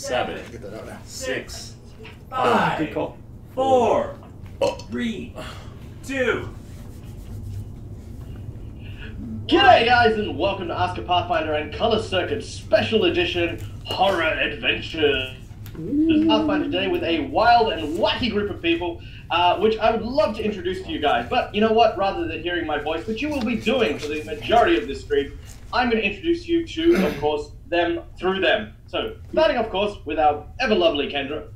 7, Get that out now. 6, Good 5, call. 4, 3, 2. G'day guys and welcome to AskaPathfinder and Color Circuit Special Edition Horror Adventure. Pathfinder today with a wild and wacky group of people, which I would love to introduce to you guys. But you know what? Rather than hearing my voice, which you will be doing for the majority of this stream, I'm going to introduce you to, of course, them through them. So, starting, of course, with our ever-lovely Kendra.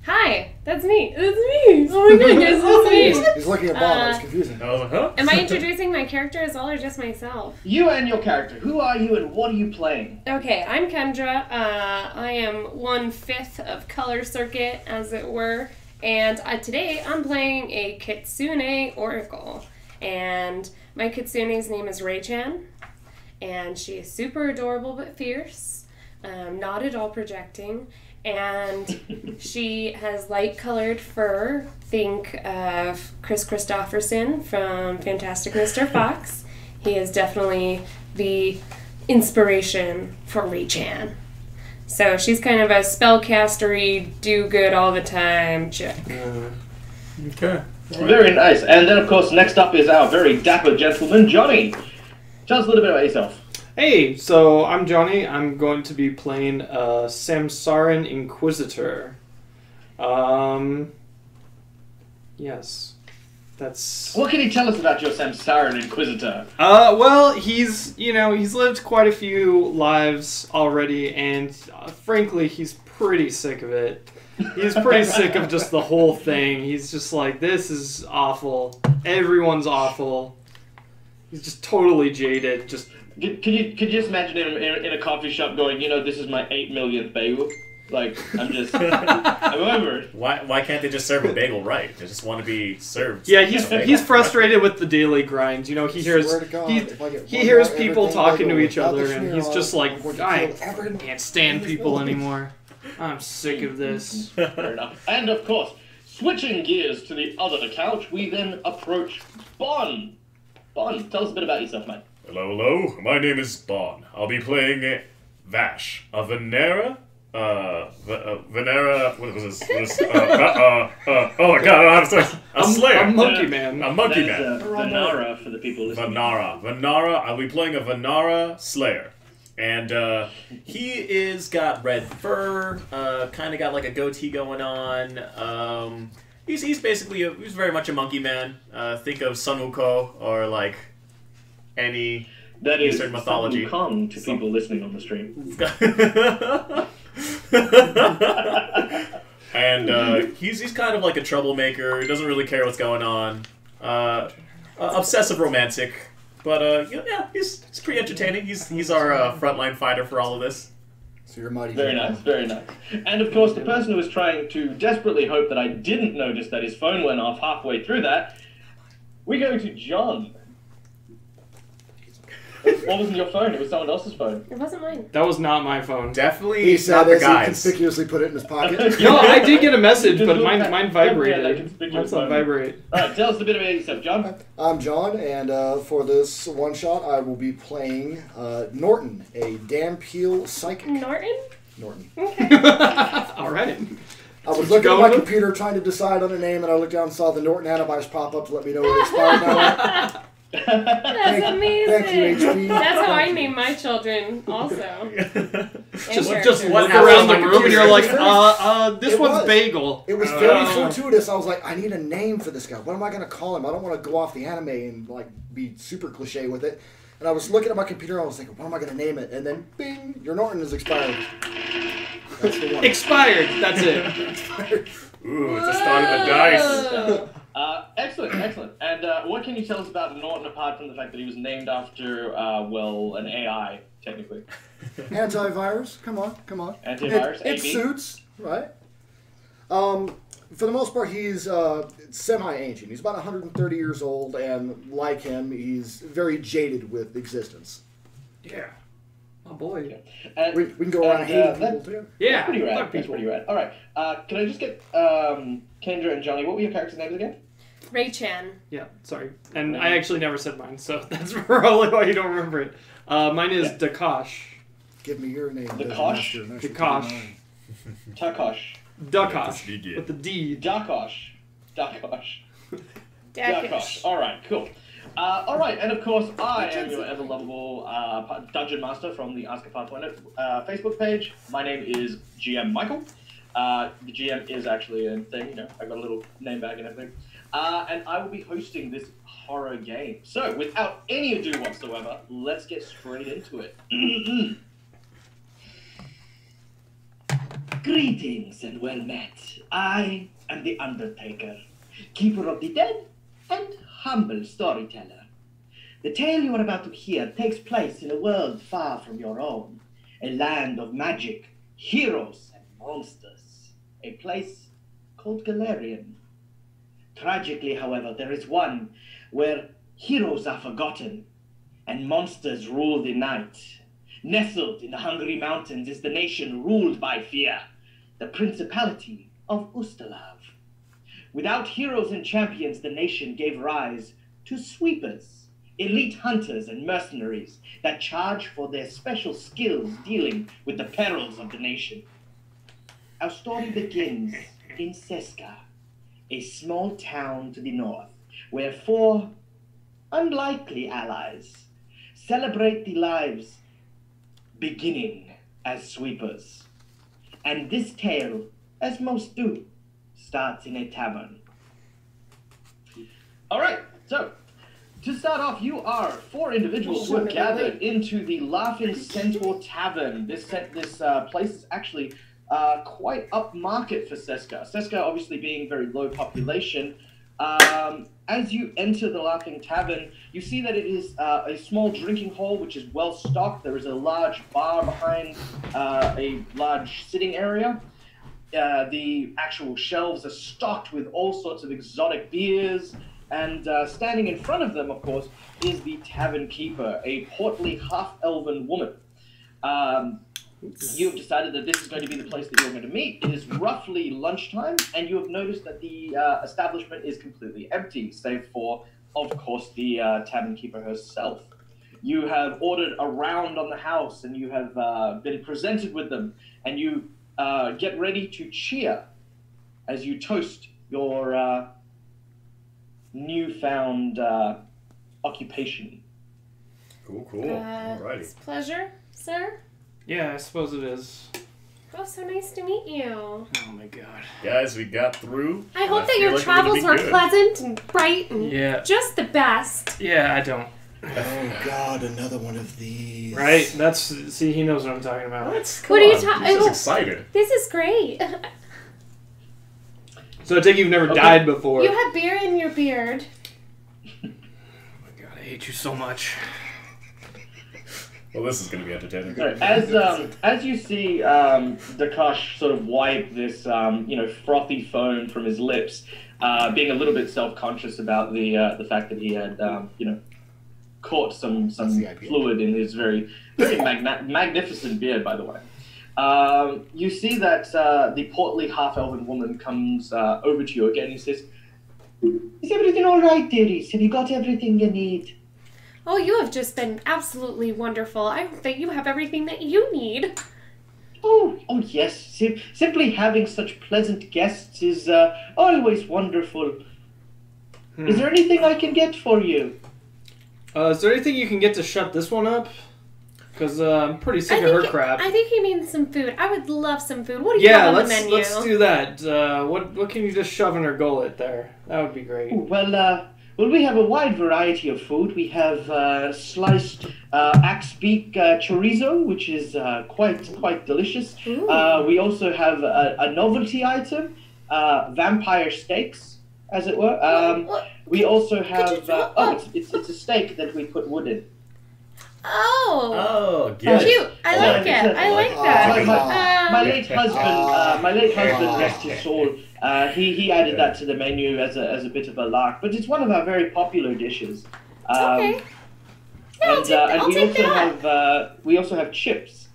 Hi, that's me. It's me. Oh my goodness, it's me. He's looking at Bob. It's confusing. I was like, huh? Am I introducing my character as well or just myself? You and your character. Who are you and what are you playing? Okay, I'm Kendra. I am 1/5 of Color Circuit, as it were. And today I'm playing a Kitsune Oracle. And my Kitsune's name is Rei-chan. And she is super adorable but fierce. Not at all projecting. And she has light-colored fur. Think of Chris Christopherson from Fantastic Mr. Fox. He is definitely the inspiration for Rei-chan. So she's kind of a spellcastery, do-good all the time chick. Okay. Very nice. And then, of course, next up is our very dapper gentleman, Johnny. Tell us a little bit about yourself. Hey, so I'm Johnny. I'm going to be playing a Samsaran Inquisitor. Yes. That's... What can you tell us about your Samsaran Inquisitor? Well, he's lived quite a few lives already, and frankly, he's pretty sick of it. He's pretty sick of just the whole thing. He's just like, this is awful. Everyone's awful. He's just totally jaded. Just... Could you just imagine him in a coffee shop going, you know, this is my 8 millionth bagel? Like, I'm over it. Why can't they just serve a bagel right? They just want to be served. Yeah, he's frustrated with the daily grind. You know, he hears people talking to each other, and he's just like, I can't stand people anymore. I'm sick of this. Fair enough. And of course, switching gears to the other couch, we then approach Bon. Bon, tell us a bit about yourself, mate. Hello. My name is Bon. I'll be playing Vash, a Venera. Venera. What was this? Oh my god, I don't know how to say. A Slayer. A monkey man. A monkey man. Venara for the people listening. Venara. I'll be playing a Venara Slayer. And he is got red fur, kind of got like a goatee going on. He's basically he's very much a monkey man. Think of Sun Wukong or like any Eastern mythology. Come to people listening on the stream. And he's kind of like a troublemaker. He doesn't really care what's going on. Obsessive romantic. But yeah, he's pretty entertaining. He's our frontline fighter for all of this. So you're mighty. Very nice, very nice. And of course, the person who was trying to desperately hope that I didn't notice that his phone went off halfway through that, we go to John. What was in your phone? It was someone else's phone. It wasn't mine. That was not my phone. Definitely He said not the as he guys. conspicuously put it in his pocket. No, I did get a message, Just but look mine at vibrated. that Mine's on vibrate. Alright, tell us a bit about yourself, John. I'm John, and for this one shot, I will be playing Norton, a Dan Peel psychic. Norton? Norton. Okay. All right. I was looking at my computer trying to decide on a name, and I looked down and saw the Norton antibodies pop up to let me know it expired now. That's amazing. Thank you, HP. That's how I name my children, also. Just What look happened around on the my room and you're computer? like, this It one's was. bagel. It was very fortuitous. I was like, I need a name for this guy. What am I going to call him? I don't want to go off the anime and like be super cliche with it. And I was looking at my computer and I was thinking, what am I going to name it? And then, bing, your Norton is expired. That's the one. Expired. That's it. Ooh, it's a start of the dice. Excellent, excellent. And what can you tell us about Norton apart from the fact that he was named after, well, an AI, technically? Antivirus. Come on. Antivirus, It AB? suits, right? For the most part, he's semi-ancient. He's about 130 years old, and like him, he's very jaded with existence. Yeah. Oh boy. And, We can go around hating people that's too. Yeah. pretty rad. fuck That's people. pretty rad. All right. Can I just get Kendra and Johnny? What were your characters' names again? Rei-chan. Yeah, sorry. And I actually never said mine, so that's probably why you don't remember it. Mine is Dakash. Give me your name. The Kosh? Master, and I shall Dakash. give you mine. Takosh. Duckosh with the D. Dakosh. Dakosh. Dakish. Alright, cool. Alright, and of course, I am your ever lovable Dungeon Master from the AskaPathfinder Facebook page. My name is GM Michael. The GM is actually a thing, you know, I got a little name bag and everything. And I will be hosting this horror game. So, without any ado whatsoever, let's get straight into it. Greetings and well met. I am the Undertaker, keeper of the dead and humble storyteller. The tale you are about to hear takes place in a world far from your own, a land of magic, heroes and monsters, a place called Galarian. Tragically, however, there is one where heroes are forgotten and monsters rule the night. Nestled in the Hungry Mountains is the nation ruled by fear, the Principality of Ustalav. Without heroes and champions, the nation gave rise to sweepers, elite hunters and mercenaries that charge for their special skills dealing with the perils of the nation. Our story begins in Seska, a small town to the north, where 4 unlikely allies celebrate the lives beginning as sweepers. And this tale, as most do, starts in a tavern. Alright, so, to start off, you are 4 individuals who have gathered into the Laughing Centaur Tavern. This place is actually quite upmarket for Seska. Seska obviously being very low population. As you enter the Laughing Tavern, you see that it is a small drinking hall which is well stocked. There is a large bar behind a large sitting area. The actual shelves are stocked with all sorts of exotic beers, and standing in front of them, of course, is the tavern keeper, a portly half-elven woman. You have decided that this is going to be the place that you're going to meet. It is roughly lunchtime, and you have noticed that the establishment is completely empty, save for, of course, the tavern keeper herself. You have ordered a round on the house, and you have been presented with them, and you get ready to cheer as you toast your newfound occupation. Cool. Alrighty. It's a pleasure, sir. Yeah, I suppose it is. Oh, so nice to meet you. Oh my god. Guys, we got through. I hope that feel your like travels we're were gonna be good. pleasant and bright and just the best. Yeah, I don't. Oh God, another one of these. Right? See, he knows what I'm talking about. What are you talking? I'm just excited. This is great. So I take you've never died before. You have beer in your beard. Oh my god, I hate you so much. Well, this is going to be entertaining. Right, as you see Dakash sort of wipe this frothy foam from his lips, being a little bit self-conscious about the fact that he had caught some fluid in his very magnificent beard, by the way. You see that the portly half-elven woman comes over to you again and he says, "Is everything all right, dearies? Have you got everything you need?" Oh, you have just been absolutely wonderful. I hope that you have everything that you need. Oh yes. Simply having such pleasant guests is always wonderful. Is there anything I can get for you? Is there anything you can get to shut this one up? Because I'm pretty sick of her crap. I think he means some food. I would love some food. What do you have on the menu? Let's do that. What can you just shove in her gullet there? That would be great. Well, we have a wide variety of food. We have sliced axe beak chorizo, which is quite delicious. We also have a novelty item, vampire steaks, as it were. We also have it's a steak that we put wood in. Oh, good. Cute. I like it. I like that. My late husband, rest his soul. He added that to the menu as a bit of a lark, but it's one of our very popular dishes. Okay. Yeah, we also have chips.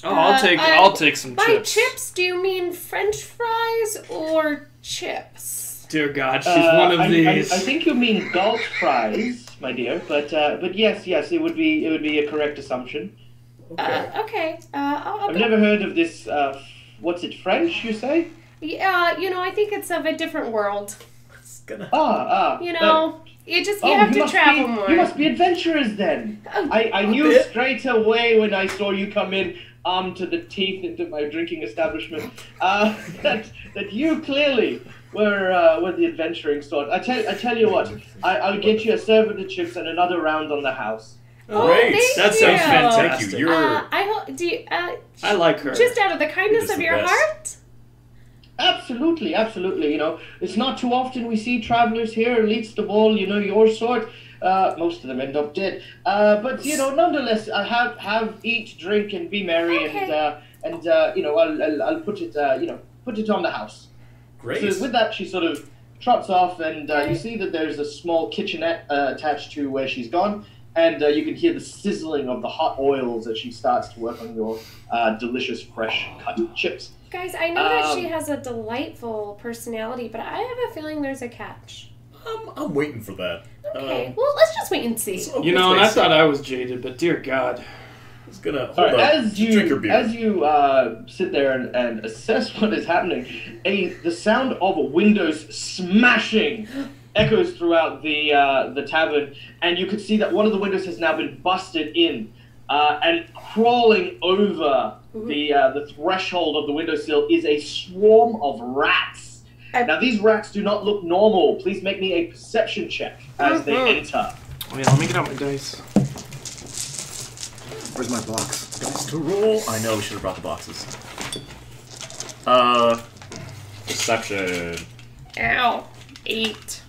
Oh, I'll take some chips. By chips, do you mean French fries or chips? Dear God, she's one of these. I think you mean galt fries, my dear. But yes, it would be a correct assumption. Okay. I'll I've go. never heard of this. What's it? French? You say? Yeah, I think it's of a different world. It's gonna. You have to travel more. You must be adventurers then. Oh, I knew bit. straight away when I saw you come in, armed to the teeth into my drinking establishment, that you clearly were the adventuring sort. I tell you what, I'll get you a servant of chips and another round on the house. Great. thank That you. sounds fantastic. Thank you. You're. I hope. Do you, I like her. just out of the kindness You're of the your best. heart? Absolutely, absolutely. It's not too often we see travelers here, least of all, your sort. Most of them end up dead. But nonetheless, have eat, drink, and be merry, Okay. and I'll put it on the house. Great. So with that, she sort of trots off, and you see that there's a small kitchenette attached to where she's gone, and you can hear the sizzling of the hot oils as she starts to work on your delicious, fresh cut chips. Guys, I know that she has a delightful personality, but I have a feeling there's a catch. I'm waiting for that. Okay, well, let's just wait and see. So, And I thought I was jaded, but dear God. It's gonna All hold right, up. as Drink your beer. you sit there and assess what is happening, the sound of windows smashing echoes throughout the tavern, and you can see that one of the windows has now been busted in, and crawling over the threshold of the windowsill is a swarm of rats. Now these rats do not look normal. Please make me a perception check as they enter. Oh yeah, let me get out my dice. Where's my box? Dice to roll. I know we should have brought the boxes. Perception. Ow. 8.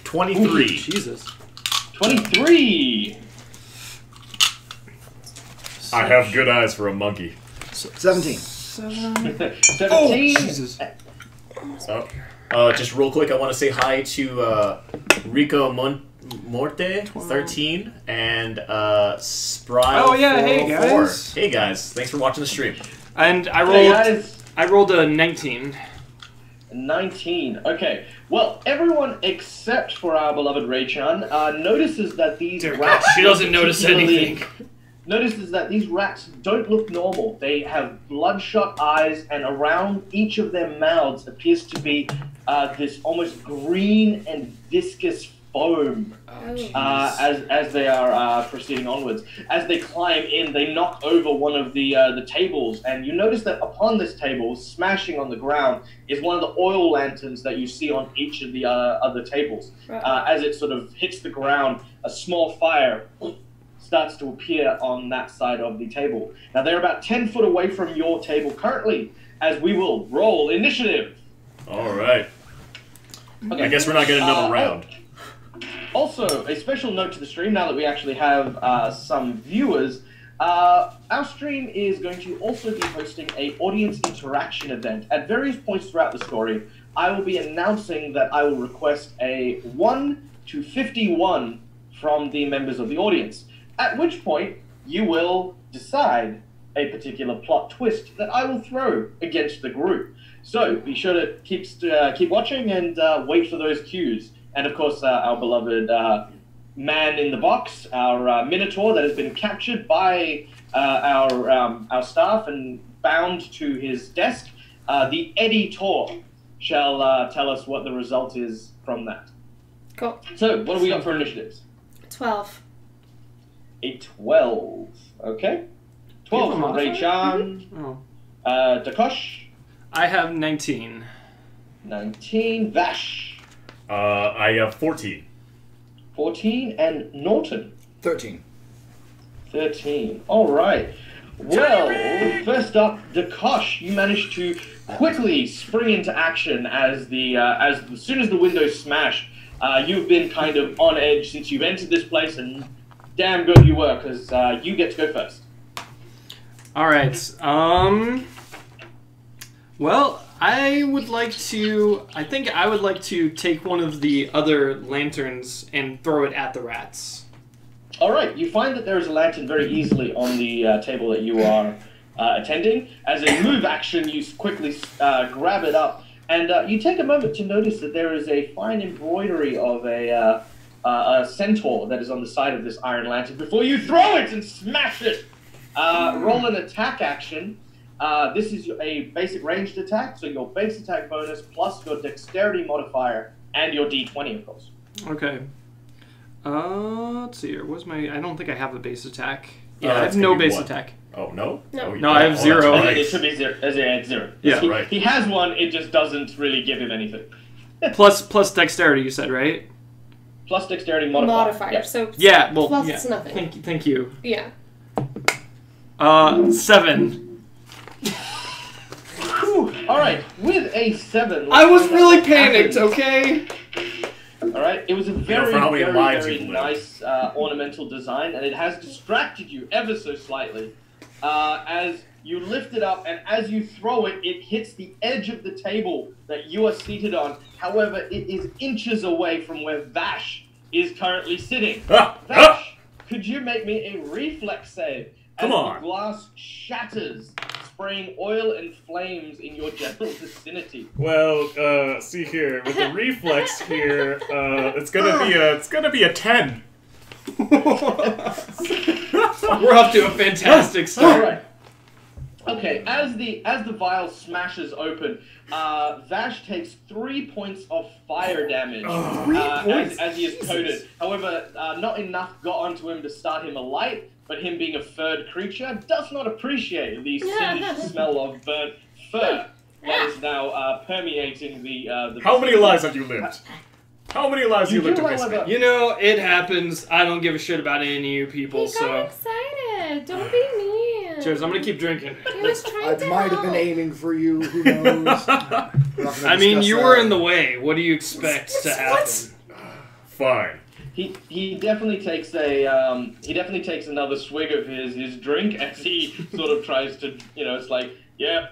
23. Jesus. 23. I have good eyes for a monkey. 17. 17. Jesus. Just real quick, I want to say hi to Rico Morte, 13, and Spry. Oh, yeah, hey, guys. Hey guys, thanks for watching the stream. And I Hey, rolled. guys. I rolled a 19. 19. Okay. Well, everyone except for our beloved Ray-chan notices that these Dear rats. God, she doesn't notice particularly- anything. Notices that these rats don't look normal. They have bloodshot eyes, and around each of their mouths appears to be this almost green and viscous foam. As they are proceeding onwards. As they climb in, they knock over one of the tables, and you notice that upon this table, smashing on the ground, is one of the oil lanterns that you see on each of the other tables. As it sort of hits the ground, a small fire starts to appear on that side of the table. Now they're about 10 foot away from your table currently, as we will roll initiative. All right. Okay. I guess we're not getting another round. Also, a special note to the stream, now that we actually have some viewers, our stream is going to also be hosting a audience interaction event. At various points throughout the story, I will be announcing that I will request a 1 to 51 from the members of the audience, at which point you will decide a particular plot twist that I will throw against the group. So be sure to keep watching and wait for those cues. And of course, our beloved man in the box, our Minotaur that has been captured by our staff and bound to his desk, the editor shall tell us what the result is from that. Cool. So, what have we got for initiatives? 12. A 12. Okay. 12 Give a from Ray-chan. Oh. Dakosh. I have 19. 19. Vash. I have 14. 14. And Norton. 13. 13. All right. Well, first up, Dakosh, you managed to quickly spring into action as soon as the windows smash. You've been kind of on edge since you've entered this place, and damn good you were, because you get to go first. All right. Well, I think I would like to take one of the other lanterns and throw it at the rats. All right, you find that there is a lantern very easily on the table that you are attending. As a move action, you quickly grab it up, and you take a moment to notice that there is a fine embroidery of a centaur that is on the side of this iron lantern before you throw it and smash it Roll an attack action. This is a basic ranged attack, so your base attack bonus plus your dexterity modifier and your d20, of course. Okay. Let's see here. What's my... I don't think I have a base attack. Yeah, I That's have no gonna be base what? attack. Oh, no? No. Oh, No, I have that's 0. right. It should be 0. It's 0. Yeah, right. He has one, it just doesn't really give him anything. Plus dexterity, you said, right? Plus dexterity modifier. Modifier. Yeah. So Yeah, well, plus yeah. it's nothing. Thank you. Yeah. 7. Alright, with a 7... I was really panicked, okay? Alright, it was a very, for how many very, lives very you've lived. nice ornamental design, and it has distracted you ever so slightly. As you lift it up, and as you throw it, it hits the edge of the table that you are seated on. However, it is inches away from where Vash is currently sitting. Vash, could you make me a reflex save? Come as on. the glass shatters, spraying oil and flames in your general vicinity. Well, see here, with the reflex here, it's gonna be a 10. We're off to a fantastic start. Alright. Okay, as the vial smashes open, Vash takes 3 points of fire damage as he is coated. However, not enough got onto him to start him alight, but him being a furred creature does not appreciate the singed smell of burnt fur that is now permeating the How many lives have you lived? How many lives have you lived to this however- man? You know, it happens. I don't give a shit about any of you people, He so... got excited. Don't be mean. Cheers, I'm gonna keep drinking. He was trying I to might have been help. aiming for you. Who knows? We're not gonna I mean, discuss you that. were in the way. What do you expect to happen? Fine. He definitely takes another swig of his drink as he sort of tries to, it's like, yeah,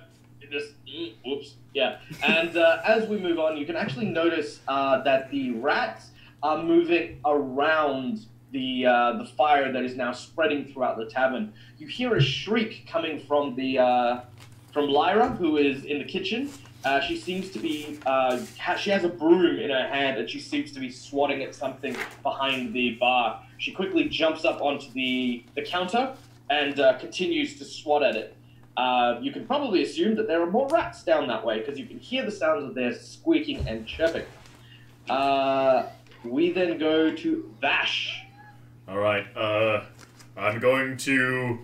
whoops, yeah. And as we move on, you can actually notice that the rats are moving around the fire that is now spreading throughout the tavern. You hear a shriek coming from from Lyra, who is in the kitchen. She seems to be, she has a broom in her hand, and she seems to be swatting at something behind the bar. She quickly jumps up onto the counter and continues to swat at it. You can probably assume that there are more rats down that way, because you can hear the sounds of their squeaking and chirping. We then go to Vash. Alright, I'm going to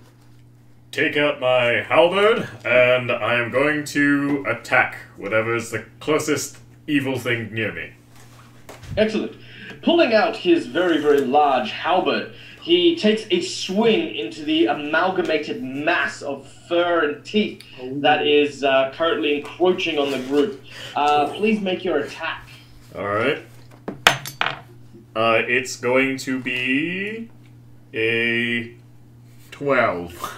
take out my halberd, and I am going to attack whatever's the closest evil thing near me. Excellent. Pulling out his very, very large halberd, he takes a swing into the amalgamated mass of fur and teeth that is currently encroaching on the group. Please make your attack. Alright. It's going to be a 12.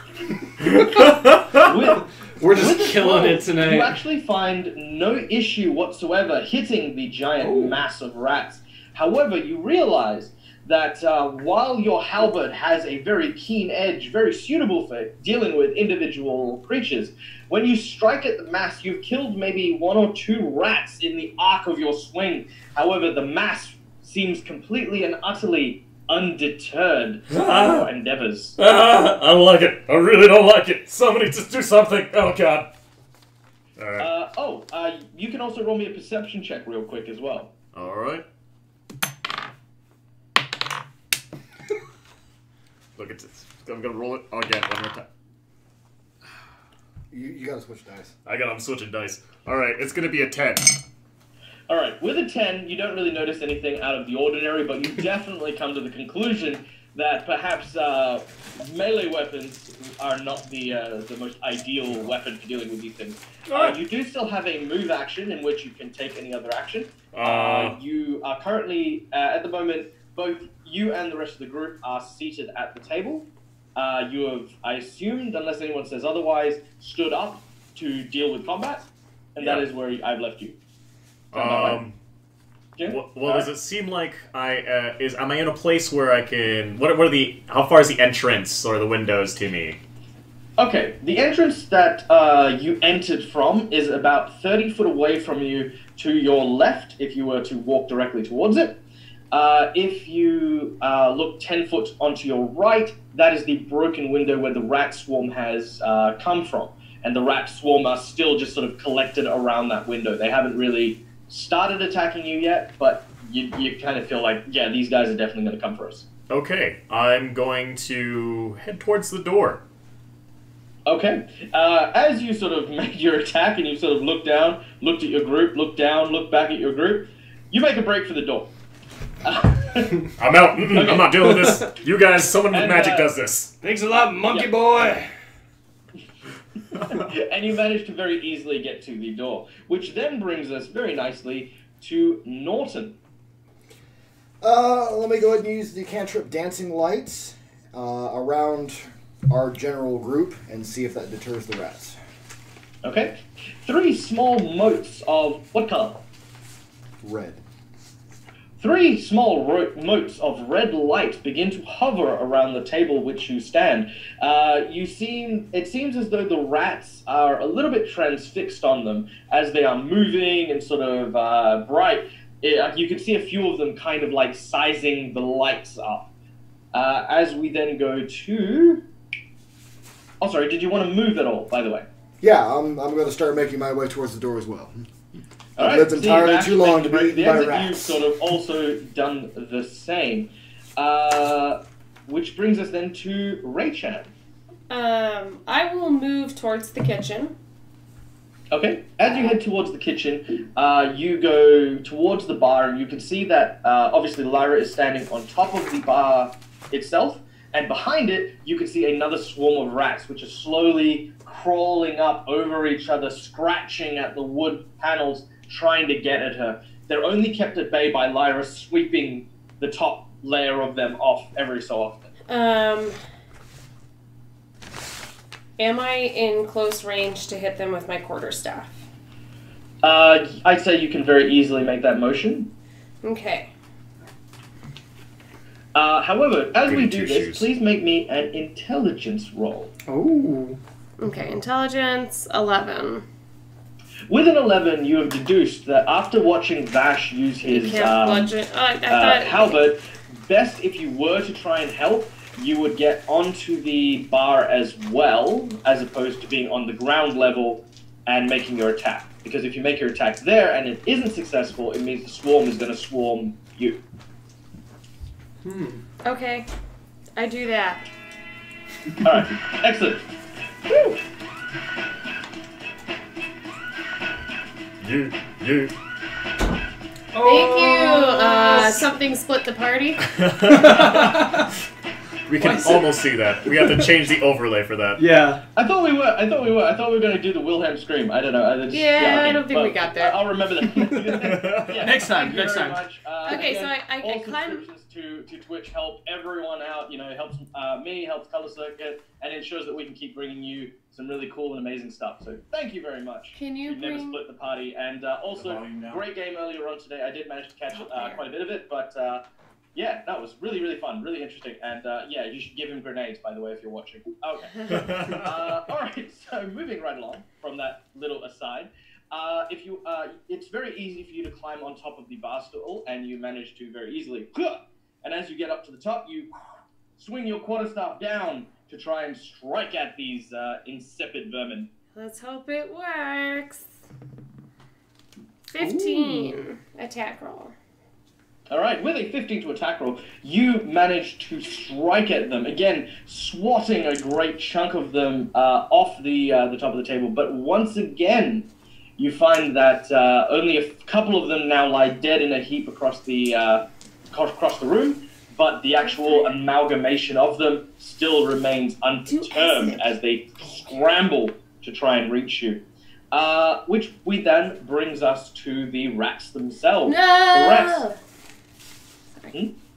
We're just With the killing 12, it tonight. You actually find no issue whatsoever hitting the giant mass of rats. However, you realize that while your halberd has a very keen edge, very suitable for dealing with individual creatures, when you strike at the mass, you've killed maybe 1 or 2 rats in the arc of your swing. However, the mass seems completely and utterly undeterred by your endeavors. I don't like it. I really don't like it. Somebody just do something. Oh, God. Alright. You can also roll me a perception check real quick as well. Alright. Look at this. I'm gonna roll it again one more time. You gotta switch dice. I'm switching dice. Alright, it's gonna be a 10. Alright, with a 10, you don't really notice anything out of the ordinary, but you definitely come to the conclusion that perhaps melee weapons are not the most ideal weapon for dealing with these things. You do still have a move action in which you can take any other action. You are currently, at the moment, both you and the rest of the group are seated at the table. You have, I assumed, unless anyone says otherwise, stood up to deal with combat, and that is where I've left you. Well, does it seem like am I in a place where I can, how far is the entrance or the windows to me? Okay, the entrance that you entered from is about 30 foot away from you to your left if you were to walk directly towards it. If you look 10 foot onto your right, that is the broken window where the rat swarm has come from. And the rat swarm are still just sort of collected around that window. They haven't really started attacking you yet, but you kind of feel like, yeah, these guys are definitely going to come for us. Okay, I'm going to head towards the door. Okay. As you sort of make your attack and you sort of look down, looked at your group, look down, look back at your group, you make a break for the door. I'm out. Okay. I'm not dealing with this. You guys, someone with magic does this. Thanks a lot, monkey boy. And you manage to very easily get to the door, which then brings us very nicely to Norton. Let me go ahead and use the cantrip Dancing Lights around our general group and see if that deters the rats. Okay. 3 small motes of what color? Red. 3 small motes of red light begin to hover around the table which you stand. It seems as though the rats are a little bit transfixed on them as they are moving and sort of bright. You can see a few of them kind of like sizing the lights up. As we then go to... Oh, sorry, did you want to move at all, by the way? Yeah, I'm going to start making my way towards the door as well. All right. That's entirely too long to be eaten by You've rats. sort of also done the same. Which brings us then to Ray-chan. I will move towards the kitchen. Okay. As you head towards the kitchen, you go towards the bar, and you can see that obviously Lyra is standing on top of the bar itself, and behind it, you can see another swarm of rats, which are slowly crawling up over each other, scratching at the wood panels, trying to get at her. They're only kept at bay by Lyra sweeping the top layer of them off every so often. Am I in close range to hit them with my quarterstaff? I'd say you can very easily make that motion. Okay. However, as we do this, please make me an intelligence roll. Oh. Okay, intelligence, 11. With an 11, you have deduced that after watching Vash use his halberd, best if you were to try and help, you would get onto the bar as well, as opposed to being on the ground level and making your attack. Because if you make your attack there and it isn't successful, it means the swarm is going to swarm you. Okay, I do that. Alright, excellent. Woo! You. Thank you. Something split the party. We can almost see that. We have to change the overlay for that. Yeah. I thought we were going to do the Wilhelm scream. I don't know. I don't think we got there. I'll remember that. Yeah, Next time. Thank you very much. Okay, again, so I all climb. subscriptions to Twitch help everyone out. You know, it helps me, helps Color Circuit, and ensures that we can keep bringing you some really cool and amazing stuff. So thank you very much. Can you never split the party, and also great game earlier on today. I did manage to catch quite a bit of it, but yeah, that was really, really fun, really interesting, and yeah, you should give him grenades, by the way, if you're watching. Okay. All right, so moving right along from that little aside, it's very easy for you to climb on top of the bar stool, and you manage to very easily. And as you get up to the top, you swing your quarterstaff down to try and strike at these insipid vermin. Let's hope it works. 15 attack roll. All right, with a 15 to attack roll, you manage to strike at them, again, swatting a great chunk of them off the top of the table. But once again, you find that only a couple of them now lie dead in a heap across the room, but the actual amalgamation of them still remains unperturbed as they scramble to try and reach you. Which then brings us to the rats themselves. No! The rats.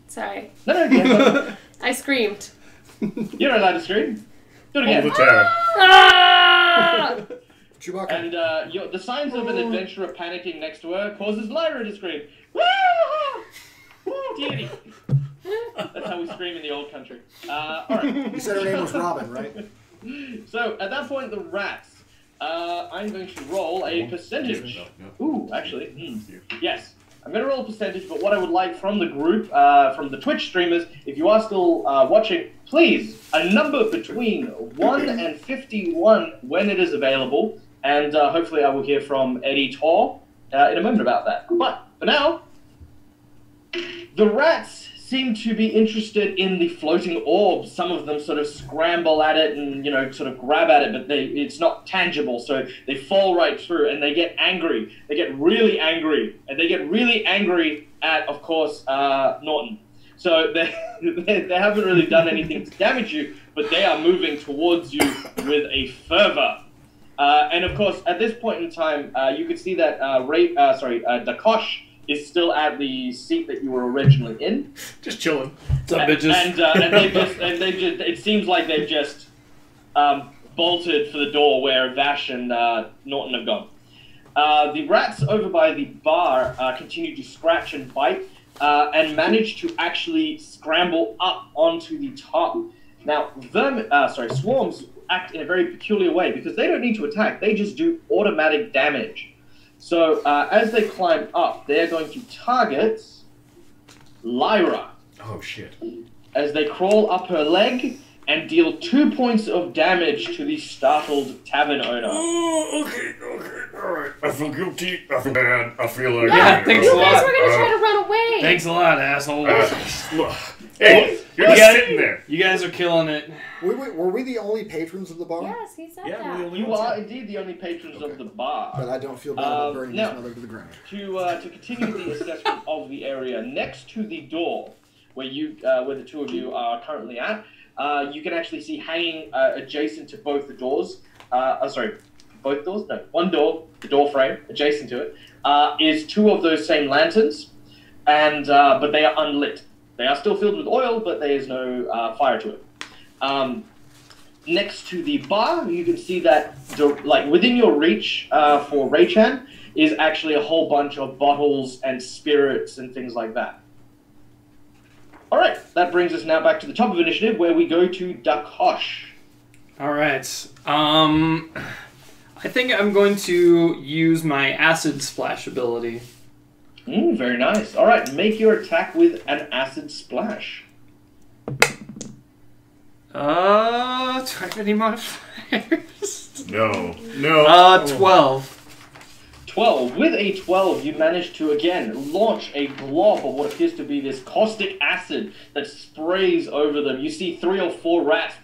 Sorry. No. I screamed. You're allowed to scream. Do it again. All the terror. Ah! Chewbacca. And the signs of an adventurer panicking next to her causes Lyra to scream. Woo! Deity. That's how we scream in the old country. All right. You said her name was Robin, right? So at that point, the rats. I'm going to roll a percentage. Ooh, actually, yes. I'm going to roll a percentage, but what I would like from the group, from the Twitch streamers, if you are still watching, please, a number between 1 and 51 when it is available, and hopefully I will hear from Eddie Tor in a moment about that. But for now, the rats seem to be interested in the floating orbs. Some of them sort of scramble at it and, sort of grab at it, but it's not tangible, so they fall right through and they get angry. They get really angry, and they get really angry at, of course, Norton. So they haven't really done anything to damage you, but they are moving towards you with a fervor. And of course, at this point in time, you can see that Dakosh is still at the seat that you were originally in. Just chilling. What's up, bitches? And they just it seems like they've just bolted for the door where Vash and Norton have gone. The rats over by the bar continue to scratch and bite and manage to actually scramble up onto the top. Now, swarms act in a very peculiar way because they don't need to attack. They just do automatic damage. So, as they climb up, they're going to target Lyra. Oh, shit. As they crawl up her leg and deal 2 points of damage to the startled tavern owner. Oh, okay, alright. I feel guilty, I feel bad, I feel like... Yeah, thanks a You guys lot. were gonna try to run away. Thanks a lot, asshole. Hey, you're just sitting there. You guys are killing it. Were we the only patrons of the bar? Yes, he said Yeah, that. we're the only You ones are here. indeed the only patrons of the bar. But I don't feel bad about burning now- this mother to the ground. To continue the assessment of the area next to the door where where the two of you are currently at, you can actually see hanging adjacent to both the doors. Both doors? No, one door, the door frame adjacent to it, is two of those same lanterns, and but they are unlit. They are still filled with oil, but there is no fire to it. Next to the bar, you can see that, within your reach for Raychan is actually a whole bunch of bottles and spirits and things like that. All right, that brings us now back to the top of initiative, where we go to Dakosh. All right. I think I'm going to use my acid splash ability. Very nice. All right, make your attack with an acid splash. Do I have any modifiers? No. 12. 12. With a 12, you manage to, again, launch a glob of what appears to be this caustic acid that sprays over them. You see 3 or 4 rats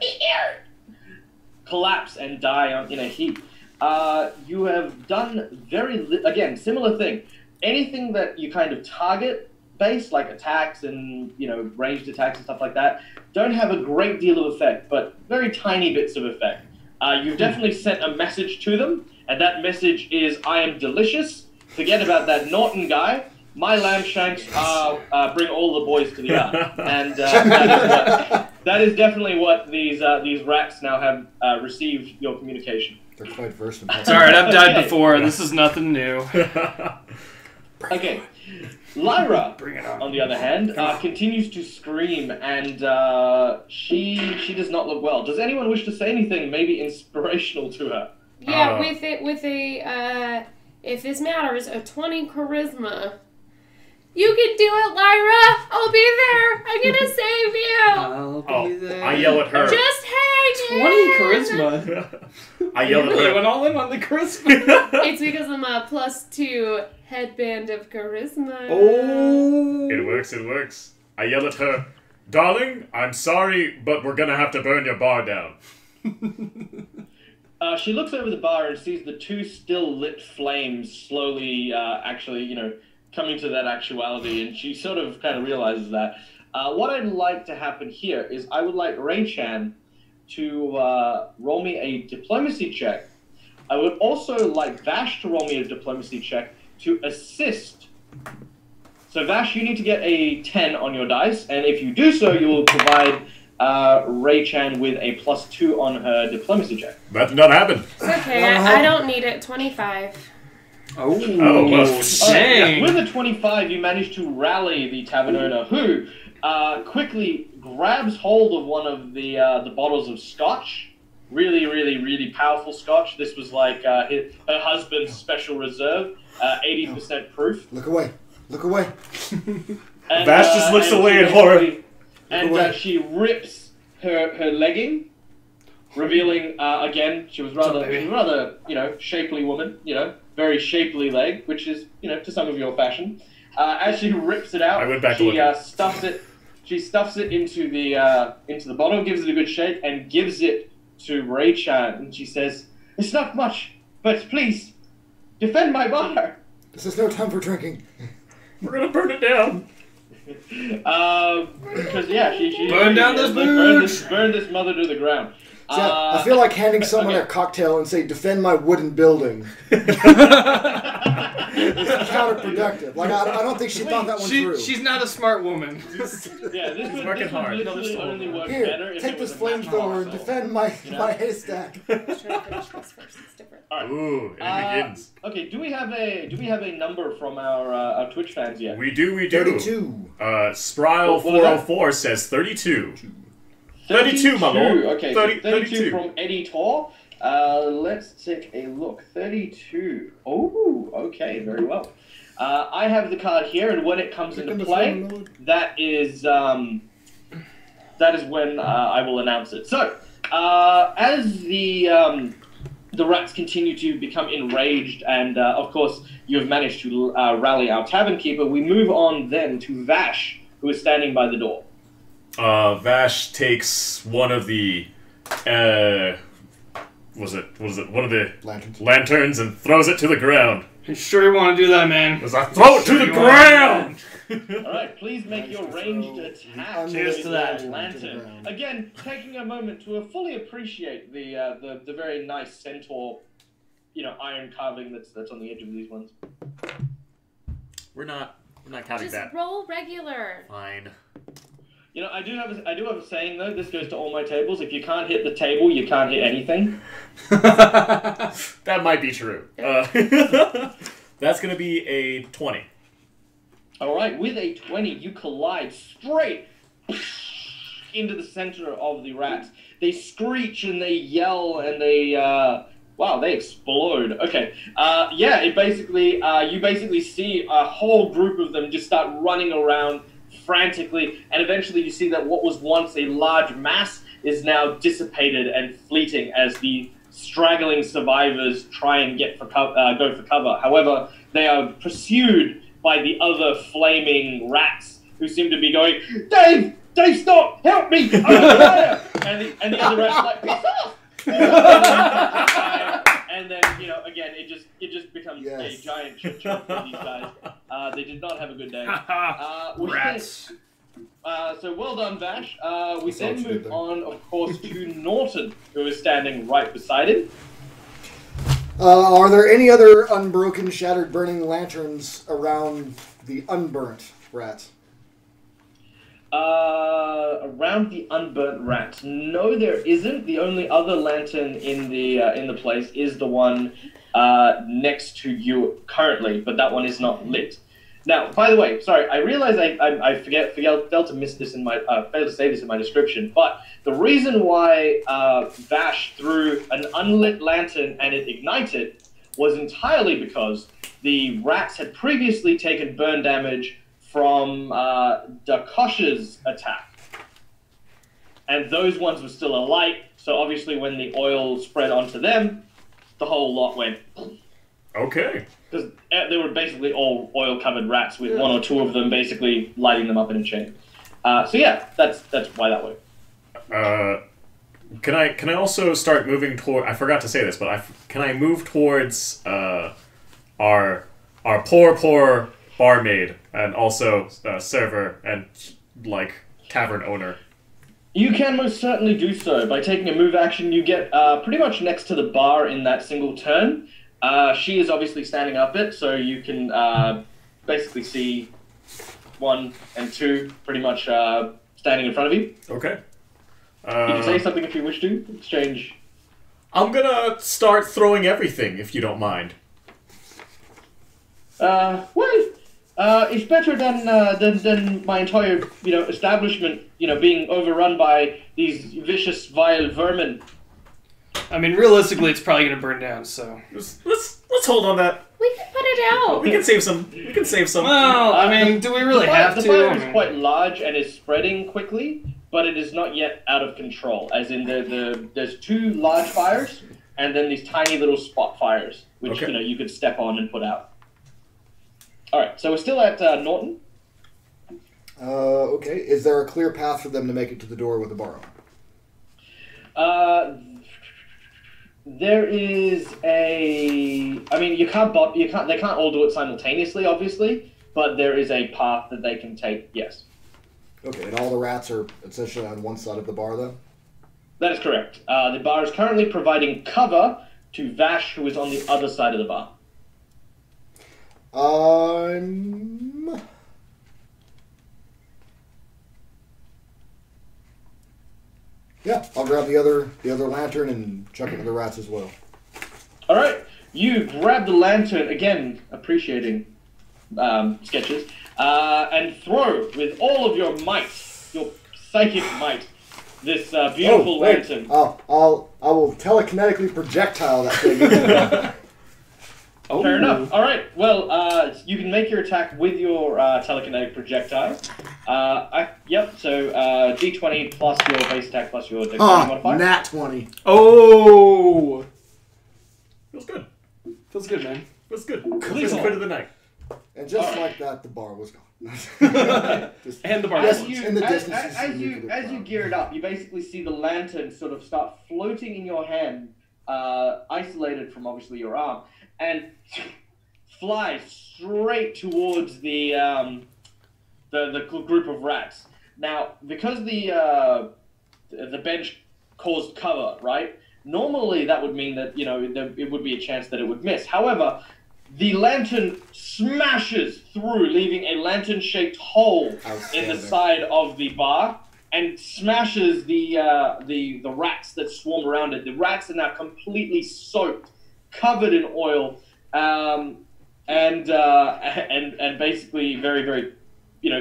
collapse and die in a heap. You have done again, similar thing. Anything that you kind of target based, like attacks and, ranged attacks and stuff like that, don't have a great deal of effect, but very tiny bits of effect. You've definitely sent a message to them, and that message is, I am delicious. Forget about that Norton guy. My lamb shanks bring all the boys to the yard. And that is definitely what these rats now have received your communication. They're quite versed in It's alright, I've died Okay. before. This is nothing new. Okay. Lyra, Bring it on. on the other hand, continues to scream, and she does not look well. Does anyone wish to say anything maybe inspirational to her? Yeah, with a if this matters, a 20 charisma. You can do it, Lyra. I'll be there. I'm gonna save you. I'll be there. I yell at her. Just hang 20 in. charisma. I yell You at really her. went all in on the charisma. It's because I'm a +2 headband of charisma. Oh. It works. I yell at her. Darling, I'm sorry, but we're gonna have to burn your bar down. She looks over the bar and sees the 2 still lit flames slowly, coming to that actuality, and she sort of kind of realizes that. What I'd like to happen here is I would like Ray-chan to roll me a diplomacy check. I would also like Vash to roll me a diplomacy check to assist. So Vash, you need to get a 10 on your dice, and if you do so, you will provide Ray-chan with a +2 on her diplomacy check. That did not happen. It's okay. I don't need it. 25. Oh, well, dang. With a 25, you manage to rally the tavern owner, who quickly grabs hold of one of the bottles of scotch. Really, really, really powerful scotch. This was like her husband's special reserve, 80% proof. Look away. Look away. And, Vash just looks and away she in horror. basically- And she rips her legging, revealing again she was rather shapely woman, very shapely leg, which is to some of your fashion. As she rips it out, I went back to stuffs it. She stuffs it into the bottle, gives it a good shake, and gives it to Ray-chan. And she says, "It's not much, but please defend my bar." This is no time for drinking. We're gonna burn it down. Because she Burn down this booze! burn this mother to the ground. See, I feel like handing someone a cocktail and say, "Defend my wooden building." It's counterproductive. Like I don't think she thought that one through. She's not a smart woman. Yeah, this would working hard. literally only work better Here, if take it this was a match flamethrower and also. defend my haystack. I'm trying to finish this first. It's different. Ooh, it begins. Okay, do we have a number from our Twitch fans yet? We do. 32. Spryle404 says 32. 32, my lord. Okay, 32 from Eddie Tor. Let's take a look. 32. Oh, okay, very well. I have the card here, and when it comes into play, that is when I will announce it. So, as the rats continue to become enraged, and of course you have managed to rally our tavern keeper, we move on then to Vash, who is standing by the door. Vash takes one of the was it one of the lanterns and throws it to the ground. You sure you want to do that, man? As I throw it to the ground! Alright, please make your ranged attack Cheers with to that. the lantern. Again, taking a moment to fully appreciate the very nice centaur, iron carving that's on the edge of these ones. We're not counting Just that. roll regular. Fine. I do have a saying though. This goes to all my tables. If you can't hit the table, you can't hit anything. That might be true. That's gonna be a 20. All right, with a 20, you collide straight into the center of the rats. They screech and they yell and they they explode. Okay, it basically you basically see a whole group of them just start running around frantically, and eventually you see that what was once a large mass is now dissipated and fleeting as the straggling survivors try and go for cover. However, they are pursued by the other flaming rats who seem to be going, Dave, stop! Help me! I'm on fire! And the other rats are like, piss off! And then, again, it just becomes a giant shit show for these guys. They did not have a good day. Rats. So well done, Vash. We then move on, of course, to Norton, who is standing right beside him. Are there any other unbroken, shattered, burning lanterns around the unburnt rats? Around the unburnt rats. No, there isn't. The only other lantern in the place is the one next to you currently, but that one is not lit. Now, by the way, sorry, I realize I failed to miss this failed to say this in my description, but the reason why Vash threw an unlit lantern and it ignited was entirely because the rats had previously taken burn damage from Dakosh's attack. And those ones were still alight, so obviously when the oil spread onto them, the whole lot went... Okay. Because they were basically all oil-covered rats with one or two of them basically lighting them up in a chain. So yeah, that's why that way. Can I also start moving toward... I forgot to say this, but can I move towards our poor barmaid and also server and tavern owner? You can most certainly do so. By taking a move action, you get pretty much next to the bar in that single turn. She is obviously standing up it, so you can basically see 1 and 2 pretty much standing in front of you. Okay. You can say something if you wish to. Exchange. I'm gonna start throwing everything, if you don't mind. It's better than my entire, establishment, being overrun by these vicious, vile vermin. I mean, realistically, it's probably going to burn down, so... Let's hold on that. We could put it out. We can save some. We can save some. Well, I mean, do we really have the to? fire is quite large and is spreading quickly, but it is not yet out of control. As in, there's 2 large fires, and then these tiny little spot fires, which Okay. you could step on and put out. All right, so we're still at Norton. Okay. Is there a clear path for them to make it to the door with the bar on? There is a. I mean, They can't all do it simultaneously, obviously, but there is a path that they can take. Yes. Okay, and all the rats are essentially on one side of the bar, though? That is correct. The bar is currently providing cover to Vash, who is on the other side of the bar. Yeah, I'll grab the other lantern and chuck it to the rats as well. All right, you grab the lantern again, appreciating sketches, and throw with all of your might, your psychic might, this beautiful lantern. I will telekinetically projectile that thing. Oh. Fair enough. All right. Well, you can make your attack with your telekinetic projectile. Yep. So D20 plus your base attack plus your dexterity modifier. Nat 20. Oh! Feels good. Feels good, man. Feels good. Please Feels hold. good of the night. And just like that, the bar was gone. Just- And the bar. Yes, As in the distance, as you gear it up, you basically see the lantern sort of start floating in your hand, isolated from obviously your arm, and fly straight towards the group of rats. Now, because the bench caused cover, right? Normally, that would mean that it would be a chance that it would miss. However, the lantern smashes through, leaving a lantern-shaped hole in the Outstanding. side of the bar, and smashes the rats that swarm around it. The rats are now completely soaked, covered in oil, and basically very, very,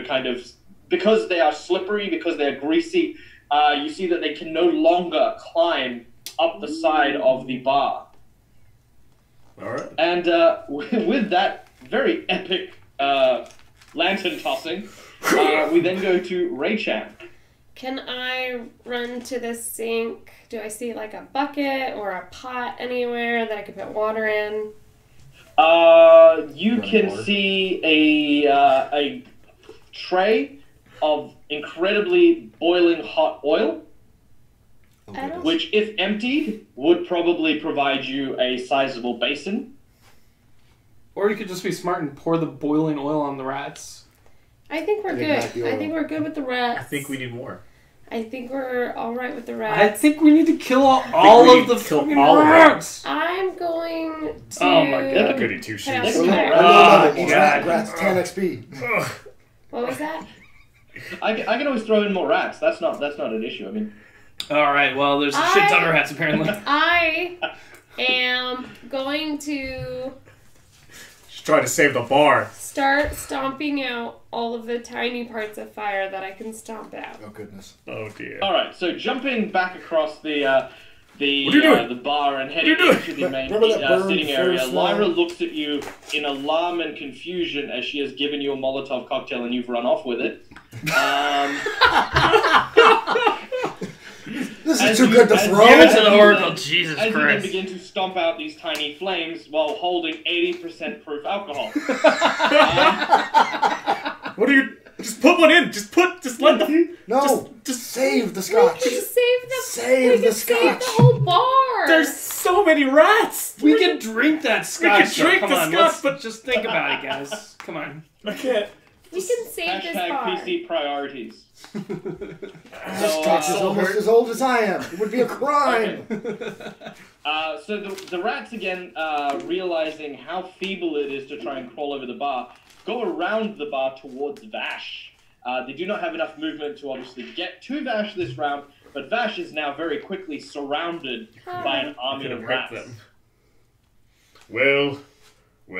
kind of, because they are slippery, because they are greasy. You see that they can no longer climb up the side of the bar. All right. And with that very epic lantern tossing, we then go to Ray-chan. Can I run to the sink? Do I see like a bucket or a pot anywhere that I could put water in? You Running can water. see a tray of incredibly boiling hot oil, Oh, I don't- which, if emptied, would probably provide you a sizable basin. Or you could just be smart and pour the boiling oil on the rats. I think we're Ignite good. the I oil. think we're good with the rats. I think we need more. I think we're all right with the I rats. think we need to kill all we of need the to kill fucking all of them. rats. I'm going to. Oh my God. Not goody two Put out shoes. some Look fire. at Roll 11, Oh, each God. rat's 10 XP. Ugh. What was that? I can always throw in more rats. That's not an issue. I mean, All right, well, there's a shit ton of rats apparently. I am going to Just trying to save the bar. start stomping out all of the tiny parts of fire that I can stomp out. Oh, goodness. Oh dear. all right. So jumping back across the What are you doing? the bar and heading What are you into the main Remember that burned sitting area, first Lyra one? looks at you in alarm and confusion as she has given you a Molotov cocktail and you've run off with it. This As is too you- good to as throw. Give it to As the you Oracle, then- Jesus As you then Christ. begin to stomp out these tiny flames while holding 80% proof alcohol. What are you? Just put one in. Just let the. No, Just save the We scotch. can save the. Save we the can save the scotch. whole bar. There's so many rats. We can drink that scotch. can drink though. Come the on, scotch, let's but- just think about it, guys. Come on. I can't. We can save this bar. PC priorities. This scotch is so almost as old as I am. It would be a crime. So the rats again, realizing how feeble it is to try and crawl over the bar, go around the bar towards Vash. They do not have enough movement to obviously get to Vash this round, but Vash is now very quickly surrounded by an army Could of have hurt rats. them. Well,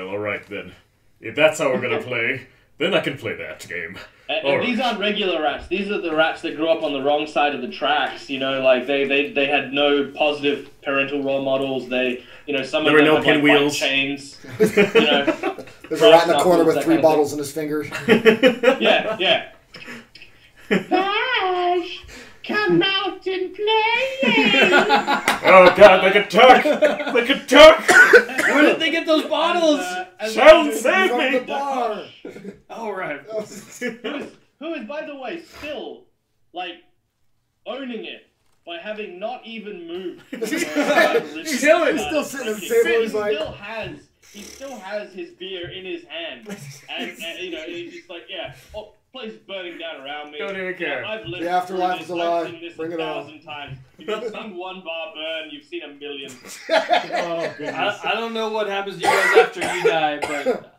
all right then. If that's how we're gonna play, then I can play that game. And these aren't regular rats. These are the rats that grew up on the wrong side of the tracks. You know, like they had no positive parental role models. Some of them no had like pinwheels. chains. There's a rat in the corner with 3 bottles in his fingers. Yeah. Bash, come out and play. Oh God, like a duck! Like a duck! Where did they get those bottles? Sheldon, save From the me! bar. Oh, right. Who is, by the way, still, like, owning it by having not even moved. He's still sitting at the table. He's like, he still has his beer in his hand. And he's just like, place is burning down around me. Don't even care. I've lived The afterlife through is a this. lie. I've seen this Bring it on. 1,000 times. You've seen one bar burn, you've seen a million. Oh, goodness. I don't know what happens to you guys after you die, but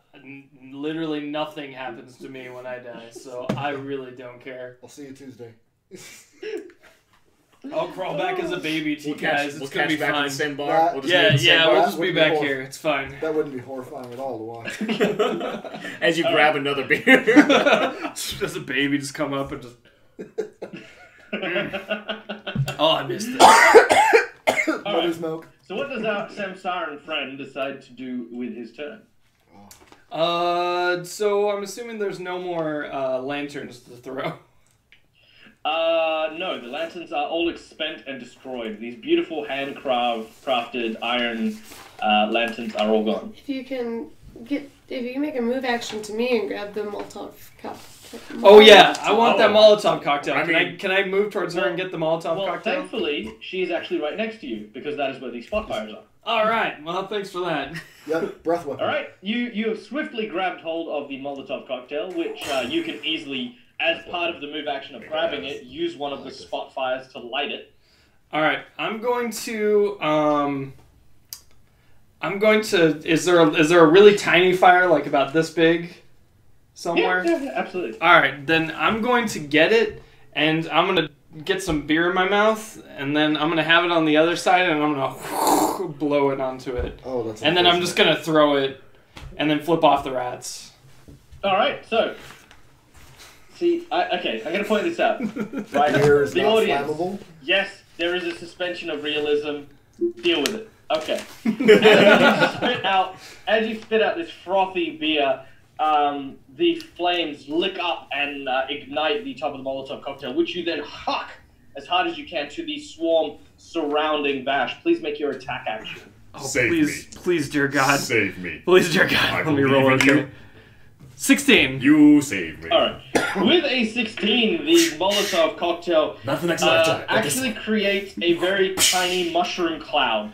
literally nothing happens to me when I die, so I really don't care. I'll see you Tuesday. I'll crawl back as a baby to you guys. We'll It's gonna catch be back in fine. the same bar. We'll just be in the same Yeah, bar. we'll just be Wouldn't back be here. It's fine. That wouldn't be horrifying at all to watch. As you grab another beer. Just a baby just come up and just... Oh, I missed it. Mother's milk. So what does our Samsaran friend decide to do with his turn? So I'm assuming there's no more lanterns to throw. No, the lanterns are all expent and destroyed. These beautiful handcrafted iron lanterns are all gone. If you can make a move action to me and grab the Molotov cup. Oh yeah, I want that Molotov cocktail. I Can I move towards her and get the Molotov Well, cocktail? thankfully, she is actually right next to you, because that is where these spot fires are. All right. Well, thanks for that. Yep, breath weapon. Alright, you have swiftly grabbed hold of the Molotov cocktail, which you can easily, as part of the move action of grabbing it, use one of the spot fires to light it. All right. I'm going to. Is there a really tiny fire, like about this big, somewhere? Yeah, absolutely. All right. Then I'm going to get it, and I'm gonna get some beer in my mouth, and then I'm gonna have it on the other side, and I'm gonna blow it onto it. Oh, that's. And then I'm just gonna throw it, and then flip off the rats. Alright, so. See, okay, I'm gonna point this out. Right, Beer is the not audience. flammable. Yes, there is a suspension of realism. Deal with it. Okay. As you spit out this frothy beer, the flames lick up and ignite the top of the Molotov cocktail, which you then huck as hard as you can to the swarm surrounding Vash. Please make your attack action. Oh, Save please, dear God. Save me. Please, dear God. I Let me roll believe in okay. 16. You save me. Alright. With a 16, the Molotov cocktail Not the next lifetime. but this actually creates a very tiny mushroom cloud.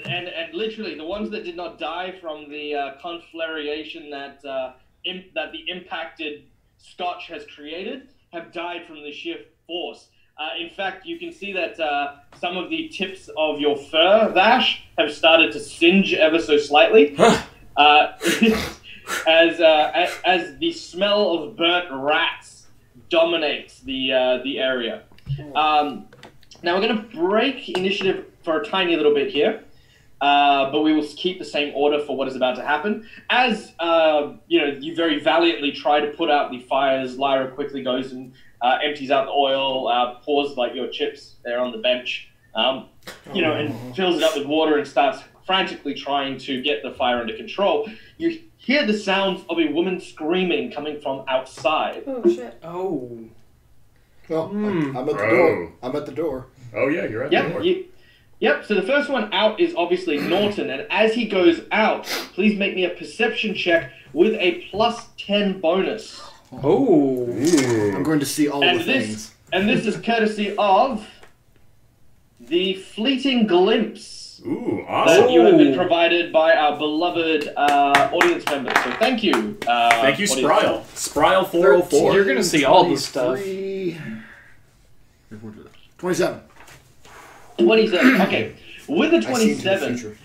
And literally, the ones that did not die from the conflagration that the impacted scotch has created have died from the sheer force. In fact, you can see that some of the tips of your fur, Vash, have started to singe ever so slightly. As the smell of burnt rats dominates the area. Now we're going to break initiative for a tiny little bit here, but we will keep the same order for what is about to happen. As you very valiantly try to put out the fires, Lyra quickly goes and empties out the oil, pours like your chips there on the bench, and fills it up with water and starts frantically trying to get the fire under control. You hear the sounds of a woman screaming coming from outside. Oh shit. Oh. Well, I'm at the door. I'm at the door. Oh yeah, you're at the door. Yep, so the first one out is obviously Norton, and as he goes out, please make me a perception check with a +10 bonus. Oh. Ooh. I'm going to see all the And things. this is courtesy of the fleeting glimpse Ooh, that awesome. you have been provided by our beloved audience members. So thank you. Thank you, audience Spryle. Spryle 404. You're gonna see all this stuff. 27. 27. Okay, with a I see into the 27, future.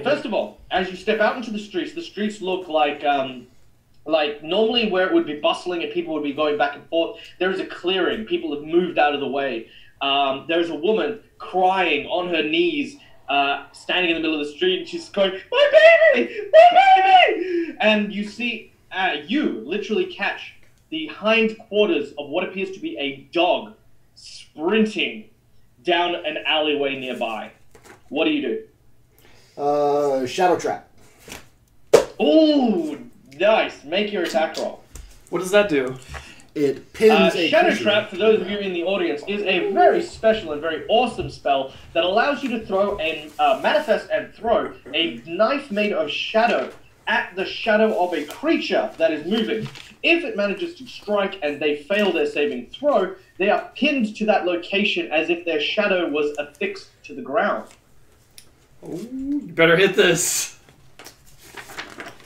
first of all, as you step out into the streets look like normally where it would be bustling and people would be going back and forth. There is a clearing. People have moved out of the way. There's a woman crying on her knees standing in the middle of the street, and she's going, "My baby! My baby!" And you see, you literally catch the hind quarters of what appears to be a dog sprinting down an alleyway nearby. What do you do? Shadow Trap. Ooh, nice. Make your attack roll. What does that do? It pins a Shadow creature. Trap, for those of you in the audience, is a very special and very awesome spell that allows you to throw and manifest and throw a knife made of shadow at the shadow of a creature that is moving. If it manages to strike and they fail their saving throw, they are pinned to that location as if their shadow was affixed to the ground. Ooh, you better hit this.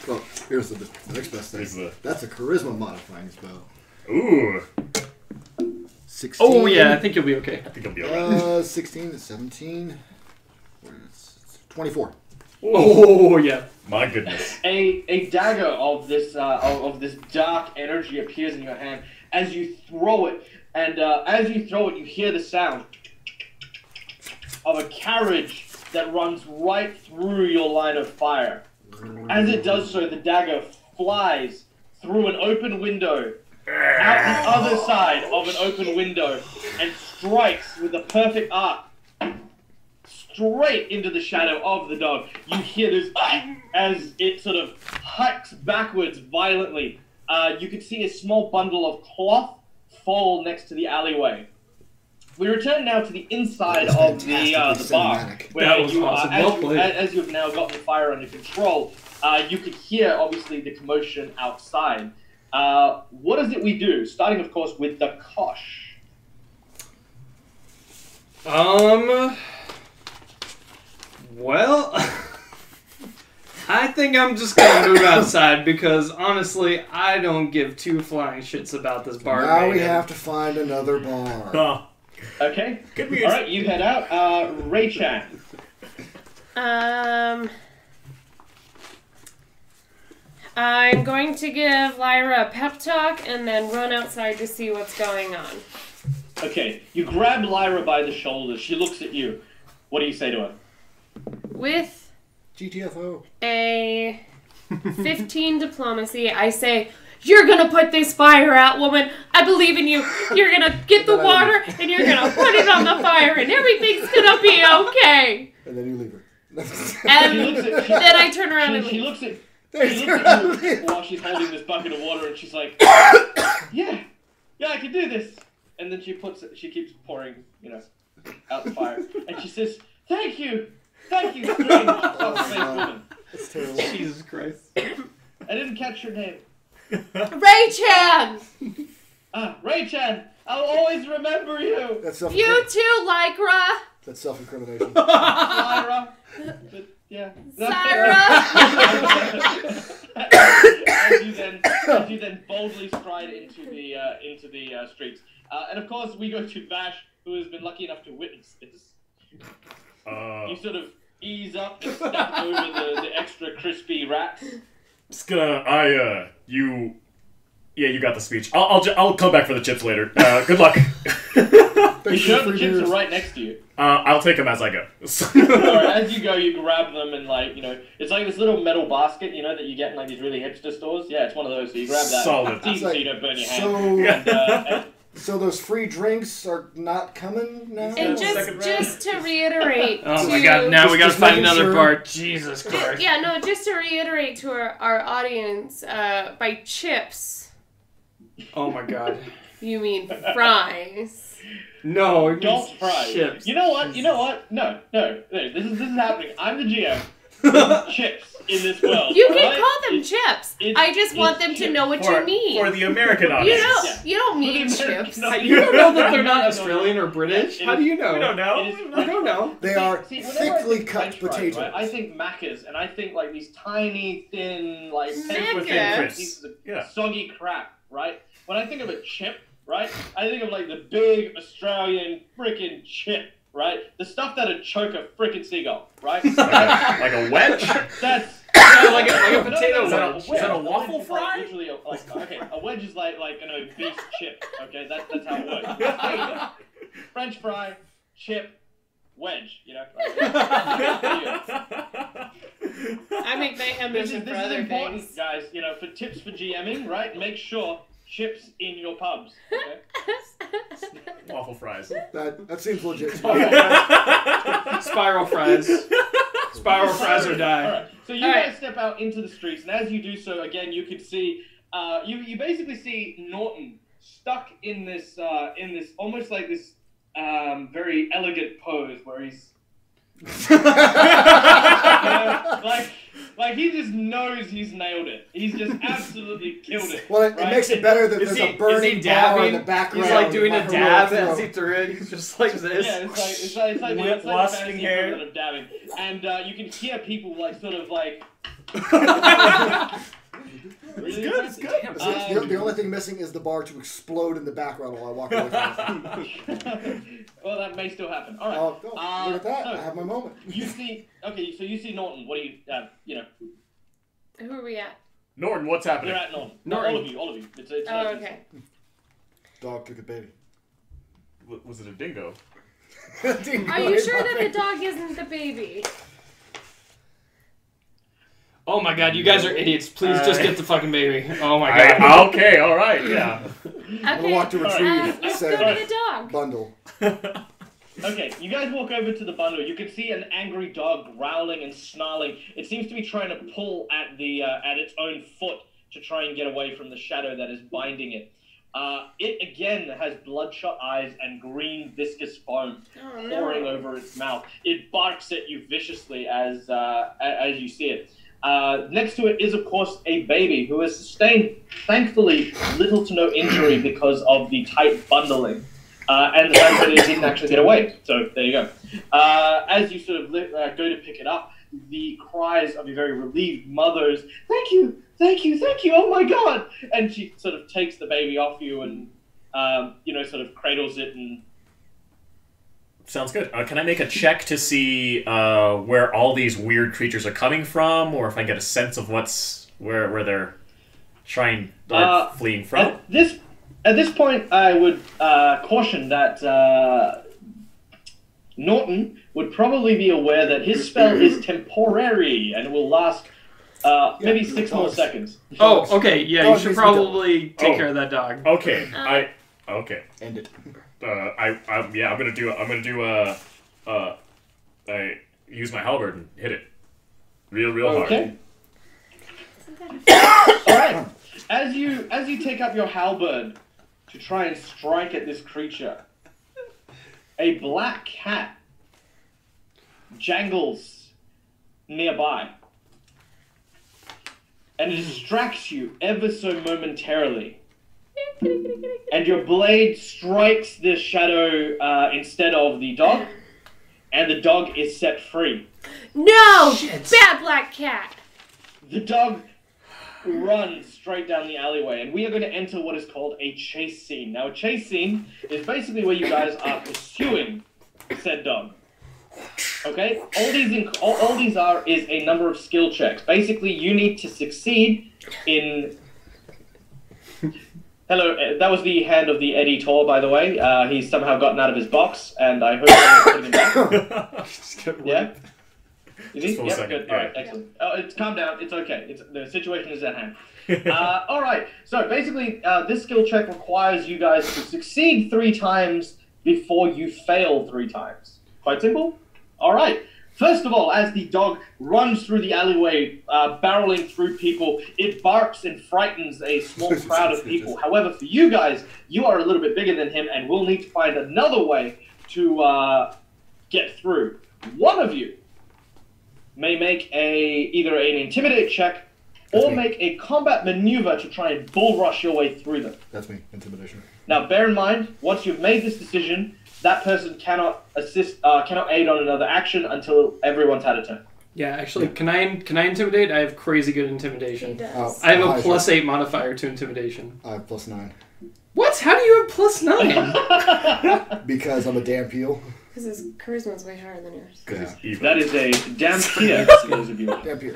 Well, here's the next best thing. That's a charisma modifying spell. Ooh. 16. Oh yeah, I think you'll be okay. I think I'll be alright. 16 to 17. 24. Oh yeah. My goodness. A dagger of this dark energy appears in your hand as you throw it, and as you throw it, you hear the sound of a carriage that runs right through your line of fire. As it does so, the dagger flies through an open window, out the other side of an open window, and strikes with a perfect arc straight into the shadow of the dog. You hear this as it sort of hikes backwards violently. You can see a small bundle of cloth fall next to the alleyway. We return now to the inside of the bar, where That was you, awesome. Well played. as you've now gotten the fire under control, you could hear, obviously, the commotion outside. What is it we do? Starting, of course, with the Kosh. Well, I think I'm just gonna move outside because honestly, I don't give two flying shits about this bar. Now we have to find another bar. Huh. Okay. Could be. All right, you head out. Ray-chan. I'm going to give Lyra a pep talk and then run outside to see what's going on. Okay, you grab Lyra by the shoulders. She looks at you. What do you say to her? With GTFO. a 15 diplomacy, I say, "You're gonna put this fire out, woman. I believe in you. You're gonna get the water and you're gonna put it on the fire and everything's gonna be okay." And then you leave her. And then I turn around and She leave. looks at you while she's holding this bucket of water, and she's like, yeah, I can do this. And then she keeps pouring, out the fire. And she says, thank you, strange, soft-faced woman. That's terrible. Jesus Christ. I didn't catch your name. Ray-chan! Ray-chan, I'll always remember you. That's You too, Lycra! That's self-incrimination. Lyra. But, yeah. Syra! as you then boldly stride into the streets. And of course, we go to Vash, who has been lucky enough to witness this. You sort of ease up and step over the extra crispy rats. Just gonna, you got the speech. I'll come back for the chips later. Good luck. You know the chips are right next to you. I'll take them as I go. Or as you go, you grab them and it's like this little metal basket, that you get in like these really hipster stores. Yeah, it's one of those. So you grab that. Solid. It's easy so you don't burn your hand. So those free drinks are not coming now? And just to reiterate... Oh my god, now we gotta find another bar. Jesus Christ. Yeah, no, just to reiterate to our audience, by chips... Oh my god. You mean fries. No, it don't means fry. chips. You know what? No. This is happening. I'm the GM. Chips in this world. You can call them chips. I just want them to chips. know what you mean. For the American audience. You don't mean chips. You don't know that they're not Australian or British? How do you know? We don't know. I don't know. They are whenever thickly I think cut French fries, potatoes. right, I think Macca's, and I think like these tiny, thin, like Macca's. pieces of soggy crap, right? When I think of a chip, right, I think of like the big Australian frickin' chip, right? The stuff that'd choke a frickin' seagull, right? Like a wedge? That's like a potato wedge. Is that a waffle wedge is fry? Like literally a wedge is like an obese chip. Okay, that's how it works. French fry, chip, wedge, you know. I make mayhem This vision is for other important, things. guys. You know, for tips for GMing, right? Make sure chips in your pubs. Okay? Waffle fries. That seems legit. Spiral fries. Spiral fries or die. All right. So you guys step out into the streets, and as you do so, again, you can see, you basically see Norton stuck in this almost like this very elegant pose where he's, you know, like he just knows he's nailed it. He's just absolutely killed it. Well, it makes it better that there's a burning bar in the background. He's like doing a dab as as he threw it. He's just like this. Yeah, it's like the Lusting fantasy hair. equivalent of dabbing, and you can hear people like sort of like. It's good. It's good. The only thing missing is the bar to explode in the background while I walk away from it. Well, that may still happen. All right. Look at that. So I have my moment. you see, okay, so you see Norton. What do you, you know? Who are we at? Norton, what's happening? You're at Norton. Norton. All of you. It's Oh, okay. Dog took a baby. Was it a dingo? Are you sure that the dog isn't the baby? Oh my god, you guys are idiots. Please just get the fucking baby. Oh my god. Okay, alright, yeah. Okay. I'm gonna walk to retrieve Let's go said to the dog. bundle. Okay, you guys walk over to the bundle. You can see an angry dog growling and snarling. It seems to be trying to pull at the at its own foot to try and get away from the shadow that is binding it. It again has bloodshot eyes and green viscous foam pouring over its mouth. It barks at you viciously as you see it. Next to it is, of course, a baby who has sustained, thankfully, little to no injury because of the tight bundling. And the fact that it didn't actually get away. So, there you go. As you sort of go to pick it up, the cries of a very relieved mother's, "Thank you, thank you, thank you, oh my god!" And she sort of takes the baby off you and, you know, sort of cradles it and... Sounds good. Can I make a check to see where all these weird creatures are coming from, or if I get a sense of where they're trying or fleeing from? At this point, I would caution that Norton would probably be aware that his spell is temporary and it will last maybe 6 more seconds. Oh, okay, yeah, you should Dogs need to probably take care of that dog. Okay, okay. End it. I'm gonna do I use my halberd and hit it real hard. Okay. All right. As you take up your halberd to try and strike at this creature, a black cat jangles nearby, and it distracts you ever so momentarily. And your blade strikes the shadow instead of the dog, and the dog is set free. No! Bad black cat! The dog runs straight down the alleyway, and we are going to enter what is called a chase scene. Now, a chase scene is basically where you guys are pursuing said dog. Okay? All these are is a number of skill checks. Basically, you need to succeed in... Hello, that was the hand of the editor, by the way. He's somehow gotten out of his box, and I hope I'm putting him back. Yeah? Is he? Yep, good. Yeah. All right, excellent. Oh, it's calm down. It's okay. The situation is at hand. All right. So basically, this skill check requires you guys to succeed 3 times before you fail 3 times. Quite simple. All right. First of all, as the dog runs through the alleyway, barreling through people, it barks and frightens a small crowd of people. However, for you guys, you are a little bit bigger than him, and we'll need to find another way to get through. One of you may make either an intimidate check or make a combat maneuver to try and bull rush your way through them. That's me. Intimidation. Now, bear in mind, once you've made this decision, that person cannot aid on another action until everyone's had a turn. Yeah, actually, can I intimidate? I have crazy good intimidation. He does. I have a +8 modifier to intimidation. I have +9. What? How do you have +9? Because I'm a damn peel. Because his charisma's way higher than yours. Yeah. Evil. That is a damn clear, for those of you. Damn peel.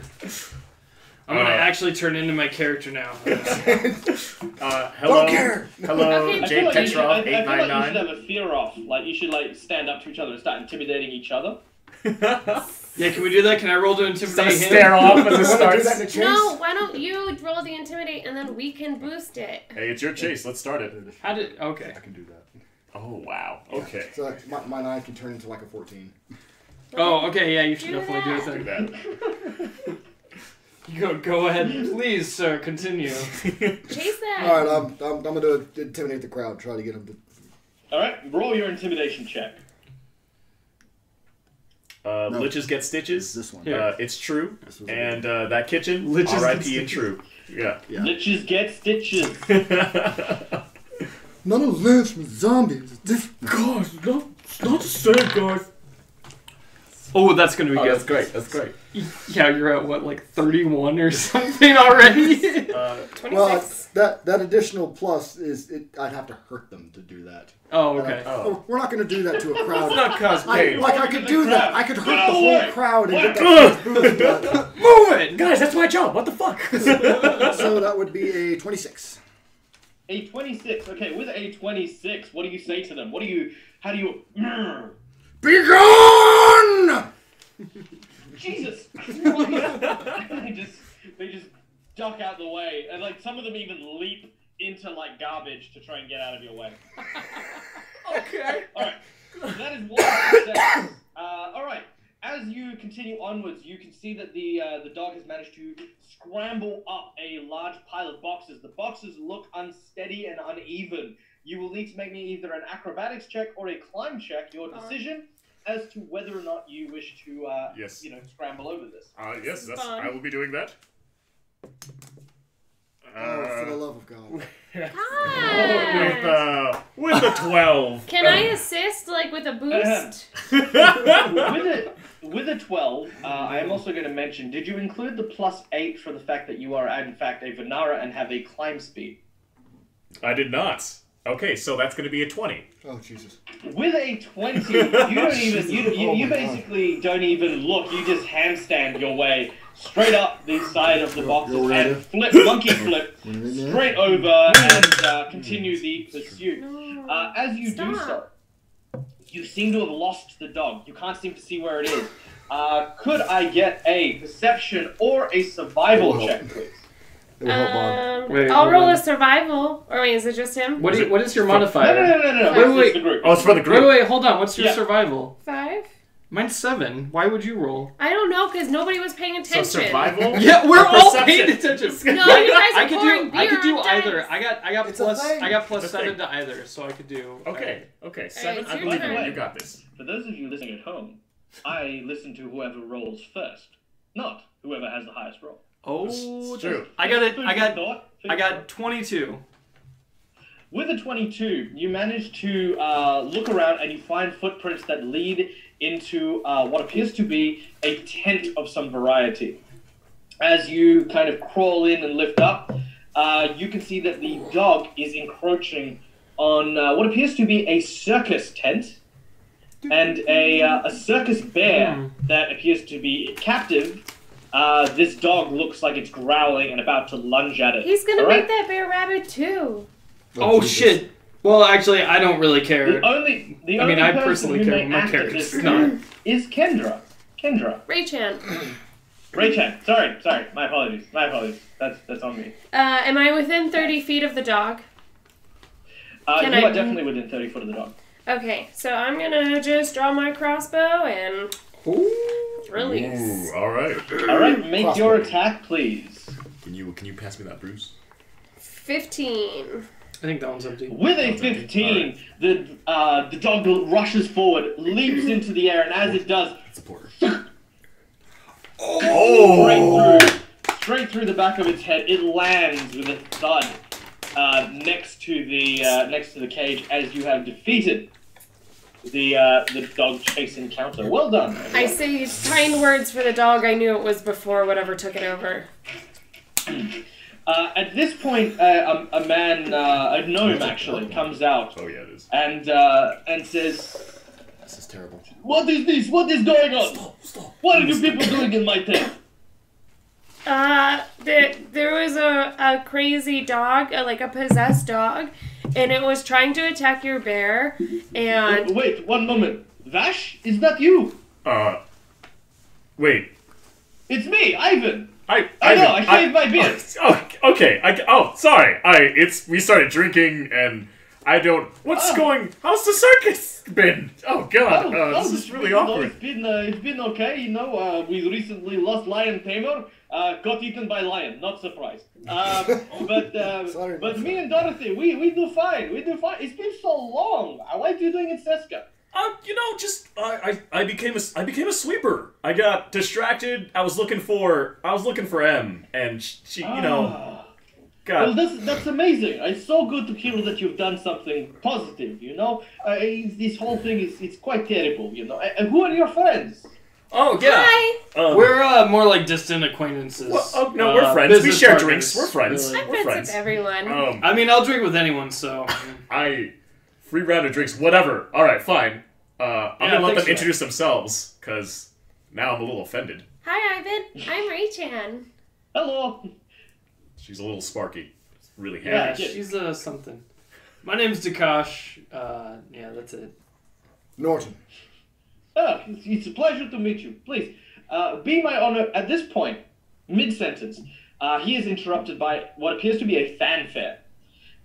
I'm gonna actually turn into my character now. Hello, Don't care. hello, Okay. Jade I feel Petrov, like you should 899. have a fear off. Like, you should, like, stand up to each other and start intimidating each other. Yeah, can we do that? Can I roll to intimidate him? Stare off as it You wanna do starts. that in a chase? No, why don't you roll the intimidate and then we can boost it? Hey, it's your chase. Let's start it. How did? Okay. I can do that. Oh wow. Okay. So my 9 can turn into like a 14. Oh, okay. Yeah, you should Do definitely do Do it then. that. Go ahead, please, sir. Continue. Chase that. All right, I'm gonna intimidate the crowd. Try to get them to. Alright, roll your intimidation check. No. Liches get stitches. This one. It's true. This was And that kitchen, Liches get R.I.P. and stitches. true. Yeah. Yeah. Liches get stitches. None of this was zombies. This Gosh, not the same, guys. Oh, that's gonna be good. That's great. That's great. Yeah, you're at what, like 31 or something already? 26. well, that additional plus is I'd have to hurt them to do that. Oh, okay. Oh. We're not gonna do that to a crowd. It's not cause pain. I could do that. I could hurt Get out the of the whole way. crowd and get Ugh. that first boost. But, Move it! Guys, that's my job. What the fuck? so that would be a 26. A 26. Okay, with a 26, what do you say to them? How do you... Be gone! Jesus! they just duck out the way, and like some of them even leap into like garbage to try and get out of your way. Okay. Alright, that is one success. Alright, as you continue onwards, you can see that the dog has managed to scramble up a large pile of boxes. The boxes look unsteady and uneven. You will need to make me either an acrobatics check or a climb check, your decision, as to whether or not you wish to, Yes. scramble over this. Yes, Fun. I will be doing that. Oh, for the love of God. God. With a 12. Can I assist, like, with a boost? With a 12, I am also going to mention, did you include the +8 for the fact that you are, in fact, a Vanara and have a climb speed? I did not. Okay, so that's going to be a 20. Oh, Jesus. With a 20, you don't even, you basically don't even look, you just handstand your way straight up the side of the boxes You're ready. and flip, monkey flip, straight over and continue the pursuit. As you do so, you seem to have lost the dog. You can't seem to see where it is. Could I get a perception or a survival check, please? It will help Bob. Wait, I'll hold roll on. a survival. Or wait, is it just him? What is your modifier? No. Wait, It's the group. Oh, it's for the group. Wait, hold on. What's your Yeah. survival? 5? Mine's 7. Why would you roll? I don't know, because nobody was paying So attention. survival? Yeah, we're or all perception? paying attention. No, you guys are I could pouring do. I could beer do on either. dice. I got It's a plus. thing. I got plus It's a 7 thing. to either, so I could do. Okay, 7. it's I your believe you. turn. You got this. For those of you listening at home, I listen to whoever rolls first, not whoever has the highest roll. Oh, It's true. I got it. Food I for got. thought, food I for got thought. 22. With a 22, you manage to look around and you find footprints that lead into what appears to be a tent of some variety. As you kind of crawl in and lift up, you can see that the dog is encroaching on what appears to be a circus tent and a circus bear that appears to be captive. This dog looks like it's growling and about to lunge at it. He's gonna All make right? that bear rabbit too. Oh Jesus. shit. Well, actually, I don't really care. The only I person personally who care may when my act at character's this not. is Kendra. Ray-chan. Ray-chan. Sorry. My apologies. That's on me. Am I within 30 feet of the dog? You Can are I- definitely within 30 foot of the dog. Okay, so I'm gonna just draw my crossbow and release. Ooh, all right. All right, make Crossbow. your attack, please. Can you pass me that, Bruce? 15. I think that one's empty. With a 15, the dog rushes forward, leaps into the air, and as it does, Supporter. straight through the back of its head, it lands with a thud next to the cage as you have defeated the dog chase encounter. Well done. everyone. I say kind words for the dog. I knew it was before whatever took it over. At this point, a man, a gnome actually, comes out Oh yeah, it is. and says, This is terrible. "What is this? What is going on? Stop. What are you people doing in my tent?" There was a crazy dog, like a possessed dog, and it was trying to attack your bear, and... Wait, one moment. Vash, is that you? Wait. It's me, Ivan. I know, I shaved my beard. Okay. Sorry. We started drinking and I don't. How's the circus been? Oh God, this is really awkward. It's been okay. You know, we recently lost Lion Tamer. Got eaten by lion. Not surprised. But me and Dorothy, we do fine. We do fine. It's been so long. What are you doing in Seska? I became a sweeper. I got distracted. I was looking for M, and she, God. Well, that's amazing. It's so good to hear that you've done something positive. This whole thing it's quite terrible. Who are your friends? Oh yeah. Hi. We're more like distant acquaintances. Well, no, we're friends. We share drinks. We're friends. Really. I'm We're friends with everyone. I mean, I'll drink with anyone. So free round of drinks, whatever. All right, fine. I'm gonna let them so. introduce themselves, because now I'm a little offended. Hi, Ivan. I'm Ray-chan. Hello. She's a little sparky. It's really yeah, handy. she's something. My name's Dakash. Yeah, that's it. Norton. It's a pleasure to meet you. Please, be my honor. At this point, mid-sentence, he is interrupted by what appears to be a fanfare.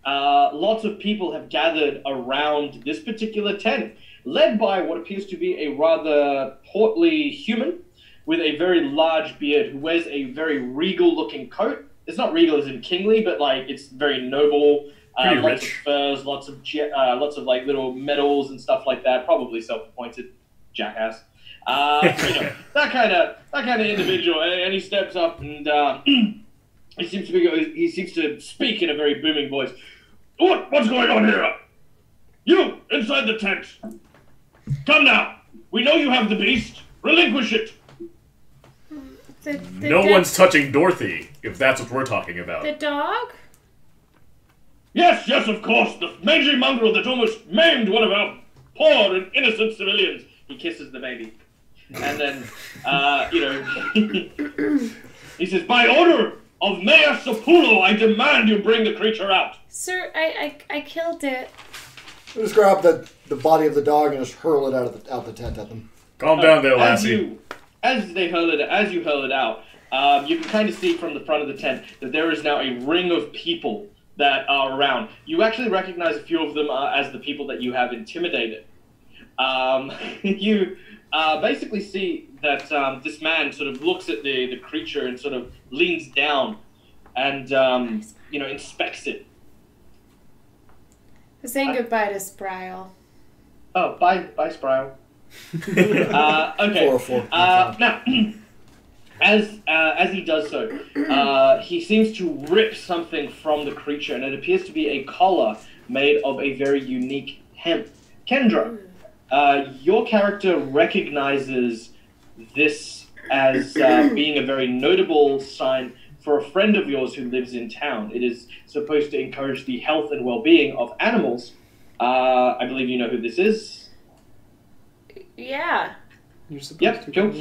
Lots of people have gathered around this particular tent, led by what appears to be a rather portly human with a very large beard who wears a very regal-looking coat. It's not regal as in kingly, but it's very noble. Pretty lots rich. of furs, lots of little medals and stuff like that. Probably self-appointed jackass. That kind of individual. And he steps up and he seems to speak in a very booming voice. What's going on here? You inside the tent. Come now. We know you have the beast. Relinquish it. No one's touching Dorothy, if that's what we're talking about. The dog? Yes, of course. The mangy mongrel that almost maimed one of our poor and innocent civilians. He kisses the baby. And then, he says, by order of Mayor Sapulo, I demand you bring the creature out. Sir, I killed it. Just grab the body of the dog and just hurl it out the tent at them. Calm down there, lassie. As you hurl it out, you can kind of see from the front of the tent that there is now a ring of people that are around. You actually recognize a few of them as the people that you have intimidated. You basically see that this man sort of looks at the creature and sort of leans down and inspects it. We're saying goodbye to Sprile. Oh, bye, Sprile. Okay. 404. Now, as he does so, he seems to rip something from the creature, and it appears to be a collar made of a very unique hemp. Kendra, your character recognizes this as being a very notable sign for a friend of yours who lives in town. It is supposed to encourage the health and well-being of animals. I believe you know who this is. Yeah. You're supposed to. Cool.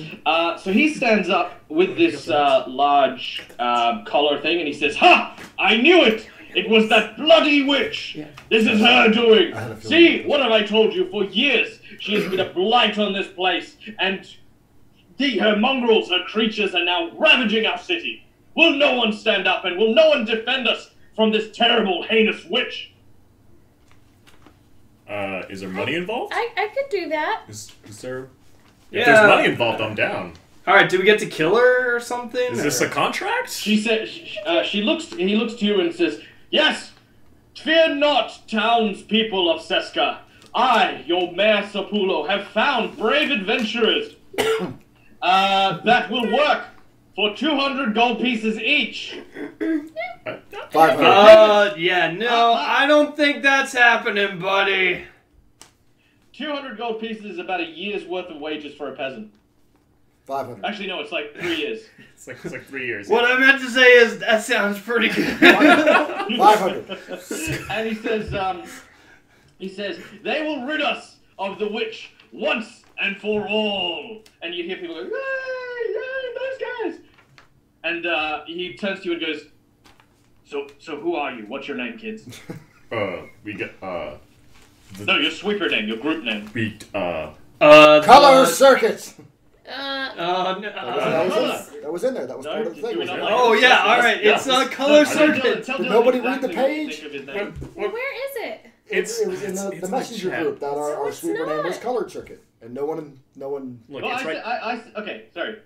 So he stands up with this large collar thing, and he says, "Ha! I knew it! It was that bloody witch! Yeah. This is her doing! See, feeling. what have I told you? For years, she has been a blight on this place, and her mongrels, her creatures, are now ravaging our city. Will no one stand up, and will no one defend us from this terrible, heinous witch?" Is there money involved? I could do that. Is there... Yeah. If there's money involved, I'm down. Alright, do we get to kill her or something? Is this a contract? She says, he looks to you and says, "Yes, fear not, townspeople of Seska. I, your Mayor Sapulo, have found brave adventurers that will work for 200 gold pieces each." 500. Yeah, no, I don't think that's happening, buddy. 200 gold pieces is about a year's worth of wages for a peasant. 500. Actually, no, it's like 3 years. It's like 3 years. What I meant to say is, that sounds pretty good. 500. And he says, "They will rid us of the witch once and for all." And you hear people go, "Yay, yay, those guys." And he turns to you and goes, So who are you? What's your name, kids? We get, No, your sweeper name, your group name. Color circuits. No. That was in there. That was part of the thing. do we not wasn't it? Oh yeah, all right. It's a color circuit. Tell Did Dylan nobody read the exactly what you page? think of his name. Where is it? It was in the it's messenger chat. group that No, our it's sweeper name was not. Colored Circuit, and no one. Look, Well, it's right. okay, sorry.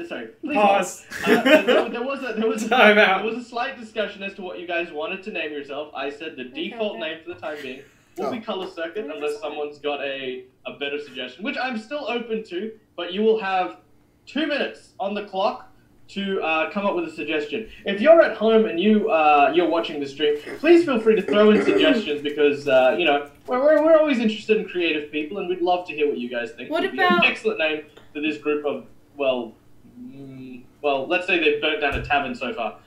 Sorry. Please Pause. hold. There was Time out. a slight discussion as to what you guys wanted to name yourself. I said the default name for the time being will be Color Circuit, unless someone's got a better suggestion, which I'm still open to. But you will have 2 minutes on the clock to come up with a suggestion. If you're at home and you're watching the stream, please feel free to throw in suggestions because you know we're always interested in creative people and we'd love to hear what you guys think. What It would be about- an excellent name for this group of well, let's say they've burnt down a tavern so far.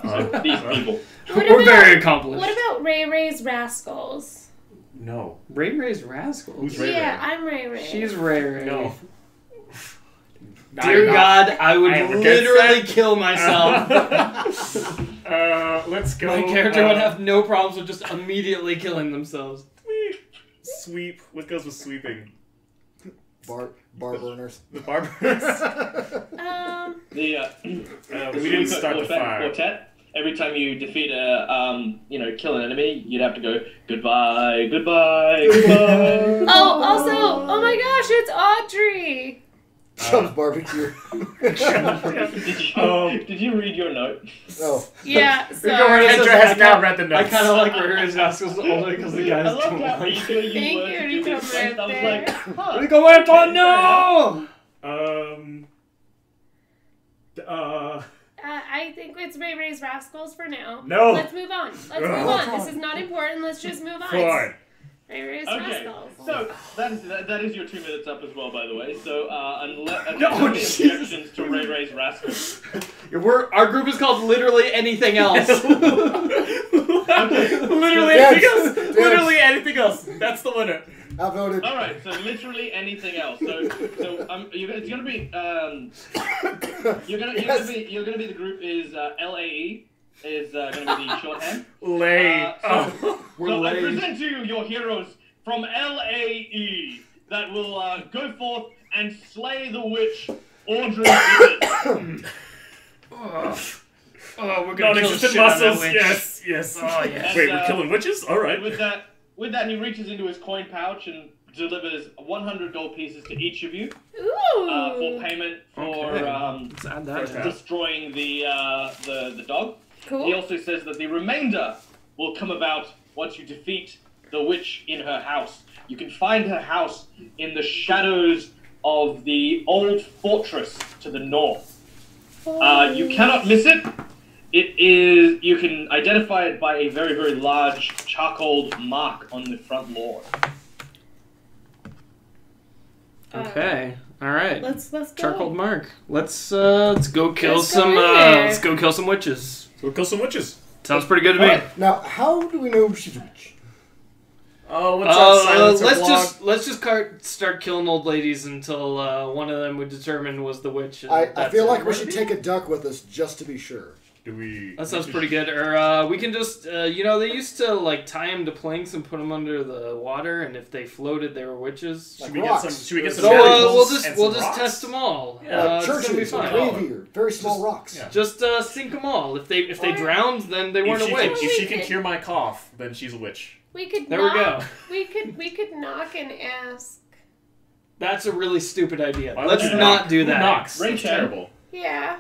So these people. We're very accomplished. What about Ray Ray's Rascals? No. Ray Ray's Rascals? Who's Ray Yeah, Ray? I'm Ray Ray. She's Ray Ray. No. Dear God, I would I am against literally that. kill myself. Let's go. My character would have no problems with just immediately killing themselves. Sweep. What goes with sweeping? Bar burners. The barbers. The We didn't start the fire. quartet. Every time you defeat a kill an enemy, you'd have to go goodbye, goodbye, goodbye. Oh, also, oh my gosh, it's Audrey. Chum's barbecue. Did you read your note? Oh. Yeah, Kendra sorry. Kendra has now read the I notes. kind of like Ray Ray's Rascals only because the I guys love don't how like eager you Thank were you, to do Rico this first. I was Birthday. like, huh. Rico Antonio! I think it's Ray Ray's Rascals for now. No. Let's move on. Let's move on. This is not important. Let's just move on. Fine. Ray Ray's Okay, Rascals. so that is your 2 minutes up as well, by the way. So unless No, any Jesus. objections to Ray Ray's Rascals. Our group is called Literally Anything Else. Literally Yes. anything else. Yes. Literally anything else. That's the winner. Outvoted. All right, so literally anything else. It's gonna be you're gonna be the group is LAE is gonna be the shorthand. Lay. We're So I lame. present to you your heroes from LAE that will go forth and slay the witch Audrey Ibbott. Oh, we're gonna kill the Non-existent shit out of that muscles. witch. Yes. Yes. Oh, yes. Wait, And, we're killing witches? All right. With that, he reaches into his coin pouch and delivers 100 gold pieces to each of you Ooh. for payment for Okay. Let's add that in. destroying the dog. He Cool. also says that the remainder will come about once you defeat the witch in her house. You can find her house in the shadows of the old fortress to the north. You cannot miss it. You can identify it by a very, very large charcoal mark on the front lawn. Okay. All right. Let's go. Charcoal mark. Let's go kill Let's go some. in there. Let's go kill some witches. We'll kill some witches. Sounds pretty good to me. Now, how do we know she's a witch? Oh, what's up, Silencer Let's just start killing old ladies until one of them we determine was the witch. And I that's feel it. like we should take a duck with us just to be sure. Do we? That sounds pretty good. Or we can just, they used to like tie them to planks and put them under the water, and if they floated, they were witches. Should Like we rocks. get some? Should we get some? So marigolds and we'll some just rocks? test them all. Yeah. It's gonna be Churches, fine. gravy, or very small rocks. Yeah. Just sink them all. If they Or- drowned, then they weren't a witch. If she can cure my cough, then she's a witch. We could There we knock. go. We could knock and ask. That's a really stupid idea. Why Let's would you not knock? do Who that. knocks? Ray That's Chan. terrible. Yeah.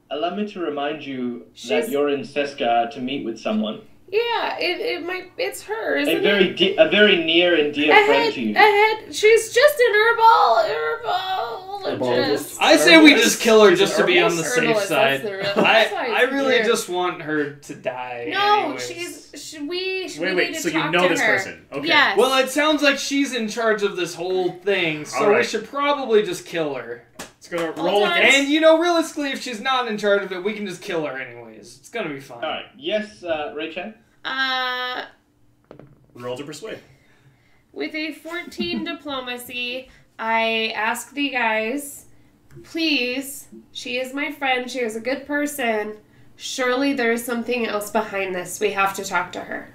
Allow me to remind you She's- that you're in Seska to meet with someone. Yeah. It's her, isn't A very it? a very near and dear friend to you. Ahead. She's just an herbologist. I say we just kill her She's just an to be on the herbalist. safe Herbalist, side. that's the real- that's why I it's really weird. just want her to die. No, anyways. Wait, need to so you talk know to this her. person? Okay. Yes. Well, it sounds like she's in charge of this whole thing, so we Alright. should probably just kill her. It's gonna Hold roll on. against. And realistically, if she's not in charge of it, we can just kill her anyways. It's gonna be fine. All right. Yes, Ray-chan? Roll to persuade. With a 14 diplomacy, I ask the guys, Please, she is my friend. She is a good person. Surely there is something else behind this. We have to talk to her.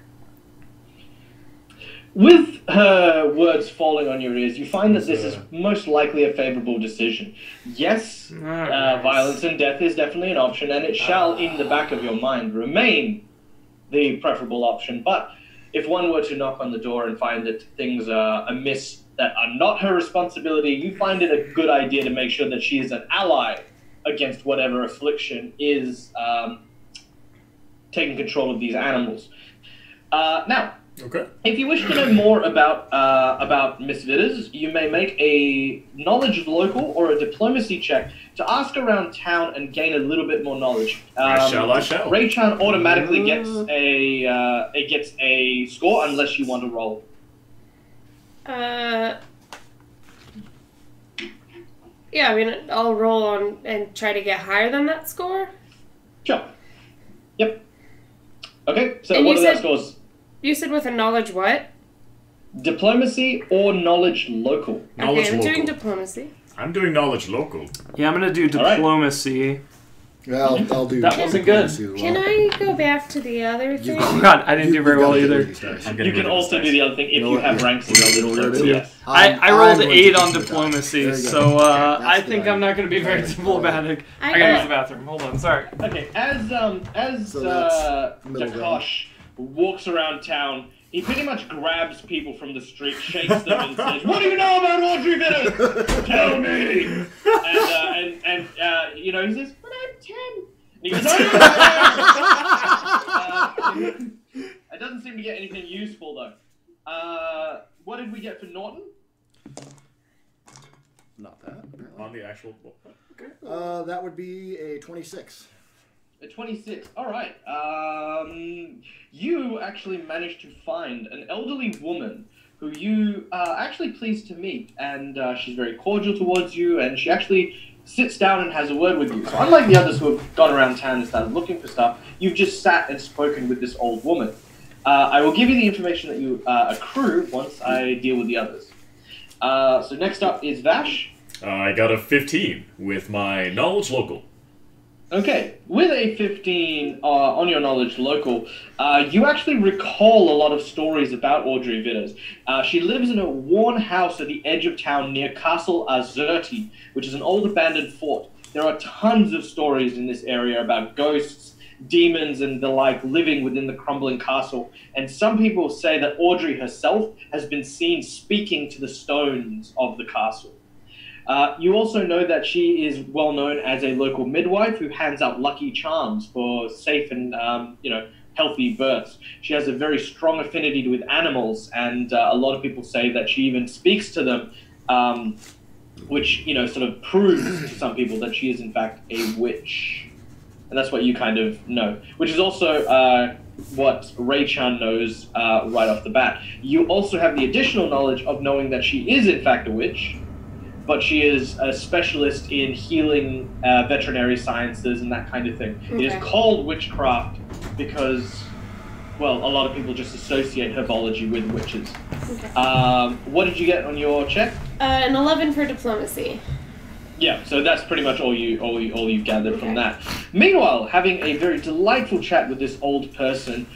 With her words falling on your ears, you find that this is most likely a favorable decision. Yes, violence and death is definitely an option, and it shall, in the back of your mind, remain the preferable option. But if one were to knock on the door and find that things are amiss that are not her responsibility, you find it a good idea to make sure that she is an ally against whatever affliction is taking control of these animals. Now, Okay. if you wish to know more about Miss Vitters, you may make a knowledge local or a diplomacy check to ask around town and gain a little bit more knowledge. I shall. Ray-chan automatically gets a score unless you want to roll. Yeah, I mean, I'll roll on and try to get higher than that score. Sure. Yep. Okay, so And what you are that said- scores? You said with a knowledge what? Diplomacy or knowledge local? Knowledge Okay, I'm doing local. diplomacy. I'm doing knowledge local. Yeah, I'm gonna do All right. diplomacy. Yeah, I'll do That wasn't good. diplomacy as well. Can I go back to the other thing? Oh god, I didn't do very You've well got to either. do these dice. I'm You getting can rid of also this do the other thing if know you what? have ranks in You your know what we're little gonna do? Yes. I rolled I'm going to 8 keep on the die. diplomacy, There you go. so That's I the think die. I'm not going to be very diplomatic. I I gotta use got- the bathroom. Hold on, sorry. Okay, as So that's middle Dakosh walks around town, he pretty much grabs people from the street, shakes them, and says, "What do you know about Audrey Vitters? Tell me!" And you know, he says, "When I'm 10." And he goes, it doesn't seem to get anything useful, though. What did we get for Norton? Not that. apparently. On the actual. Okay. That would be a 26. A 26. All right. You actually managed to find an elderly woman who you are actually pleased to meet, and she's very cordial towards you, and she actually sits down and has a word with you. So unlike the others who have gone around town and started looking for stuff, you've just sat and spoken with this old woman. I will give you the information that you accrue once I deal with the others. So next up is Vash. I got a 15 with my knowledge local. Okay, with a 15 on your knowledge local, you actually recall a lot of stories about Audrey Vitters. She lives in a worn house at the edge of town near Castle Azerti, which is an old abandoned fort. There are tons of stories in this area about ghosts, demons, and the like living within the crumbling castle. And some people say that Audrey herself has been seen speaking to the stones of the castle. You also know that she is well known as a local midwife who hands out lucky charms for safe and healthy births. She has a very strong affinity with animals, and a lot of people say that she even speaks to them, which sort of proves to some people that she is in fact a witch. And that's what you kind of know, which is also what Ray-chan knows right off the bat. You also have the additional knowledge of knowing that she is in fact a witch, but she is a specialist in healing, veterinary sciences, and that kind of thing. Okay. It is called witchcraft because, well, a lot of people just associate herbology with witches. Okay. What did you get on your check? An 11 for diplomacy. Yeah, so that's pretty much all you gathered from Okay. that. Meanwhile, having a very delightful chat with this old person,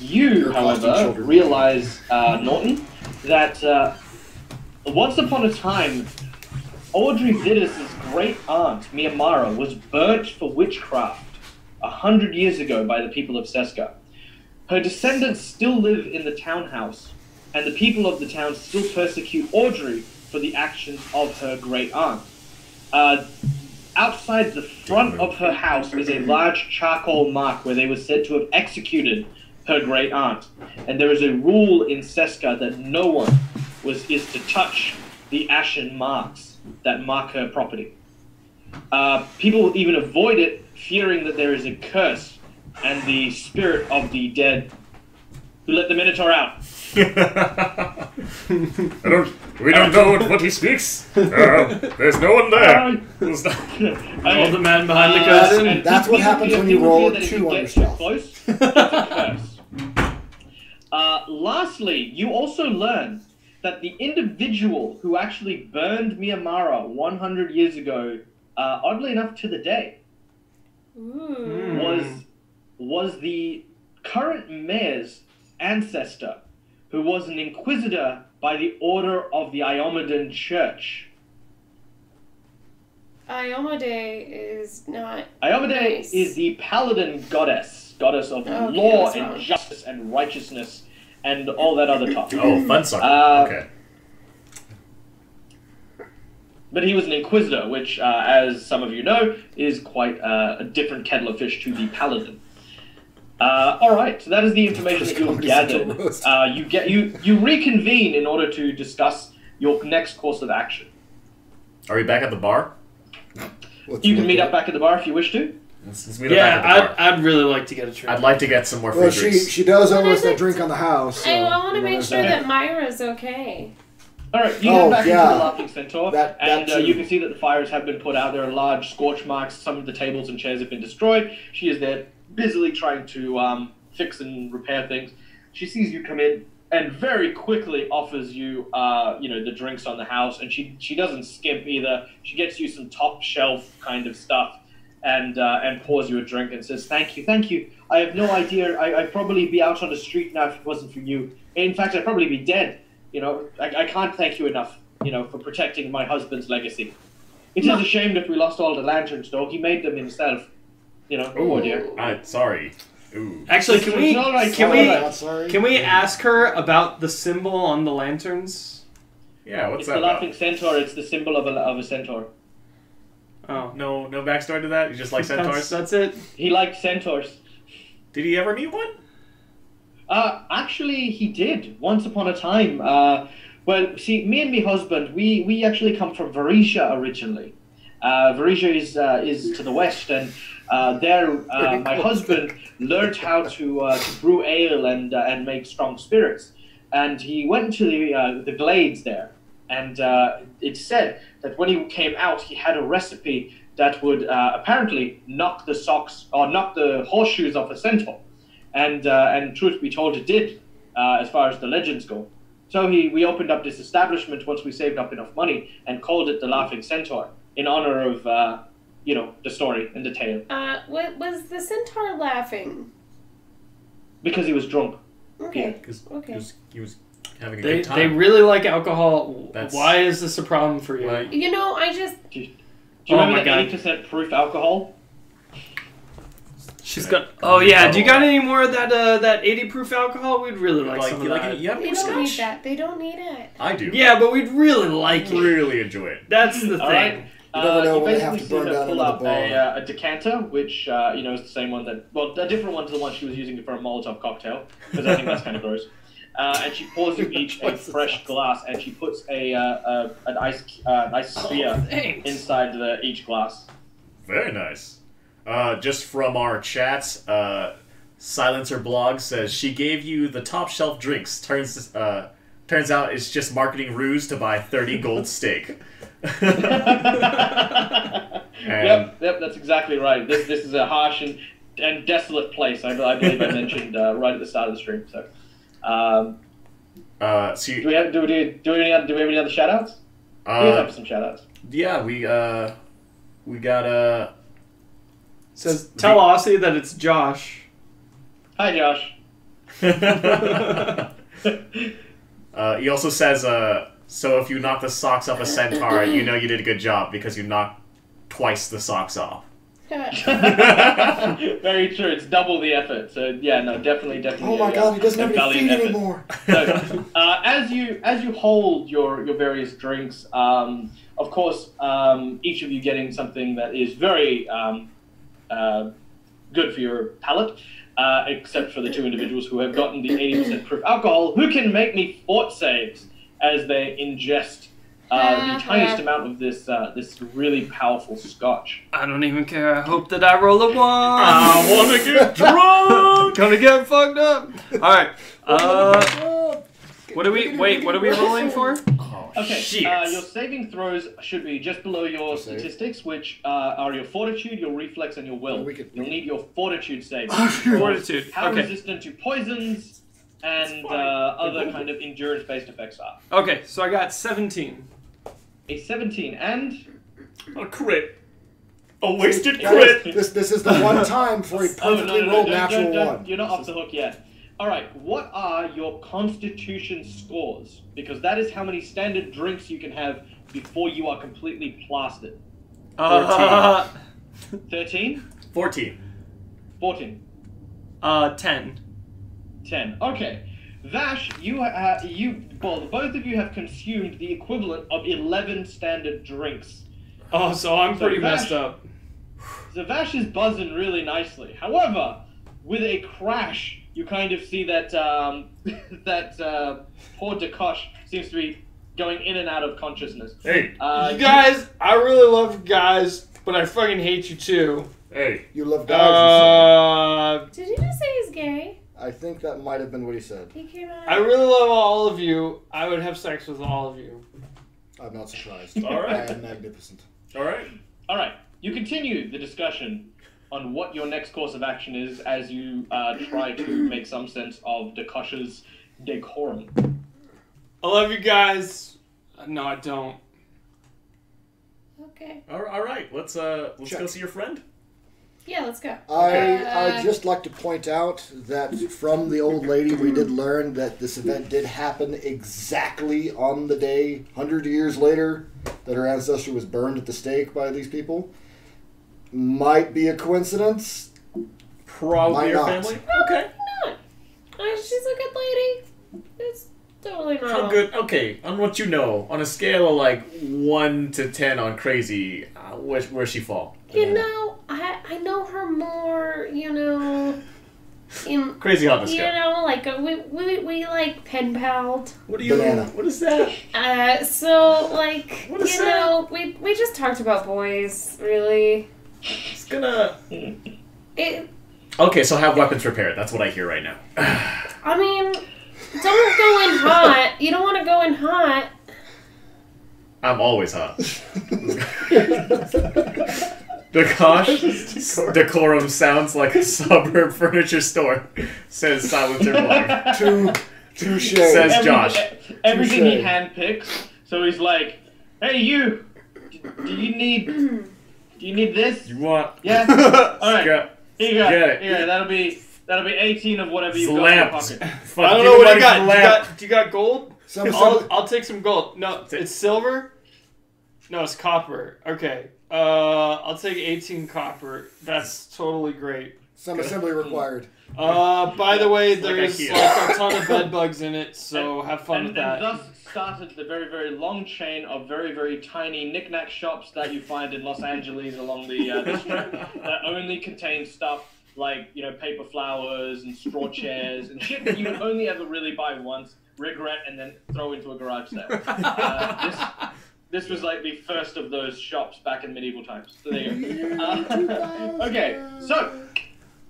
you, however, realize, Norton, that once upon a time, Audrey Vitters' great aunt, Miyamara, was burnt for witchcraft 100 years ago by the people of Seska. Her descendants still live in the townhouse, and the people of the town still persecute Audrey for the actions of her great aunt. Outside the front of her house is a large charcoal mark where they were said to have executed her great aunt. And there is a rule in Seska that no one is to touch the ashen marks that mark her property. People even avoid it, fearing that there is a curse and the spirit of the dead who let the Minotaur out. We don't know what he speaks. There's no one there. It's not- Oh, the man behind the curtain. and That's what people happens fear- when you people roll fear that if 2 you on get your too stealth. close, it's a curse. Lastly, you also learn that the individual who actually burned Miyamara 100 years ago, oddly enough to the day, was the current mayor's ancestor, who was an inquisitor by the order of the Iomedan Church. Iomade is not. Iomade nice. is the paladin goddess of law and justice and righteousness and all that other talk. Oh, fun sucker. Okay. But he was an inquisitor, which, as some of you know, is quite a different kettle of fish to the paladin. All right, so that is the information that you've gathered. You reconvene in order to discuss your next course of action. Are we back at the bar? You can meet up back at the bar if you wish to. Let's meet up back at the bar. I'd really like to get a drink. I'd like to get some more free Well, drinks. she does owe us that drink on the house. So, I want to make sure that Myra's okay. All right, you get back into the Laughing Centaur, and too. you can see that the fires have been put out. There are large scorch marks. Some of the tables and chairs have been destroyed. She is there busily trying to fix and repair things. She sees you come in and very quickly offers you, the drinks on the house. And she doesn't skimp either. She gets you some top shelf kind of stuff and pours you a drink and says, "Thank you. I have no idea. I'd probably be out on the street now if it wasn't for you. In fact, I'd probably be dead. I can't thank you enough, for protecting my husband's legacy. It is a shame that we lost all the lanterns, though. He made them himself. Oh dear. Sorry. Ooh. Actually, can we ask her about the symbol on the lanterns? Yeah, what's it's that the about? laughing centaur. It's the symbol of a centaur. Oh. No backstory to that? You just like centaurs? That's it? He liked centaurs. Did he ever meet one? Actually, he did, once upon a time. Well, see, me and my husband, we actually come from Varisha originally. Varisha is to the west, and my husband learned how to brew ale and make strong spirits. And he went into the glades there, and it's said that when he came out, he had a recipe that would apparently knock the horseshoes off a centaur. And truth be told, it did, as far as the legends go. So we opened up this establishment once we saved up enough money and called it the Laughing Centaur in honor of, the story and the tale. What was the centaur laughing? Because he was drunk. Okay. Okay. He was having a good time. They really like alcohol. Why is this a problem for you? Why? I just... Do you remember the 80% proof alcohol? She's got. Oh yeah. Do you got any more of that 80 proof alcohol? We'd really like some of that. You have They more don't need scotch? that. They don't need it. I do. Yeah, but we'd really like it. Really enjoy it. That's the thing. Right. You never know you when they have basically to burn see her down pull another up bar. a decanter, which is the same one a different one to the one she was using for a Molotov cocktail, because I think that's kind of gross. And she pours you each a fresh glass, and she puts an ice sphere inside each glass. Very nice. Just from our chats, Silencer Blog says she gave you the top shelf drinks. Turns out it's just marketing ruse to buy 30 gold steak. Yep, that's exactly right. This is a harsh and desolate place. I believe I mentioned right at the start of the stream. So, do we have any other shout-outs? We have some shout-outs. Yeah, we got Says tell Aussie that it's Josh. Hi, Josh. He also says, so if you knock the socks off a centaur, you know you did a good job because you knocked twice the socks off. Very true. It's double the effort. So yeah, no, definitely. Oh my God, he doesn't have any feet anymore. So, as you hold your various drinks, of course, each of you getting something that is very good for your palate, except for the two individuals who have gotten the 80% proof alcohol, who can make me fort saves as they ingest the tiniest amount of this really powerful scotch. I don't even care. I hope that I roll a 1. I want to get drunk. Gonna get fucked up. All right. What are we rolling for? Oh, Okay, shit. your saving throws should be just below your statistics, which are your fortitude, your reflex, and your will. You'll need your fortitude save. Fortitude. How Okay. resistant to poisons, and fine. other kind of endurance-based effects are. Okay, so I got 17. A 17 and A crit. A wasted Guys, crit. this is the one time for a perfectly rolled natural one. You're not off the hook yet. All right, what are your Constitution scores? Because that is how many standard drinks you can have before you are completely plastered. 13? 14. 14. 10. 10. Okay. Vash, well, both of you have consumed the equivalent of 11 standard drinks. Oh, so I'm pretty messed up. So Vash is buzzing really nicely. However, with a crash, you kind of see that poor Dekosh seems to be going in and out of consciousness. Hey. You guys, I really love you guys, but I fucking hate you too. Hey. You love guys. Did you just say he's gay? I think that might have been what he said. He came out. I really love all of you. I would have sex with all of you. I'm not surprised. All right. I am magnificent. All right. All right. You continue the discussion on what your next course of action is as you try to make some sense of Dekosh's decorum. I love you guys. No, I don't. Okay. All right. Let's go see your friend. Yeah, let's go. I'd just like to point out that from the old lady, we did learn that this event did happen exactly on the day, 100 years later, that her ancestor was burned at the stake by these people. Might be a coincidence. Probably Why your not? family. Okay. Not. She's a good lady. It's totally normal. How good? Okay. On what you know, on a scale of like 1 to 10 on crazy, where she fall? You know, I know her more, you know, in Crazy hot you know, like we like pen palled. What do you? Banana. What is that? So like What is you know, we just talked about boys, really. It's gonna. It. Okay, so have weapons prepared. That's what I hear right now. I mean, don't go in hot. You don't want to go in hot. I'm always hot. Dekosh, decorum sounds like a suburb furniture store, says Silencer Blog. Touche. Says Josh. Everything he Touche. handpicks. So he's like, "Hey, you. Do you need this? You want? Yeah. All right. Go. Here you go. Get it. Here, that'll be 18 of whatever you've got in your Slapped. pocket." Fuck, I don't give know me what money you got. for Do lamp. you got gold? I'll take some gold. No, it's silver. No, it's copper. Okay. I'll take 18 copper. That's totally great. Some assembly required. By the way, like there's IKEA. like a ton of bed bugs in it, so have fun with that. And thus started the very, very long chain of very, very tiny knick-knack shops that you find in Los Angeles along the strip that only contain stuff like, you know, paper flowers and straw chairs and shit that you would only ever really buy once, regret, and then throw into a garage sale. This was like the first of those shops back in medieval times. So there you go. Okay, so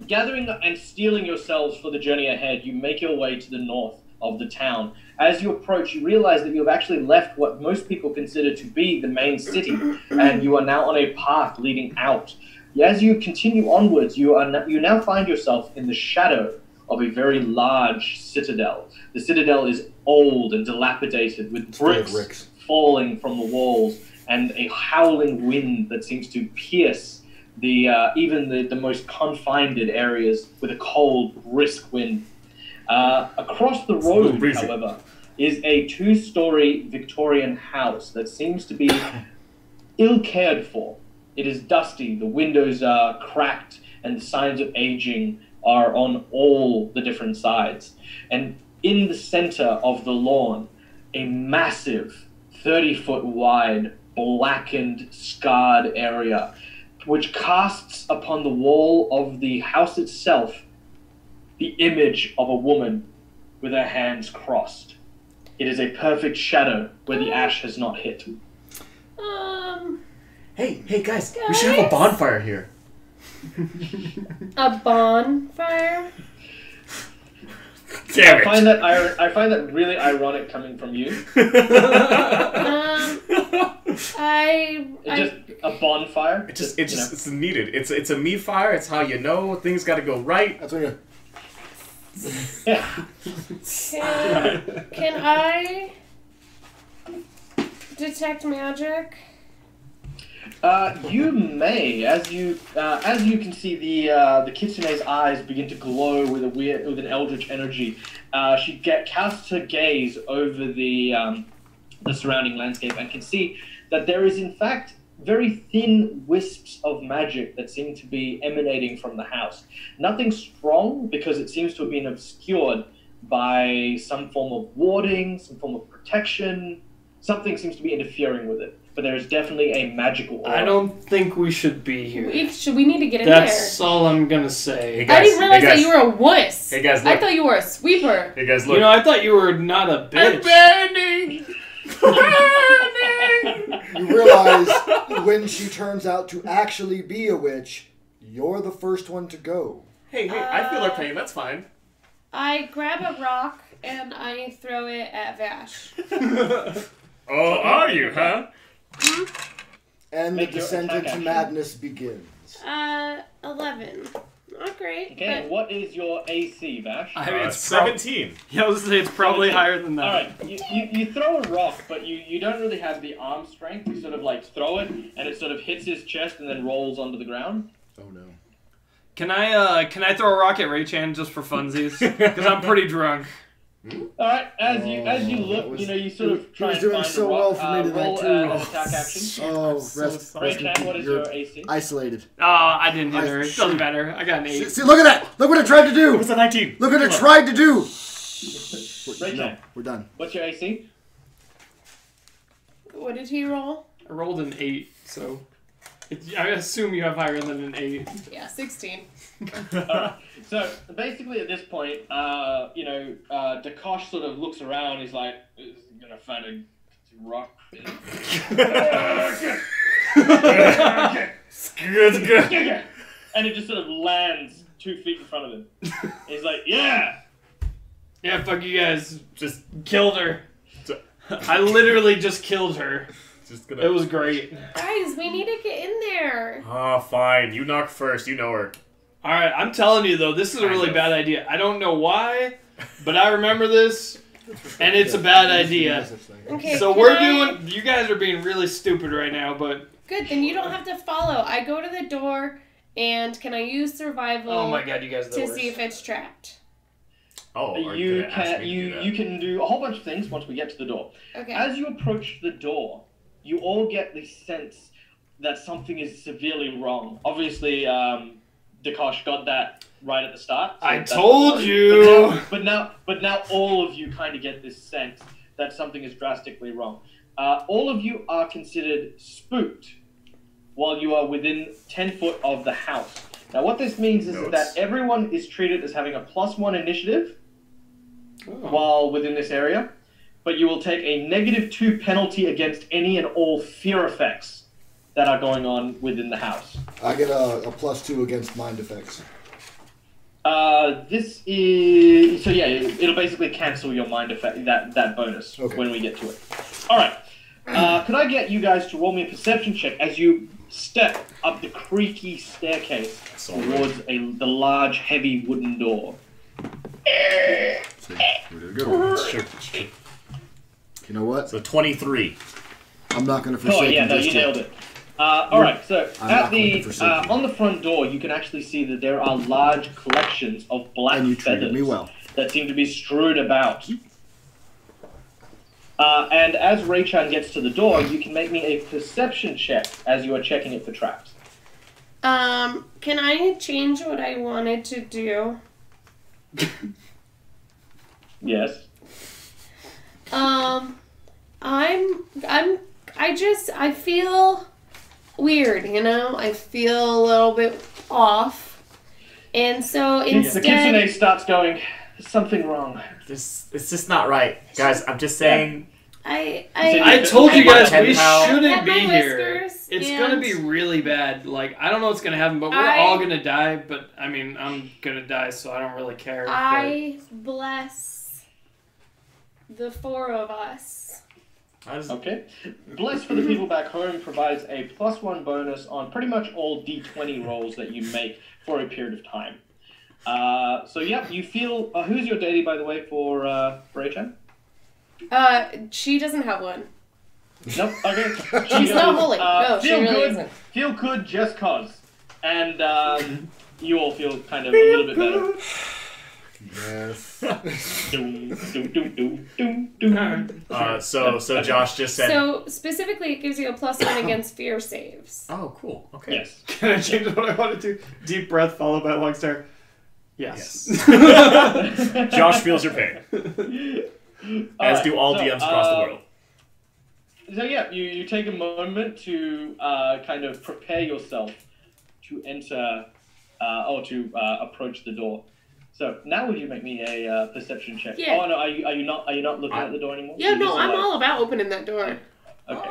gathering and steeling yourselves for the journey ahead, you make your way to the north of the town. As you approach, you realize that you have actually left what most people consider to be the main city, and you are now on a path leading out. As you continue onwards, you now find yourself in the shadow of a very large citadel. The citadel is old and dilapidated, with bricks falling from the walls and a howling wind that seems to pierce even the most confined areas with a cold, brisk wind. Across the road, however, is a 2-story Victorian house that seems to be ill cared for. It is dusty, the windows are cracked, and the signs of aging are on all the different sides. And in the center of the lawn, a massive 30-foot wide, blackened, scarred area, which casts upon the wall of the house itself the image of a woman with her hands crossed. It is a perfect shadow where the ash has not hit. Hey guys, we should have a bonfire here. A bonfire? Damn it. I find that really ironic coming from you. Just a bonfire. It's needed. It's a meat fire. It's how you know things got to go right. That's when you. Yeah. Can I detect magic? You may, as you can see, the kitsune's eyes begin to glow with an eldritch energy. She casts her gaze over the surrounding landscape and can see that there is in fact very thin wisps of magic that seem to be emanating from the house. Nothing strong, because it seems to have been obscured by some form of warding, some form of protection. Something seems to be interfering with it. But there is definitely a magical aura. I don't think we should be here. We need to get in That's there. all I'm gonna say. Hey guys, I didn't realize hey guys. that you were a wuss. Hey guys, I look. thought you were a sweeper. Hey guys, look. You know, I thought you were not a bitch. burning! You realize when she turns out to actually be a witch, you're the first one to go. Hey, I feel her pain. That's fine. I grab a rock and I throw it at Vash. Oh, are you, huh? And Make the your descent attack into action. madness begins. 11. Not great. Okay, but what is your AC, Vash? I mean, it's 17. Yeah, I was gonna say it's probably 17. higher than that. Alright, you throw a rock, but you don't really have the arm strength. You sort of like throw it, and it sort of hits his chest and then rolls onto the ground. Oh no. Can I throw a rock at Ray-chan just for funsies? Because I'm pretty drunk. Alright, as you look, was- you know, you sort of he try was and doing find so a well rock. for me tonight, Roll too. an attack action. Oh, so rest. sorry. Ray-chan, what is You're your AC? isolated. Oh, I didn't hit her. It doesn't matter. I got an 8. See, look at that! Look what it tried to do! It was a 19. Look what it tried to do! Ray-chan, No, we're done. what's your AC? what did he roll? I rolled an 8, so I assume you have higher than an 8. Yeah, 16. Alright, so basically at this point, Dakosh sort of looks around, he's like, is he gonna find a rock? And it just sort of lands 2 feet in front of him. He's like, yeah! Yeah, fuck you guys. Just Killed her. I literally just killed her. gonna. It was great. Guys, we need to get in there. Oh, fine. You knock first. You know her. Alright, I'm telling you though, this is a really Kind of. bad idea. I don't know why, but I remember this, and it's a bad idea. Okay, So can we're I- doing. You guys are being really stupid right now, but Good, then you don't have to follow. I go to the door, and can I use survival oh my god, you guys are the to worst. see if it's trapped? Oh, are You gonna ask can me to do that? you can do a whole bunch of things once we get to the door. Okay. As you approach the door, you all get the sense that something is severely wrong. Obviously, Dakosh got that right at the start. so I that's told fine. you. But now all of you kind of get this sense that something is drastically wrong. All of you are considered spooked while you are within 10 foot of the house. Now, what this means is Notes. that everyone is treated as having a +1 initiative Oh. while within this area, but you will take a -2 penalty against any and all fear effects that are going on within the house. I get a +2 against mind effects. This is so yeah. It'll basically cancel your mind effect that bonus Okay. when we get to it. All right. Could I get you guys to roll me a perception check as you step up the creaky staircase towards the large, heavy wooden door? See, we did a good one. Sure. You know what? So 23. I'm not going to Oh forsake yeah, no, just you yet. nailed it. All right, so I'm at not going to forsake you. on the front door, you can actually see that there are large collections of black And you feathers treated me well. that seem to be strewn about. And as Ray-chan gets to the door, you can make me a perception check as you are checking it for traps. Can I change what I wanted to do? Yes. I feel weird, you know? I feel a little bit off. And so The kitsune instead, starts going, there's something wrong. It's just not right, guys. I'm just saying. I told you guys we shouldn't At be my here. whiskers, It's and- gonna be really bad. Like, I don't know what's gonna happen, but we're I- all gonna die. But I mean, I'm gonna die, so I don't really care. I bless the 4 of us. Okay. Bless for the people back home provides a +1 bonus on pretty much all D20 rolls that you make for a period of time. So yeah, you feel. Who's your deity, by the way, for Achan? She doesn't have one. Nope. Okay. She's not holy. No, she feel really good. isn't. Feel good, just cause. And you all feel kind of a little bit better. Yes. So Josh just said. So specifically, it gives you a +1 against fear saves. Oh, cool. Okay. Yes. Can I change what I want to do? Deep breath followed by a long stare. Yes. Josh feels your pain, as do all DMs across the world. So yeah, you take a moment to kind of prepare yourself to enter or to approach the door. So now would you make me a perception check? Yeah. Oh no, are you not looking at the door anymore? Yeah, no, I'm all about opening that door. Okay.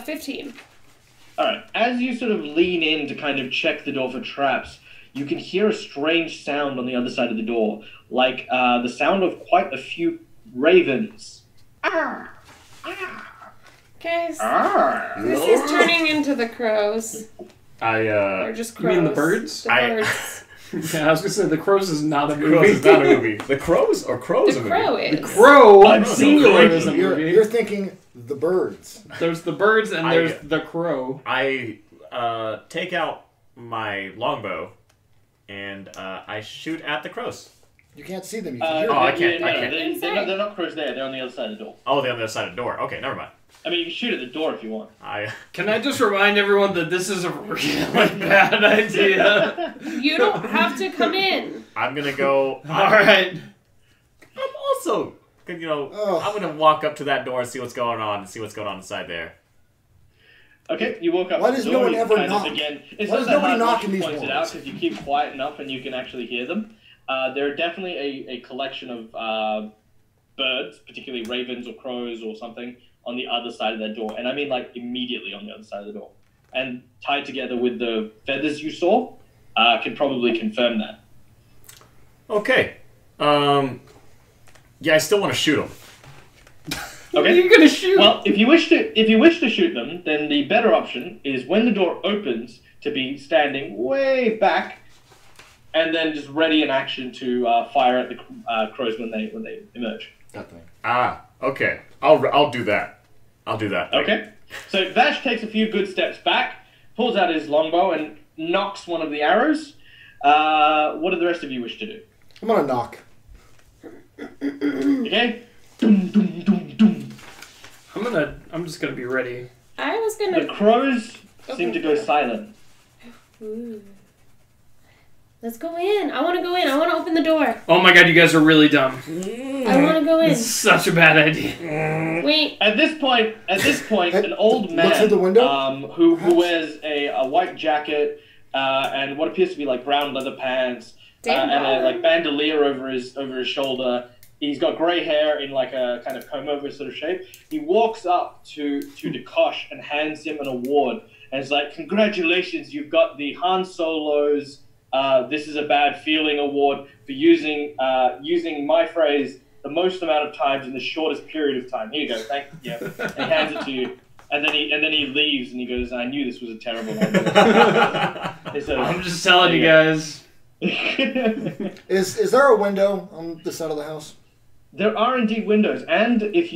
15. All right. As you sort of lean in to kind of check the door for traps, you can hear a strange sound on the other side of the door, like the sound of quite a few ravens. Guys, this is turning into the crows. Or just crows. You mean the birds? The birds. Yeah, I was gonna say the crows is not a movie. Crows is not a movie. The Crows or Crows The a movie? crow is. The crow, I'm singular, so is a movie. You're thinking the birds. There's the birds and there's the crow. I take out my longbow and I shoot at the crows. You can't see them. You can hear Oh, them. I can't. They're not crows there. They're on the other side of the door. Oh, they're on the other side of the door. Okay, never mind. I mean, you can shoot at the door if you want. Can I just remind everyone that this is a really bad idea? You don't have to come in. I'm gonna go. Alright. I'm also, I'm gonna walk up to that door and see what's going on inside there. Okay, you walk up. Why to does the no door, one you ever kind of, knock? again, it's Why not does that nobody hard knock once in you these point it out walls? because you keep quiet enough and you can actually hear them. There are definitely a collection of birds, particularly ravens or crows or something, on the other side of that door. And I mean like immediately on the other side of the door. And tied together with the feathers you saw, can probably confirm that. Okay. Yeah, I still want to shoot them. What are you gonna shoot? Well, if you wish to shoot them, then the better option is when the door opens to be standing way back, and then just ready in action to fire at the crows when they emerge. That thing. Okay. I'll do that. I'll do that. Okay. So Vash takes a few good steps back, pulls out his longbow, and knocks one of the arrows. What do the rest of you wish to do? I'm gonna knock. Okay. Dum, dum, dum, dum. I'm just gonna be ready. I was The gonna. crows seem to go silent. Ooh. Let's go in. I want to go in. I want to open the door. Oh my god, you guys are really dumb. I want to go in. It's such a bad idea. Wait. At this point, an old man Look through the window? who wears a white jacket and what appears to be like brown leather pants Damn, and a Brian. like bandolier over his shoulder. He's got grey hair in like a kind of comb over sort of shape. He walks up to Dekosh and hands him an award and is like, "Congratulations, you've got the Han Solo's This Is a Bad Feeling award for using my phrase the most amount of times in the shortest period of time. Here you go, thank you." And he hands it to you, and then he leaves and he goes, "I knew this was a terrible idea." I'm just telling you guys. Is there a window on this side of the house? There are indeed windows, and as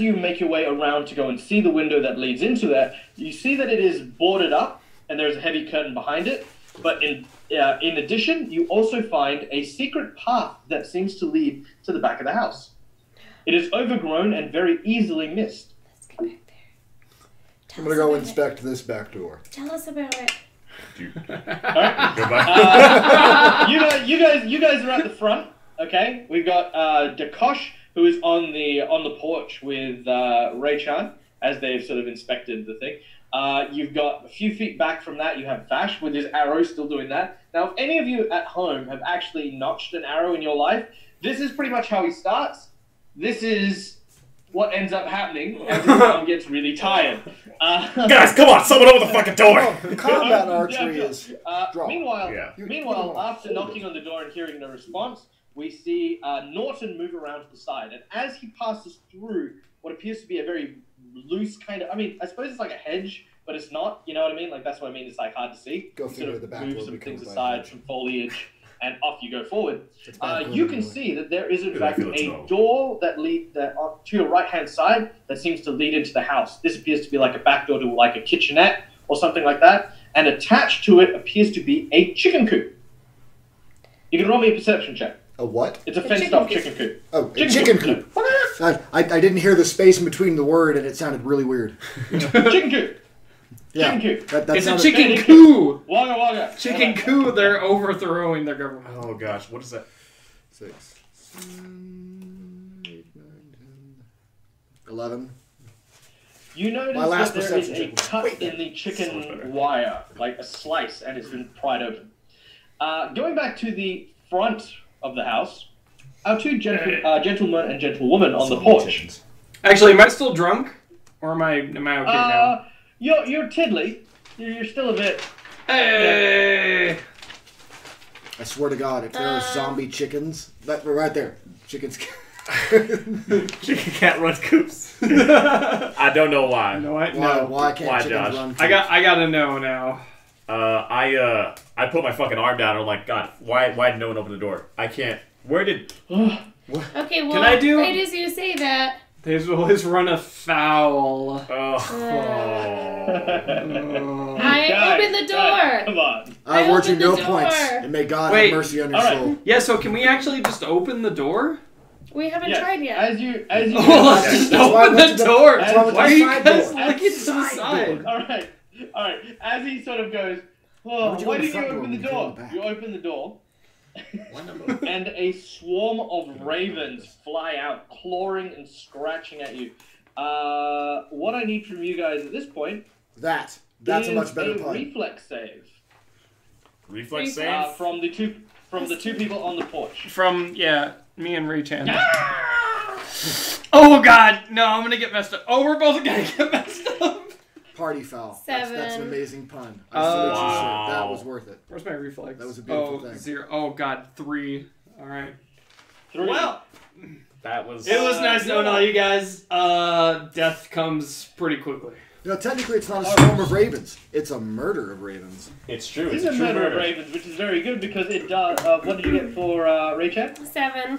you make your way around to go and see the window that leads into that, you see that it is boarded up, and there's a heavy curtain behind it. But in addition, you also find a secret path that seems to lead to the back of the house. It is overgrown and very easily missed. Let's get back there. I'm gonna go inspect this back door. Tell us about it. Alright. Goodbye. You guys are at the front. Okay, we've got Dekosh, who is on the porch with Ray-chan as they've sort of inspected the thing. You've got a few feet back from that, you have Vash with his arrow still doing that. Now, if any of you at home have actually notched an arrow in your life, this is pretty much how he starts. This is what ends up happening as his arm gets really tired. Guys, come on! Someone open the fucking door! Oh, combat archery is draw. Meanwhile, after knocking on the door and hearing no response, we see Norton move around to the side. And as he passes through what appears to be a very loose kind of. I mean, I suppose it's like a hedge, but it's not. You know what I mean? Like that's what I mean. It's like hard to see. Go You figure, sort of the back move door some becomes things by aside, hedge. some foliage, and off you go forward. It's back You door, can really. see that there is in Dude, I fact feel it's a low. door that to your right hand side that seems to lead into the house. This appears to be like a back door to like a kitchenette or something like that, and attached to it appears to be a chicken coop. You can roll me a perception check. A what? It's a A fenced off chicken chicken coop. Oh, a chicken coop. I didn't hear the space in between the word, and it sounded really weird. Chicken coop. Yeah, Chicken coop. that It's a sounded- chicken coup. Wagga wagga. Chicken coup. They're overthrowing their government. Oh gosh, what is that? 6, 7, 8, 9, 10, 11. You notice My last that there is perception a check was cut way in better. the So much better. chicken wire, like a slice, and it's been pried open. Going back to the front of the house, our two gentlemen and gentlewoman on the Some porch. chickens. Actually, am I still drunk? Or am I okay now? You're tiddly. You're still a bit. Hey! I swear to God, if there are zombie chickens, right there, chickens. Chicken can't run coops. I don't know why. No, no. Why can't Why, chickens Josh? run? I gotta know now. I put my fucking arm down and I'm like, God, why did no one open the door? I can't. Where did? Okay, well, I do- right as you say that, They've always run afoul. Oh. I Guys, opened the door. guys, come on. I I award you opened no the points, door. and may God Wait. have mercy on your All right. soul. Yeah, so can we actually just open the door? We haven't Yes, tried yet. As you. Oh, let's just That's why I open went to the the- door. that's why I went to Why are the you side guys door. looking to the Side side? door. All right. As he sort of goes, Why would you why go to did the you front door open when the you go in door? the back? You open the door. Why not? And a swarm of ravens fly out, clawing and scratching at you. What I need from you guys at this point That's is a much better pun. reflex save Reflex Reflex. save. from the two people on the porch. From, me and Ray Chan. Oh god, no, I'm gonna get messed up. Oh, we're both gonna get messed up. Party foul. That's an 7. amazing pun. I salute you, sir. Wow. That was worth it. Where's my reflex? That was a beautiful thing. 0. Oh god, 3. Alright. 3. Well, That was. it was nice knowing all you guys. Death comes pretty quickly. You know, technically, it's not a swarm of ravens. It's a murder of ravens. It's true. It's It's a true murder of ravens, which is very good because it does. What did you get for Raychan? 7.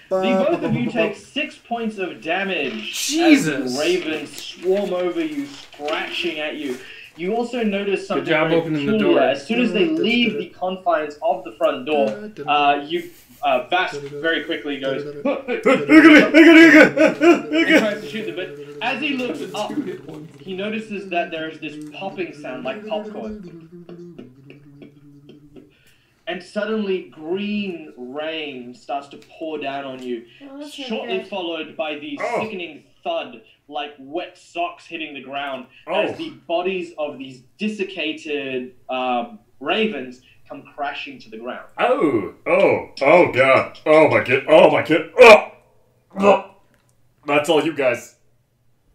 The both of you take 6 points of damage Jesus. as ravens swarm over you, scratching at you. You also notice something job very opening the peculiar. door. As soon as they leave the confines of the front door, Vask very quickly goes and tries to shoot them. But as he looks up, he notices that there is this popping sound like popcorn. And suddenly, green rain starts to pour down on you, Oh, that's not shortly good. followed by the Oh. sickening thud, like wet socks hitting the ground, Oh. as the bodies of these desiccated ravens come crashing to the ground. Oh god. Oh my kid. Oh. That's all you guys.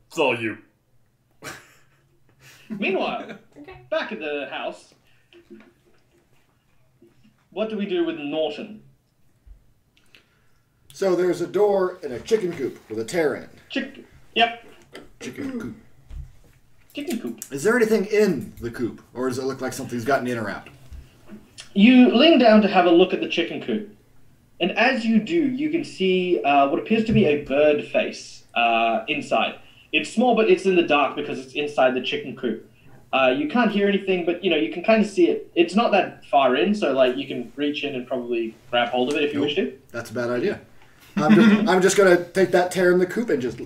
It's all you. Meanwhile, Okay. back at the house, what do we do with Norton? So there's a door in a chicken coop with a tear in it. Yep, Chicken coop. chicken coop. Is there anything in the coop, or does it look like something's gotten in or out? You lean down to have a look at the chicken coop. And as you do, you can see what appears to be a bird face inside. It's small, but it's in the dark because it's inside the chicken coop. You can't hear anything, but you can kind of see it. It's not that far in, so you can reach in and probably grab hold of it if you wish to. That's a bad idea. I'm just gonna take that tear in the coop and just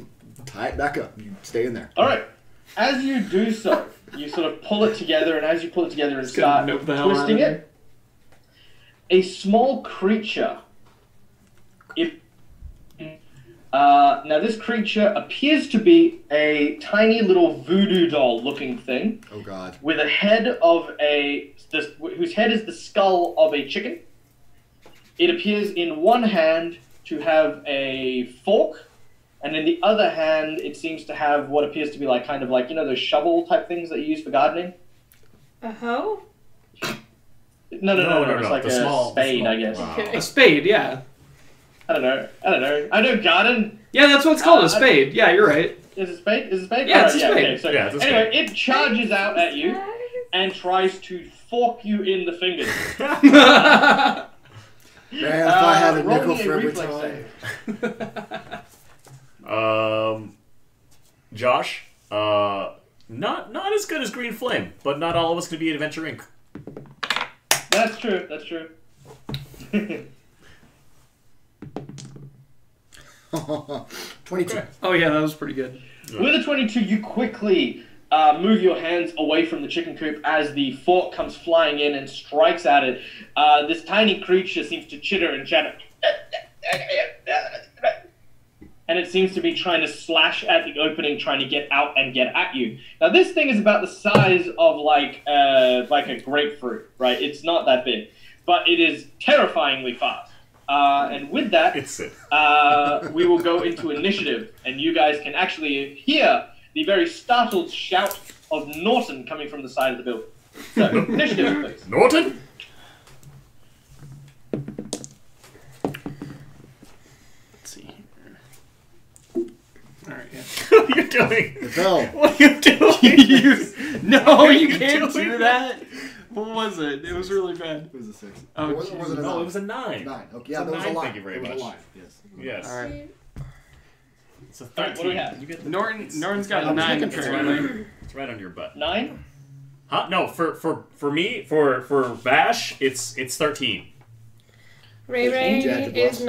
tie it back up. You stay in there. All right. As you do so, you sort of pull it together, and as you pull it together and Just gonna start nope the hell out twisting of it, a small creature. Now this creature appears to be a tiny little voodoo doll looking thing Oh God. with a head of whose head is the skull of a chicken. It appears in one hand to have a fork, and in the other hand it seems to have what appears to be kind of those shovel type things that you use for gardening. A hoe? No. It's like The a small- spade, the I guess. small- Okay. A spade, yeah. I don't know. I don't garden. Yeah, that's what it's called, a spade. Yeah, you're right. Is it spade? Is it spade? Yeah, it's a Alright, spade. Okay, so Yeah, it's a anyway, it charges out at you and tries to fork you in the fingers. Man, if I had a roll nickel me for every reflex time. save. Josh, not as good as Green Flame, but not all of us can be Adventure Inc. That's true. That's true. 22. Oh yeah, that was pretty good. With a 22, you quickly move your hands away from the chicken coop as the fork comes flying in and strikes at it. This tiny creature seems to chitter and chatter. And it seems to be trying to slash at the opening, trying to get out and get at you. Now, this thing is about the size of like a grapefruit, right? It's not that big, but it is terrifyingly fast. And with that, we will go into initiative, and you guys can actually hear the very startled shout of Norton coming from the side of the building. So, initiative, please. Norton? Let's see here. Alright, yeah. What are you doing? It fell. What are you doing? No, you you can't doing do that. What was it? It was really bad. It was a 6. Oh, Or was it a 9? No, it was a 9. 9. Okay, yeah, It's a there was a 9, line. thank you very There was much. a line. Yes. Yes. Alright. It's a Alright, 13. what do we have? You get the- Norton's got a I'm 9 looking for apparently. It's right on your butt. 9? Huh? No, for me, for Bash, it's 13. Ray Ray Jack of is Bless.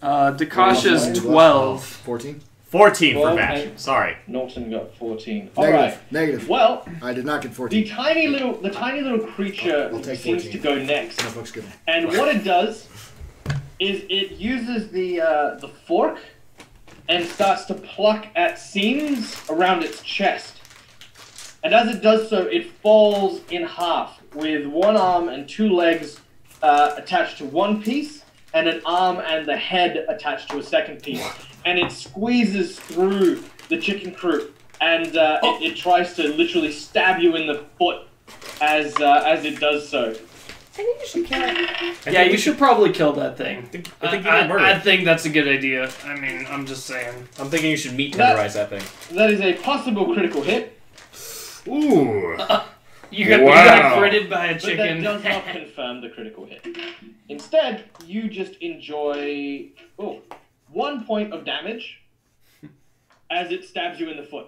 9. Dakasha's 12. 14. 14 for Well, Bash. okay. Sorry. Norton got 14. Negative. Alright. Negative. Well, I did not get the 14. tiny little creature I'll take seems 14. to go next. That looks good. And what it does is it uses the fork and starts to pluck at seams around its chest. And as it does so, it falls in half with one arm and two legs attached to one piece, and an arm and the head attached to a second piece. And it squeezes through the chicken croup, and it tries to literally stab you in the foot as it does so. I think you should kill it. Yeah, you should probably kill that thing. I think you might murder I it. think that's a good idea. I mean, I'm just saying. I'm thinking you should meat tenderize that thing. That is a possible critical hit, Ooh. You got Wow. critted by a but that chicken. does not confirm the critical hit. Instead, you just enjoy 1 point of damage as it stabs you in the foot.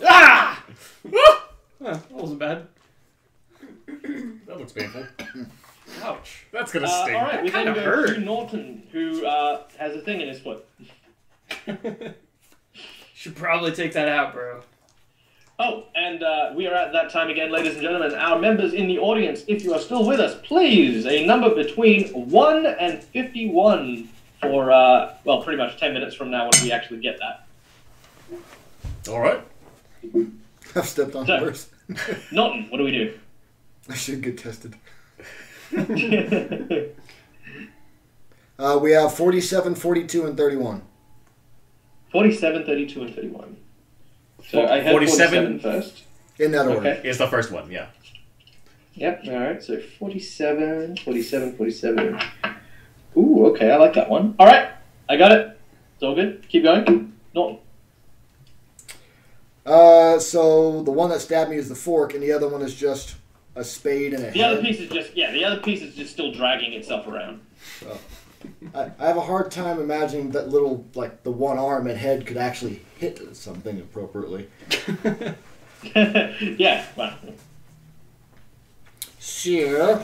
Ah! That wasn't bad. That looks painful. Ouch. That's gonna sting. Alright, we then kinda go hurt. to Norton, who has a thing in his foot. Should probably take that out, bro. Oh, and we are at that time again, ladies and gentlemen. Our members in the audience, if you are still with us, please, a number between 1 and 51 for, well, pretty much 10 minutes from now when we actually get that. Alright. I've stepped on So- worse. Norton, what do we do? I should get tested. We have 47, 42, and 31. 47, 32, and 31. So I had 47 first. In that order. Okay. It's the first one, yeah. Yep, alright, so 47, 47, 47. Ooh, okay, I like that one. Alright, I got it. It's all good. Keep going. Norton. So the one that stabbed me is the fork, and the other one is just a spade and a The head. other piece is just, the other piece is just still dragging itself around. I have a hard time imagining that little, like, the one arm and head could actually hit something appropriately. Yeah, well. Sure.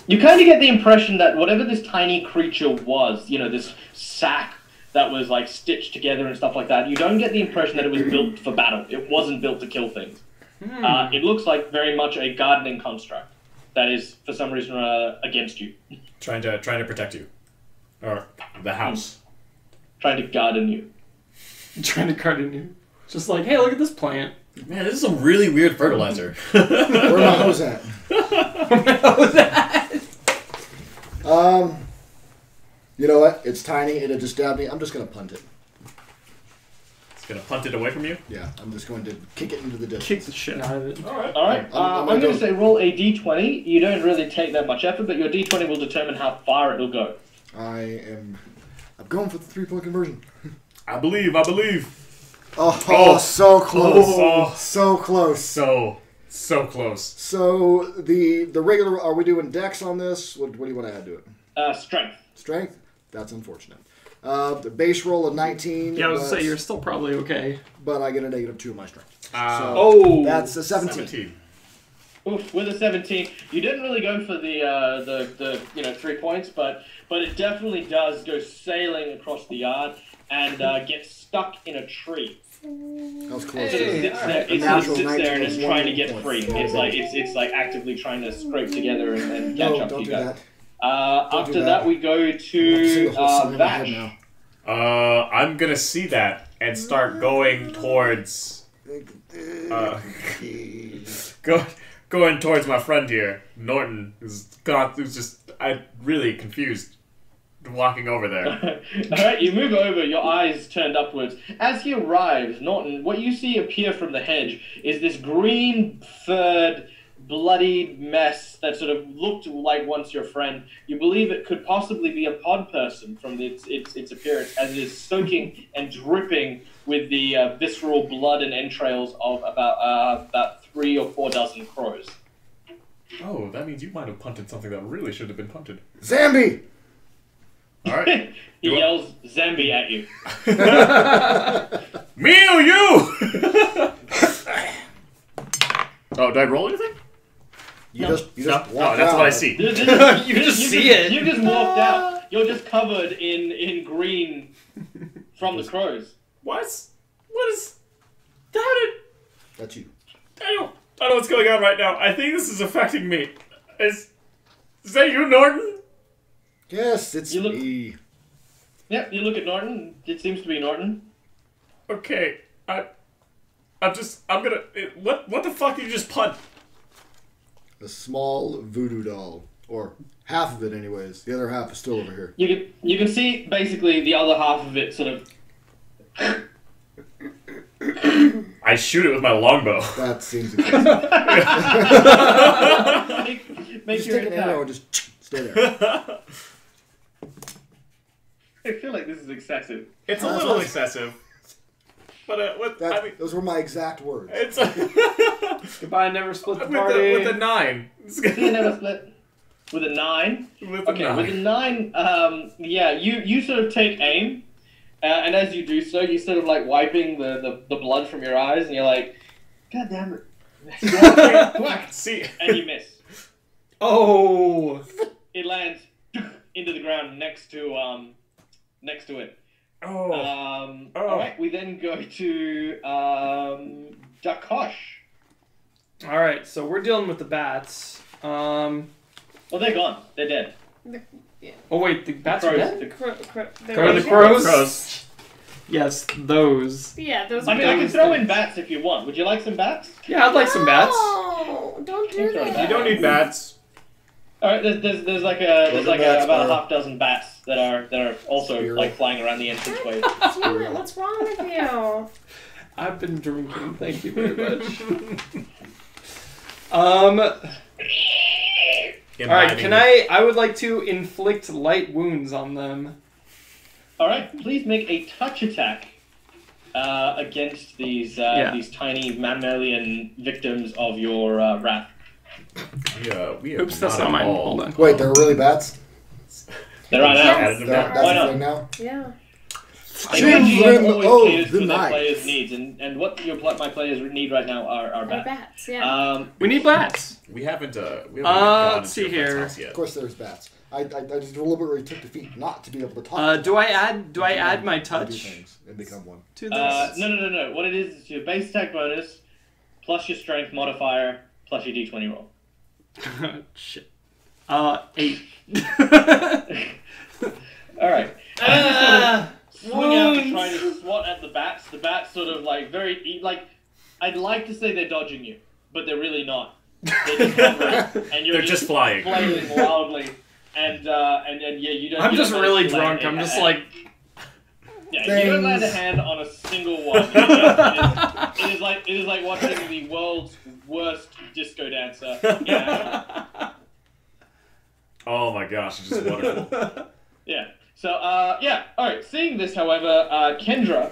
You kind of get the impression that whatever this tiny creature was, you know, this sack that was, like, stitched together and stuff like that, you don't get the impression that it was built for battle. It wasn't built to kill things. It looks like very much a gardening construct that is, for some reason, against you. Trying to protect you. Or the house. Trying to garden you. Trying to garden you. Just like, hey, look at this plant. Man, this is some really weird fertilizer. Where my hose at? You know what? It's tiny. It'll just stab me. I'm just going to punt it. It's gonna punt it away from you? Yeah, I'm just going to kick it into the distance. Kick the shit out of it. Alright. Alright, I'm I'm gonna going to go- say roll a d20. You don't really take that much effort, but your d20 will determine how far it'll go. I'm going for the 3-point conversion. I believe. Oh, so close. Oh. So close. So close. So the regular, are we doing dex on this? What do you want to add to it? Strength. Strength? That's unfortunate. The base roll of 19. Yeah, I was going to say, you're still probably okay. But I get a -2 on my strength. Oh! That's a 17. Oof, with a 17, you didn't really go for the 3 points, but it definitely does go sailing across the yard and get stuck in a tree. That was close. It sits there and is trying to get free. It's like actively trying to scrape together and catch up to you guys. After that, we go to Vash. I'm gonna see that and start going towards going towards my friend here, Norton, who's just really confused walking over there. Alright, you move over, your eyes turned upwards. As he arrives, Norton, what you see appear from the hedge is this green, furred, bloodied mess that sort of looked like once your friend. You believe it could possibly be a pod person from its appearance, as it is soaking and dripping with the visceral blood and entrails of about 3 or 4 dozen crows. Oh, that means you might have punted something that really should have been punted. Zambi! Alright. He yells Zambi at you. Me or you? Oh, did I roll anything? You just No, walked that's out. what I see. You just see it. You just walked out. You're just covered in green from the crows. What is... How did... That's you. I don't know what's going on right now. I think this is affecting me. Is that you, Norton? Yes, it's You look- me. Yep, you look at Norton. It seems to be Norton. Okay, I'm gonna... What the fuck did you just punt? A small voodoo doll. Or half of it anyways. The other half is still over here. You can see basically the other half of it sort of. I shoot it with my longbow. That seems excessive. make Just your take an attack. arrow and just stay there. I feel like this is excessive. It's a little excessive. But Those were my exact words. it's Goodbye, never split the with party. with a 9. You never split. With a 9? With Okay, with a 9, yeah, you sort of take aim, and as you do so, you sort of like wiping the blood from your eyes, and you're like, God damn it. Whack! See, And you miss. Oh! It lands into the ground next to it. Alright, we then go to Dakosh. Alright, so we're dealing with the bats. Well, they're gone. They're dead. Oh wait, the bats are dead? The Crows? Yes, those. Yeah, those. I mean, I can throw in bats if you want. Would you like some bats? Yeah, I'd like some bats. No, don't do that. you don't need bats. Alright, there's like about a half dozen bats that are also like flying around the entranceway. Damn it, what's wrong with you? I've been drinking, thank you very much. Alright, I would like to inflict light wounds on them. Alright, please make a touch attack against these tiny mammalian victims of your wrath. We Oops, that's not mine. Hold on. Wait, they're really bats? They're right Yes. now. That's Why the not? thing now? Yeah. Children always caters of to the their night. players' needs, and what my players need right now are Or bats. bats, yeah. We need bats. We haven't even gone let's into see your friend's here. house yet. Of course there's bats. I just deliberately took the feat not to be able to talk. Do I add my I do touch things and become one. to this? No. What it is your base attack bonus, plus your strength modifier, plus your d20 roll. Shit. 8. Alright. Swing out and try to swat at the bats. The bats sort of like I'd like to say they're dodging you, but they're really not. They're just hovering, and you're They're just flying. flailing wildly, and yeah, you don't. I'm you just don't really manage to land drunk. I'm a- just like, Yeah, you don't land a hand on a single one. It is like watching the world's worst disco dancer. Yeah. Oh my gosh, it's just wonderful. Yeah. So, yeah. All right. Seeing this, however, Kendra,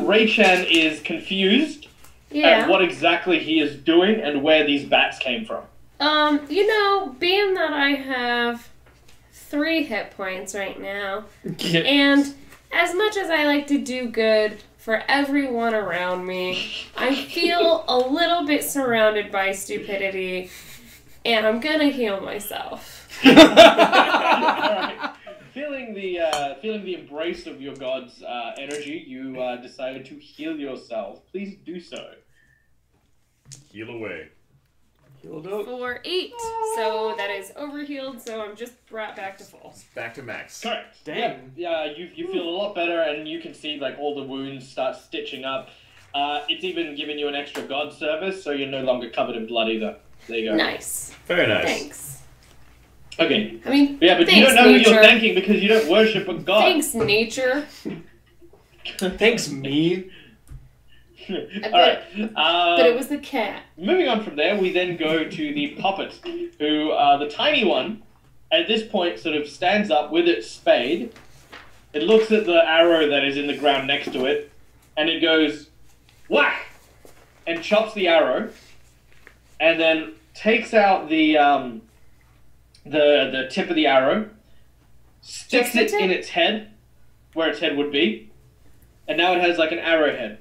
Ray-chan is confused at what exactly he is doing and where these bats came from. You know, being that I have 3 hit points right now, and as much as I like to do good for everyone around me, I feel a little bit surrounded by stupidity, and I'm gonna heal myself. All right. Feeling the embrace of your god's energy, you decided to heal yourself. Please do so. Heal away. Healed up. For 8, so that is overhealed, so I'm just brought back to full. Back to max. Correct. Dang. Yeah, you feel a lot better, and you can see like all the wounds start stitching up. It's even giving you an extra god service, so you're no longer covered in blood either. There you go. Nice. Very nice. Thanks. Okay. I mean, Yeah, but thanks, you don't know nature. who you're thanking because you don't worship a god. Thanks, nature. Thanks, me. Alright. But it was the cat. Moving on from there, we then go to the puppet, who, the tiny one, at this point sort of stands up with its spade. It looks at the arrow that is in the ground next to it, and it goes, whack! And chops the arrow, and then takes out the tip of the arrow, sticks it in its head, where its head would be, and now it has like an arrowhead.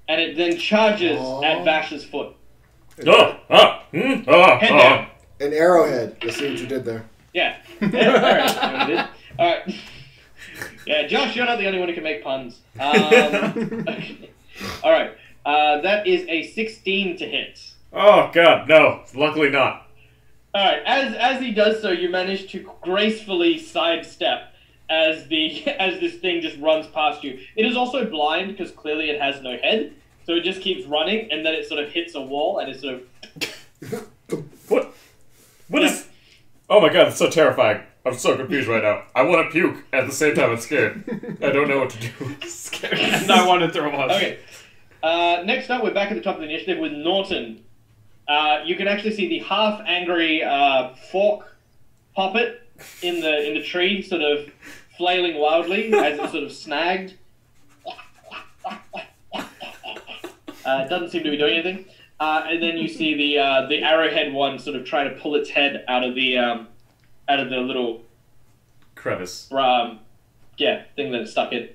And it then charges at Vash's foot. Head down. An arrowhead. I see what you did there. Yeah. Alright. Alright. Yeah, Josh, you're not the only one who can make puns. Okay. Alright. That is a 16 to hit. Oh god, no. Luckily not. Alright, as he does so, you manage to gracefully sidestep as this thing just runs past you. It is also blind because clearly it has no head, so it just keeps running, and then it sort of hits a wall, and it sort of... What is... Oh my god, it's so terrifying. I'm so confused right now. I want to puke. At the same time, I'm scared. I don't know what to do. Scared. And I want to throw up. Okay. Next up, we're back at the top of the initiative with Norton. You can actually see the half-angry fork puppet in the tree, sort of flailing wildly as it's sort of snagged. It doesn't seem to be doing anything. And then you see the arrowhead one sort of try to pull its head out of the little Crevice. thing that it's stuck in.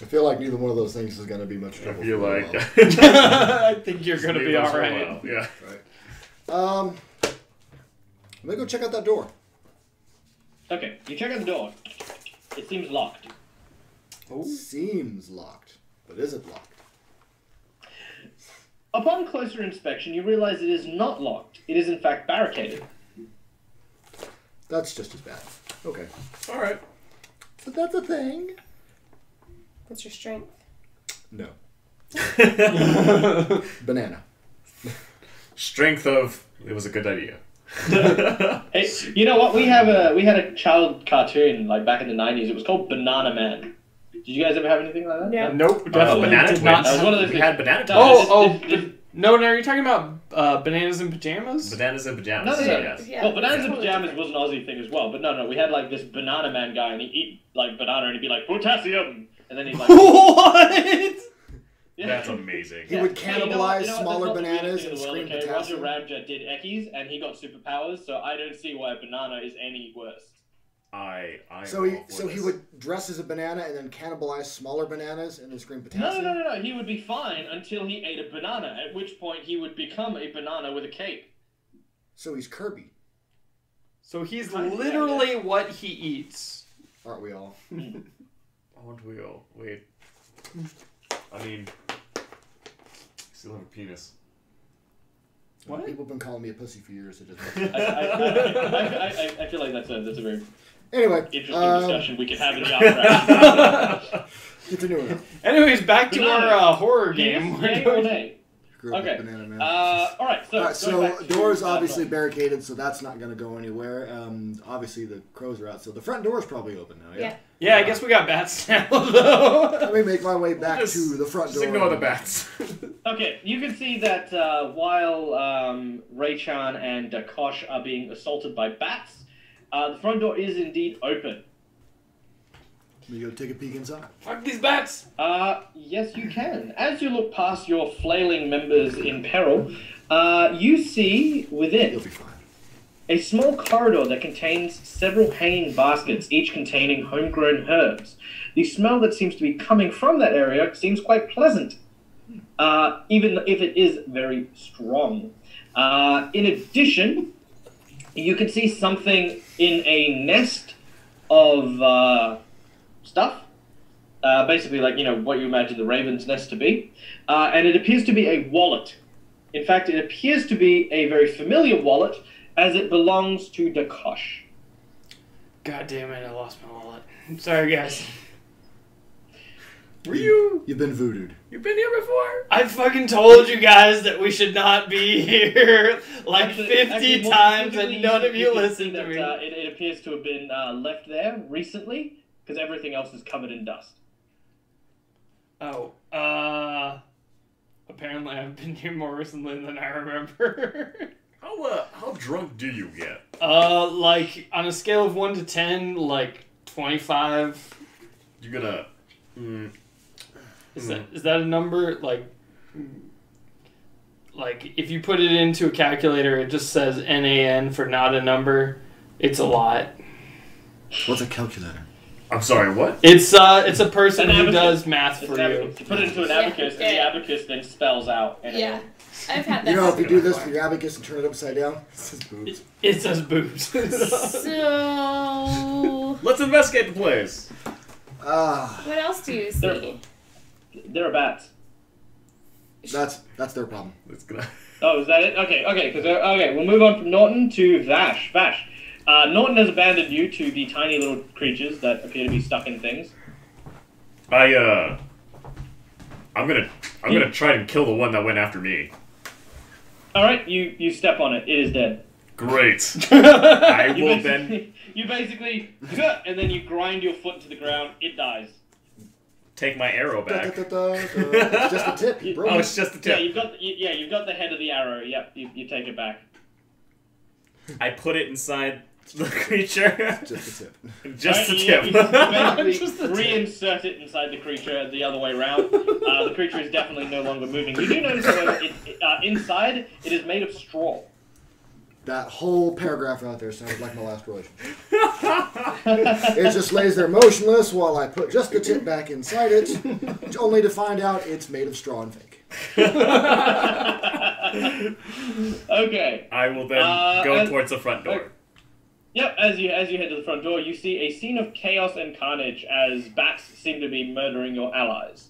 I feel like neither one of those things is going to be much trouble. I feel for a like... while. I think you're going to be alright. Yeah. Right. Let me go check out that door. Okay, you check out the door. It seems locked. Oh. Seems locked, but is it locked? Upon closer inspection, you realize it is not locked. It is in fact barricaded. That's just as bad. Okay. Alright. So that's a thing. What's your strength? No. Banana. Strength of... It was a good idea. Hey, you know what? We had a child cartoon like back in the 90s. It was called Banana Man. Did you guys ever have anything like that? Yeah. Nope, definitely Banana did not. Twins. That was one of those We things. had Banana No, Twins. No, are you talking about bananas in pajamas? Bananas in pajamas. No, Yes. Yeah. Well, bananas in Totally pajamas different. was an Aussie thing as well. But no, we had like this Banana Man guy, and he'd eat like banana, and he'd be like potassium, and then he'd like. What? Yeah. That's amazing. He would Hey, you know cannibalize what? smaller That's not the bananas weirdest thing and in the world, scream okay? Roger potassium. Ramjet did Eckies, and he got superpowers, so I don't see why a banana is any worse. I So am he all for so he this. would dress as a banana and then cannibalize smaller bananas and then scream potassium. No. He would be fine until he ate a banana, at which point he would become a banana with a cape. So he's Kirby, So he's Kind of, literally what he eats. aren't we all? Aren't we all? Wait. I mean... Still have a penis. What? People have been calling me a pussy for years. It just I feel like that's a very anyway, interesting discussion we can have in the after. continuing. on. Anyways, back to Banana. our horror game. Yay or nay? Grew up with Okay. Banana Man. Alright, so, Alright, going back so to, door's obviously barricaded, so that's not going to go anywhere. Obviously the crows are out, so the front door's probably open now. Yeah. Yeah, I guess we got bats now, though. Let me make my way back Just- to the front Just door. ignore the bats. Okay, you can see that while Ray-chan and Kosh are being assaulted by bats, The front door is indeed open. Let me go take a peek inside. Fuck these bats! Yes, you can. As you look past your flailing members in peril, you see within You'll be fine. a small corridor that contains several hanging baskets, each containing homegrown herbs. The smell that seems to be coming from that area seems quite pleasant, even if it is very strong. In addition, you can see something in a nest of stuff. Basically, like, what you imagine the raven's nest to be. And it appears to be a wallet. In fact, it appears to be a very familiar wallet, as it belongs to Dakosh. God damn it, I lost my wallet. I'm sorry, guys. You've been voodooed. You've been here before? I fucking told you guys that we should not be here like 50 more times specifically, and none of you can see listened to that, me. It appears to have been left there recently, because everything else is covered in dust. Oh, apparently I've been here more recently than I remember. How drunk do you get? Like, on a scale of 1 to 10, like, 25. You're gonna... Is that a number? Like, if you put it into a calculator, it just says NaN for not a number. It's a lot. What's a calculator? I'm sorry, what? It's a person An who abacus. does math It's for an you. abacus. You put it into an abacus, and the abacus then spells out. Yeah. I've had that. You know, if you happen do this before. with your abacus and turn it upside down, it says boobs. It says boobs. So, Let's investigate the place. what else do you see? There are bats. That's their problem. It's gonna... Oh, is that it? Okay, we'll move on from Norton to Vash. Vash. Norton has abandoned you to the tiny little creatures that appear to be stuck in things. I'm gonna try and kill the one that went after me. Alright, you step on it. It is dead. Great. I You will basically, then you basically, and then you grind your foot into the ground. It dies. take my arrow back. It's just a tip. You broke Oh, it. it's just the Yeah, tip. you've got the head of the arrow. Yep, you take it back. I put it inside the creature. Just a tip. Just the Right, tip. You basically Just the tip. reinsert it inside the creature the other way around. The creature is definitely no longer moving. You do notice, however, inside it is made of straw. That whole paragraph out there sounded like my last relationship. It just lays there motionless while I put just the tip back inside it, only to find out it's made of straw and fake. Okay. I will then go towards the front door. Yep, as you head to the front door, you see a scene of chaos and carnage as bats seem to be murdering your allies.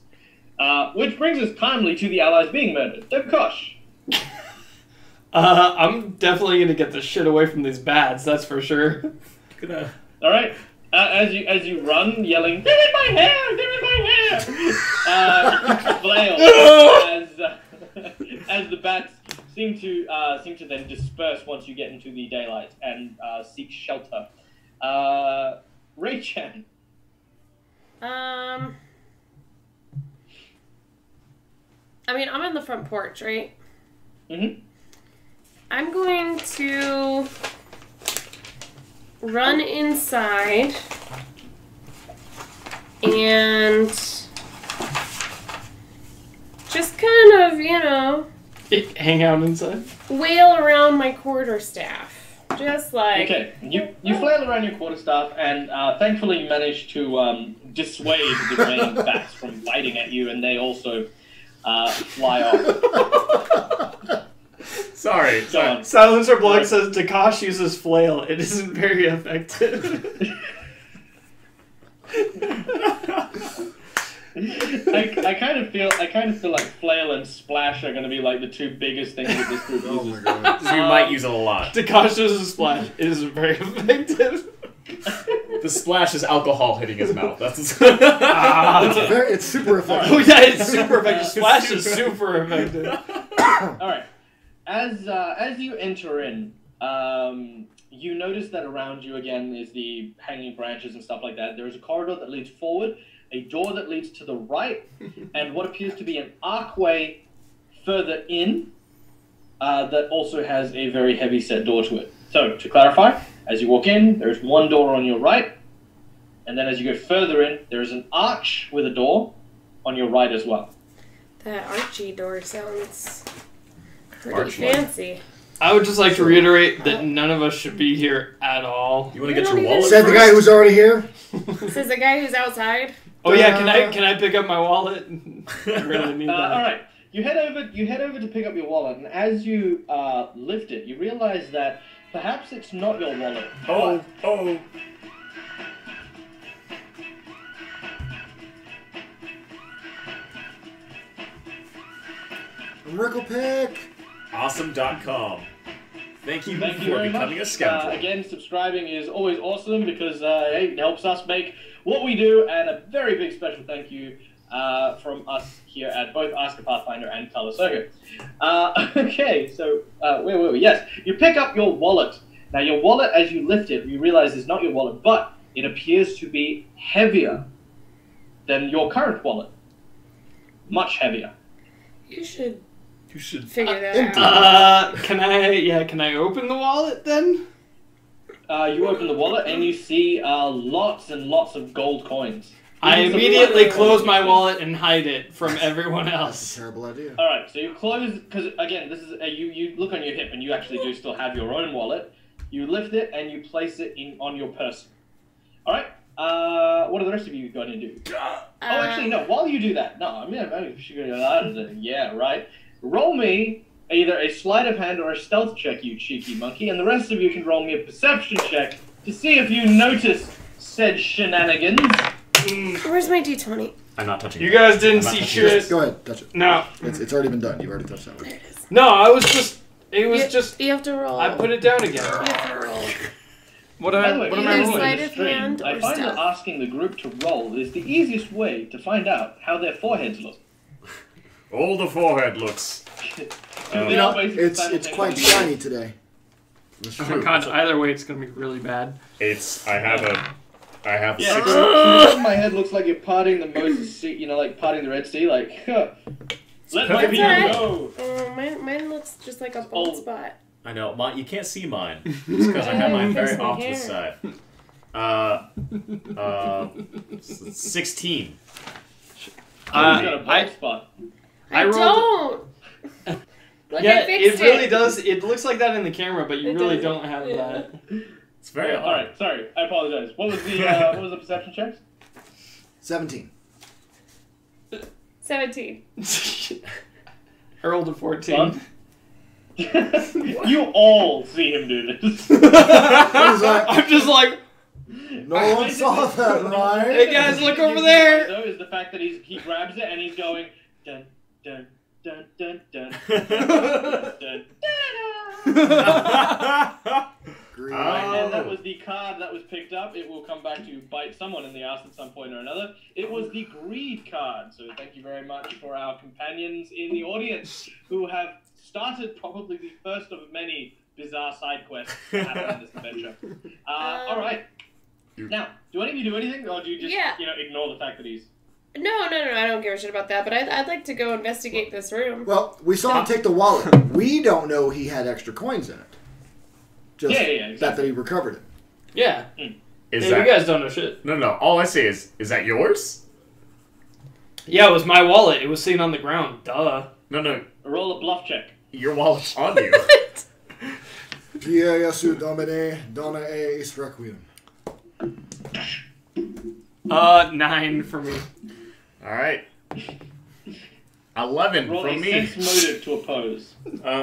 Which brings us timely to the allies being murdered. Dakosh. I'm definitely gonna get the shit away from these bats, that's for sure. Gonna... Alright. As you run, yelling, "They're in my hair! They're in my hair!" Flail as the bats seem to then disperse once you get into the daylight and seek shelter. Ray-chan. I mean, I'm on the front porch, right? Mm-hmm. I'm going to run inside and just kind of, Hang out inside. wail around my quarterstaff. Just like... Okay, you flail around your quarterstaff and thankfully you manage to dissuade the remaining bats from biting at you, and they also fly off. Sorry. Go on. Silencer Blood says Dakosh uses flail. It isn't very effective. I kind of feel like flail and splash are going to be like the two biggest things that this group Oh uses. my god. So you might use it a lot. Dakosh uses splash. It isn't very effective. The splash is alcohol hitting his mouth. That's It's super effective. Oh yeah, it's super effective. Splash is super effective. All right. As you enter in, you notice that around you again is the hanging branches and stuff like that. There is a corridor that leads forward, a door that leads to the right, and what appears to be an archway further in that also has a very heavy set door to it. So, to clarify, As you walk in, there is one door on your right, and then as you go further in, there is an arch with a door on your right as well. That Archie door sounds pretty Archie. fancy. I would just like to reiterate that none of us should be here at all. You want to get your wallet? Said the guy who's already here. Says the guy who's outside. Oh yeah, can I pick up my wallet? I really need that. All right, you head over to pick up your wallet, and as you lift it, you realize that perhaps it's not your wallet. Oh. Rickle pick. Awesome.com. Thank you Thank you for very becoming much. a scoundrel. Again, subscribing is always awesome because it helps us make what we do, and a very big special thank you from us here at both AskaPathfinder and Color Circuit. Okay, so where were we? Yes, you pick up your wallet. Now, your wallet, as you lift it, you realize is not your wallet, but it appears to be heavier than your current wallet. Much heavier. You should You should figure that out. Can I open the wallet then? You open the wallet and you see lots and lots of gold coins. I These are immediately the- close my wallet and hide it from everyone else. Terrible idea. All right, so you close because again, this is you look on your hip and you actually do still have your own wallet. You lift it and you place it on your person. All right. What are the rest of you going to do? Oh, actually, no. While you do that, no. I'm figuring it out. Yeah, right. Roll me either a sleight of hand or a stealth check, you cheeky monkey, and the rest of you can roll me a perception check to see if you notice said shenanigans. Where's my D20? I'm not touching You it. guys didn't I'm not see touching it. shit. Go ahead, touch it. No. It's already been done. You've already touched that one. There it is. No, I was just. It was just. You have to roll. I put it down again. You have to roll. What By the way, am either I in the rolling? sleight of stream, hand I or find that stealth. asking the group to roll is the easiest way to find out how their foreheads look. All the forehead looks. They You know, are basically it's quite simultaneously- shiny today. That's Oh true. my god! Either way, it's gonna be really bad. I have Yeah, six. because my head looks like you're parting the Moses Sea, like parting the Red Sea, like, huh. Let my perfect. people That's go. Mine looks just like a bald Oh. spot. I know. You can't see mine. It's because I have mine very Fix my off to the hair. side. 16. He's got a bald spot. I I rolled- don't. Look, Yeah, I fixed it really does. It looks like that in the camera, but you It really does. don't have Yeah. that. It's very All hard. right, sorry, I apologize. What was the perception checks? 17. 17. I rolled a 14. Fun. You all see him do this. He's like, I'm just like, no one saw that, right? Hey, guys, look over You there. Though, is the fact that he grabs it and he's going dun dun dun dun dun dun dun. Green. And that was the card that was picked up. It will come back to bite someone in the ass at some point or another. It was the greed card. So thank you very much for our companions in the audience who have started probably the first of many bizarre side quests that happen in this adventure. All right. Now, do any of you do anything, or do you just ignore the fact that he's... No, I don't give a shit about that, but I'd like to go investigate this room. Well, we saw him take the wallet. We don't know he had extra coins in it. Just exactly. that he recovered it. yeah. Is Hey, that? you guys don't know shit. No. All I say is that yours? Yeah, it was my wallet. It was sitting on the ground. Duh. No. Roll a bluff check. Your wallet's on you. Pia Jesu Domine, Donna Eis Requiem. 9 for me. All right. 11 Roll from a me. sense motive to oppose.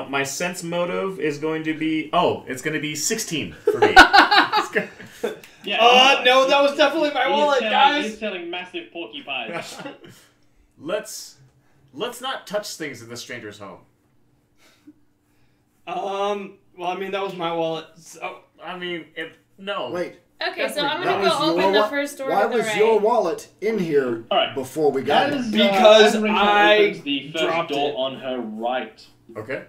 My sense motive is going to be... it's going to be 16 for me. Yeah. No, that was definitely my wallet, He's guys. selling massive porcupines. Let's not touch things in the stranger's home. Well, I mean, that was my wallet. So, No. Wait. Okay, so I'm that gonna was go open your the wa- first door Why to the was right. your wallet in here All right. before we got it? Because as Rachel I opens the first dropped door it. on her right. Okay.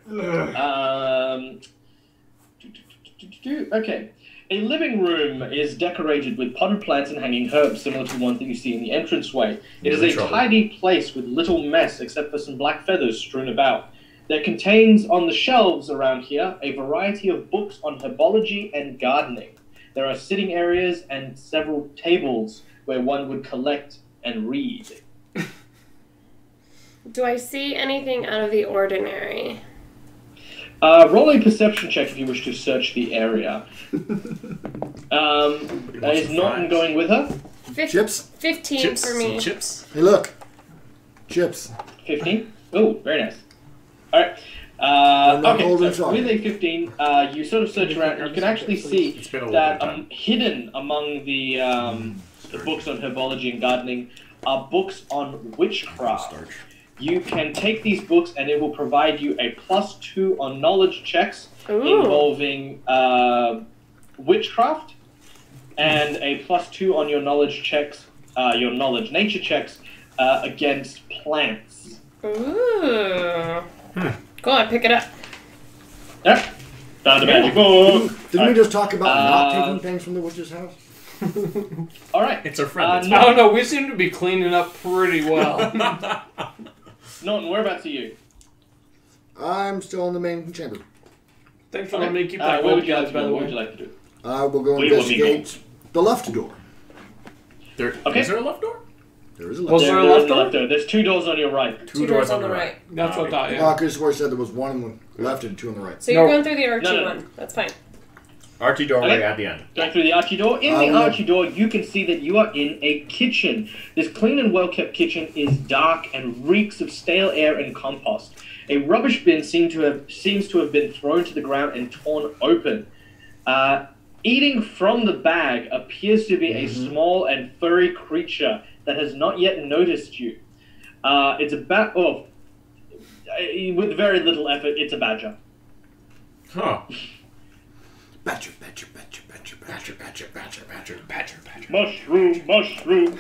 Okay. A living room is decorated with potted plants and hanging herbs, similar to one that you see in the entranceway. It is a tidy place with little mess, except for some black feathers strewn about. There contains on the shelves around here a variety of books on herbology and gardening. There are sitting areas and several tables where one would collect and read. Do I see anything out of the ordinary? Roll a perception check if you wish to search the area. Is Norton going with her? Chips? 15 Chips? for me. Some chips? Hey, look. Chips. 15? Oh, very nice. Alright. Okay, so with a 15, you sort of search around and you can actually see that hidden among the books on herbology and gardening are books on witchcraft. You can take these books and it will provide you a +2 on knowledge checks involving witchcraft and a +2 on your knowledge checks, your knowledge nature checks against plants. Ooh. Go on, pick it up. Yep. Found a magic book. Didn't we just talk about not taking things from the witch's house? Alright. It's our friend. I don't know, we seem to be cleaning up pretty well. Norton, whereabouts are you? I'm still in the main chamber. Thanks for letting me keep that where gold, would you like guys, to by do? the What way. would you like to do? I will go Where do you want me to go? investigate the left door. Okay. Is there a left door? There is a left Was door. there a There left is door? door. There's 2 doors on your right. Two doors on the right. That's what I thought, Oh, yeah. I could have swore I said there was one on the left and 2 on the right. So you're No. going through the archy No. one. That's fine. Archie doorway Okay. at the end. Going through the archy door. In the archy door, you can see that you are in a kitchen. This clean and well-kept kitchen is dark and reeks of stale air and compost. A rubbish bin seems to have been thrown to the ground and torn open. Eating from the bag appears to be a small and furry creature that has not yet noticed you. It's about with very little effort, it's a badger. Huh. Badger, badger, badger, badger, badger, badger, badger, badger, badger, badger. Mushroom, mushroom.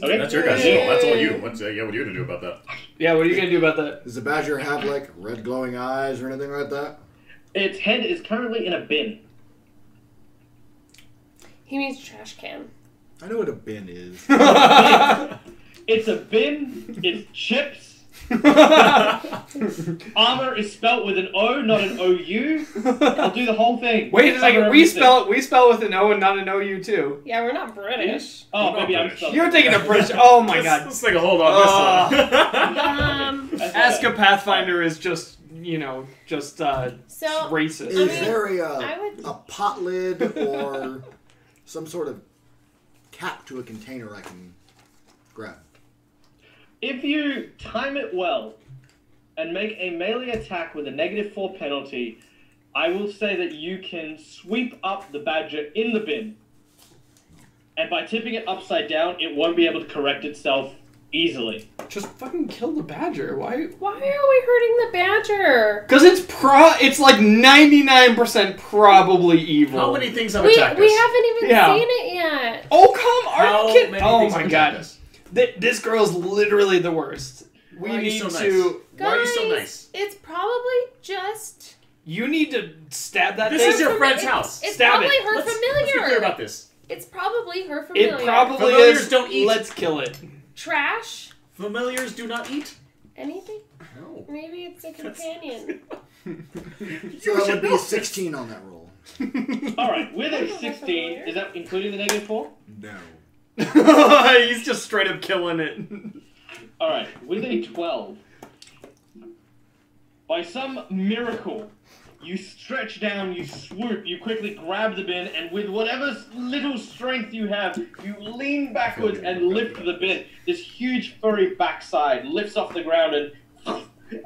Okay. That's your guys' deal. That's all you. What are you gonna do about that? Yeah, what are you going to do about that? Does the badger have, like, red glowing eyes or anything like that? Its head is currently in a bin. He means trash can. I know what a bin is. It's a bin. It's chips. Armor is spelt with an O, not an OU. I'll do the whole thing. Wait a Cover second, everything. we spell with an O and not an OU too. Yeah, we're not British. Oh, We're maybe not I'm British. spelling. You're taking a British. Oh my god. Let's take a hold on this one. AskaPathfinder is just, So racist. Is there I would- a pot lid or some sort of cap to a container I can grab? If you time it well and make a melee attack with a -4 penalty, I will say that you can sweep up the badger in the bin. And by tipping it upside down, it won't be able to correct itself easily. Just fucking kill the badger. Why? Why are we hurting the badger? Because it's like 99% probably evil. How many things have We attacked us? haven't even Yeah. seen it yet. Oh come! Are How you kidding? many Oh things my have god! attacked us? This girl's literally the worst. We Why are you need so nice? to. Why are you so Guys, nice? It's probably just. You need to stab that This thing. is your friend's house. It's Stab probably it. her Let's familiar. be clear about this. It's probably her familiar. It probably Familiars is. don't eat. Let's kill it. Trash. Familiars do not eat. Anything? No. Maybe it's a companion. So that would be a 16 on that roll. Alright, with a 16, is that including the -4? No. He's just straight up killing it. Alright, with a 12, by some miracle, you stretch down, you swoop, you quickly grab the bin, and with whatever little strength you have, you lean backwards and lift the bin. This huge furry backside lifts off the ground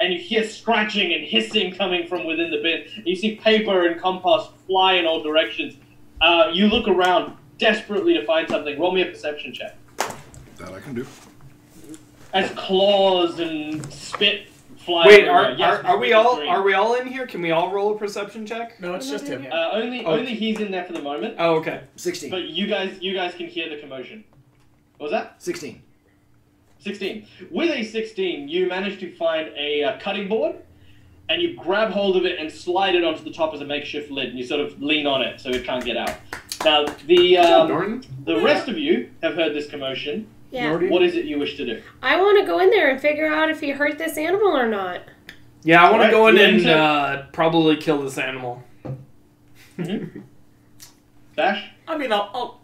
and you hear scratching and hissing coming from within the bin. You see paper and compost fly in all directions. You look around desperately to find something. Roll me a perception check. That I can do. As claws and spit fly. Wait, everywhere. Yes, are we it's all green. in here? Can we all roll a perception check? No, it's just him. Only he's in there for the moment. Oh, okay. 16. But you guys can hear the commotion. What was that? 16. 16. With a 16, you manage to find a cutting board, and you grab hold of it and slide it onto the top as a makeshift lid, and you sort of lean on it so it can't get out. Now, the rest of you have heard this commotion. Yeah. What is it you wish to do? I want to go in there and figure out if he hurt this animal or not. Yeah, I want to Right, go in you and enter- probably kill this animal. Dash? I mean, I'll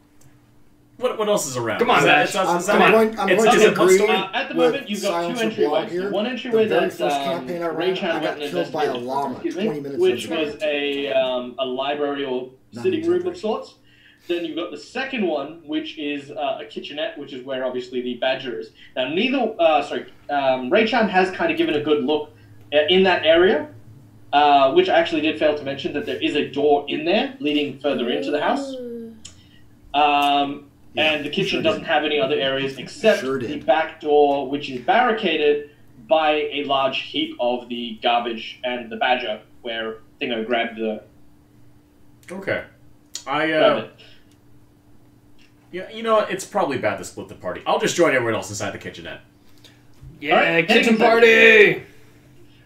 what else is around? Come on, Is that- Dash. is that- is I'm that- going, I'm it's- going is to it one agree story? At the with moment, you've got Silence two of Blood entryways. here. One entryway The very that first campaign I ran, Ray-chan I went got and killed by a investigated, llama excuse me, 20 minutes which into was it. a library or Not sitting room of exactly. sorts. Then you've got the second one, which is a kitchenette, which is where obviously the badger is. Now, Ray-chan has kind of given a good look in that area, which I actually did fail to mention that there is a door in there leading further into the house. And the kitchen doesn't have any other areas except the back door, which is barricaded by a large heap of the garbage and the badger, where Thingo grabbed the. Okay. grabbed it. Yeah, you know what? It's probably bad to split the party. I'll just join everyone else inside the kitchenette. Yeah, Alright, kitchen heading party!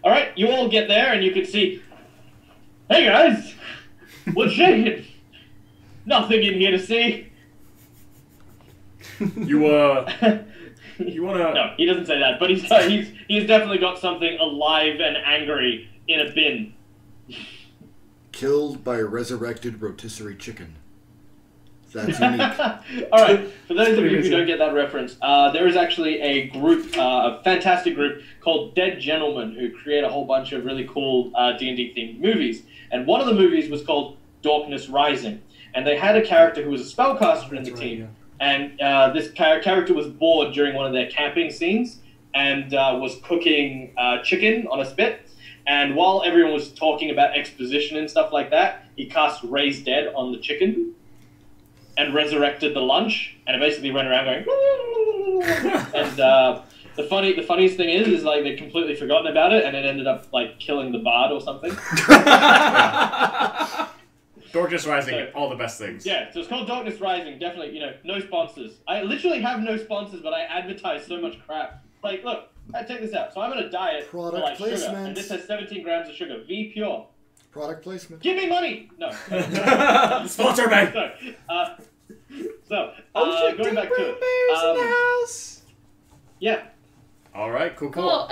All right, you all get there, and you can see. Hey guys, what's shaking? Nothing in here to see. You you wanna? No, he doesn't say that, but he's definitely got something alive and angry in a bin. Killed by a resurrected rotisserie chicken. That's unique. All right, for those of pretty you who amazing. don't get that reference, there is actually a group, a fantastic group called Dead Gentlemen who create a whole bunch of really cool D&D themed movies. And one of the movies was called Darkness Rising. And they had a character who was a spellcaster in the team. And this character was bored during one of their camping scenes and was cooking chicken on a spit. And while everyone was talking about exposition and stuff like that, he cast Raise Dead on the chicken and resurrected the lunch. And it basically ran around going... and the funniest thing is like they'd completely forgotten about it and it ended up like killing the bard or something. Darkness Rising, all the best things. Yeah, so it's called Darkness Rising. Definitely, no sponsors. I literally have no sponsors, but I advertise so much crap. Like, look, take this out. So I'm on a diet for Product like sugar, placement. and this has 17 grams of sugar. V pure. Product placement. Give me money. No. Sponsor me. Going back to it. house. Yeah. All right, cool. Cool.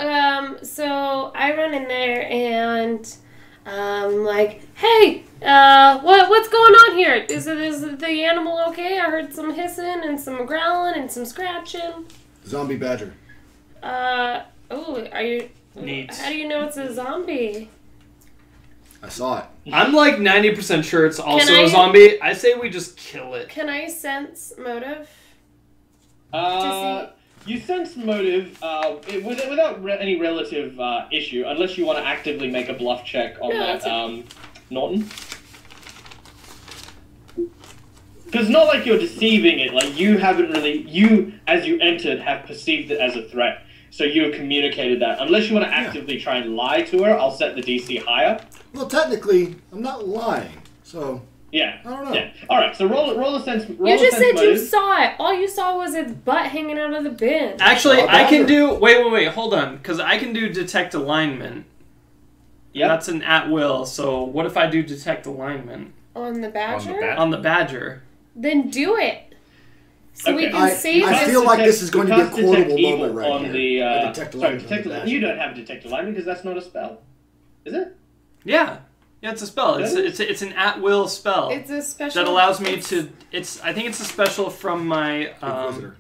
So I run in there and like, hey, what's going on here? Is the animal okay? I heard some hissing and some growling and some scratching. Zombie badger. Are you? Neat. How do you know it's a zombie? I saw it. I'm like 90% sure it's also I- a zombie. I say we just kill it. Can I sense motive? You sense motive without any relative issue, unless you want to actively make a bluff check on No, that, Norton. Because it's not like you're deceiving it. Like you haven't really, as you entered, have perceived it as a threat. So you have communicated that. Unless you want to actively try and lie to her, I'll set the DC higher. Well, technically, I'm not lying. So, Yeah. I don't know. Yeah. All right. So roll a sense. Roll You a just sense said you motive. saw it. All you saw was its butt hanging out of the bin. Actually, Oh, I can badger. do... Wait, hold on. Because I can do detect alignment. Yeah. That's an at will, so what if I do detect alignment On the badger? on the badger? Then do it. So we Okay. can save I this. feel like this is going to be a Cast Detect quotable Evil moment right on here. the, I detect sorry, alignment detect on the alignment. badger. You don't have detect alignment because that's not a spell, is it? Yeah, it's a spell. It's an at will spell It's a special. that allows me to. I think it's a special from my. Inquisitor.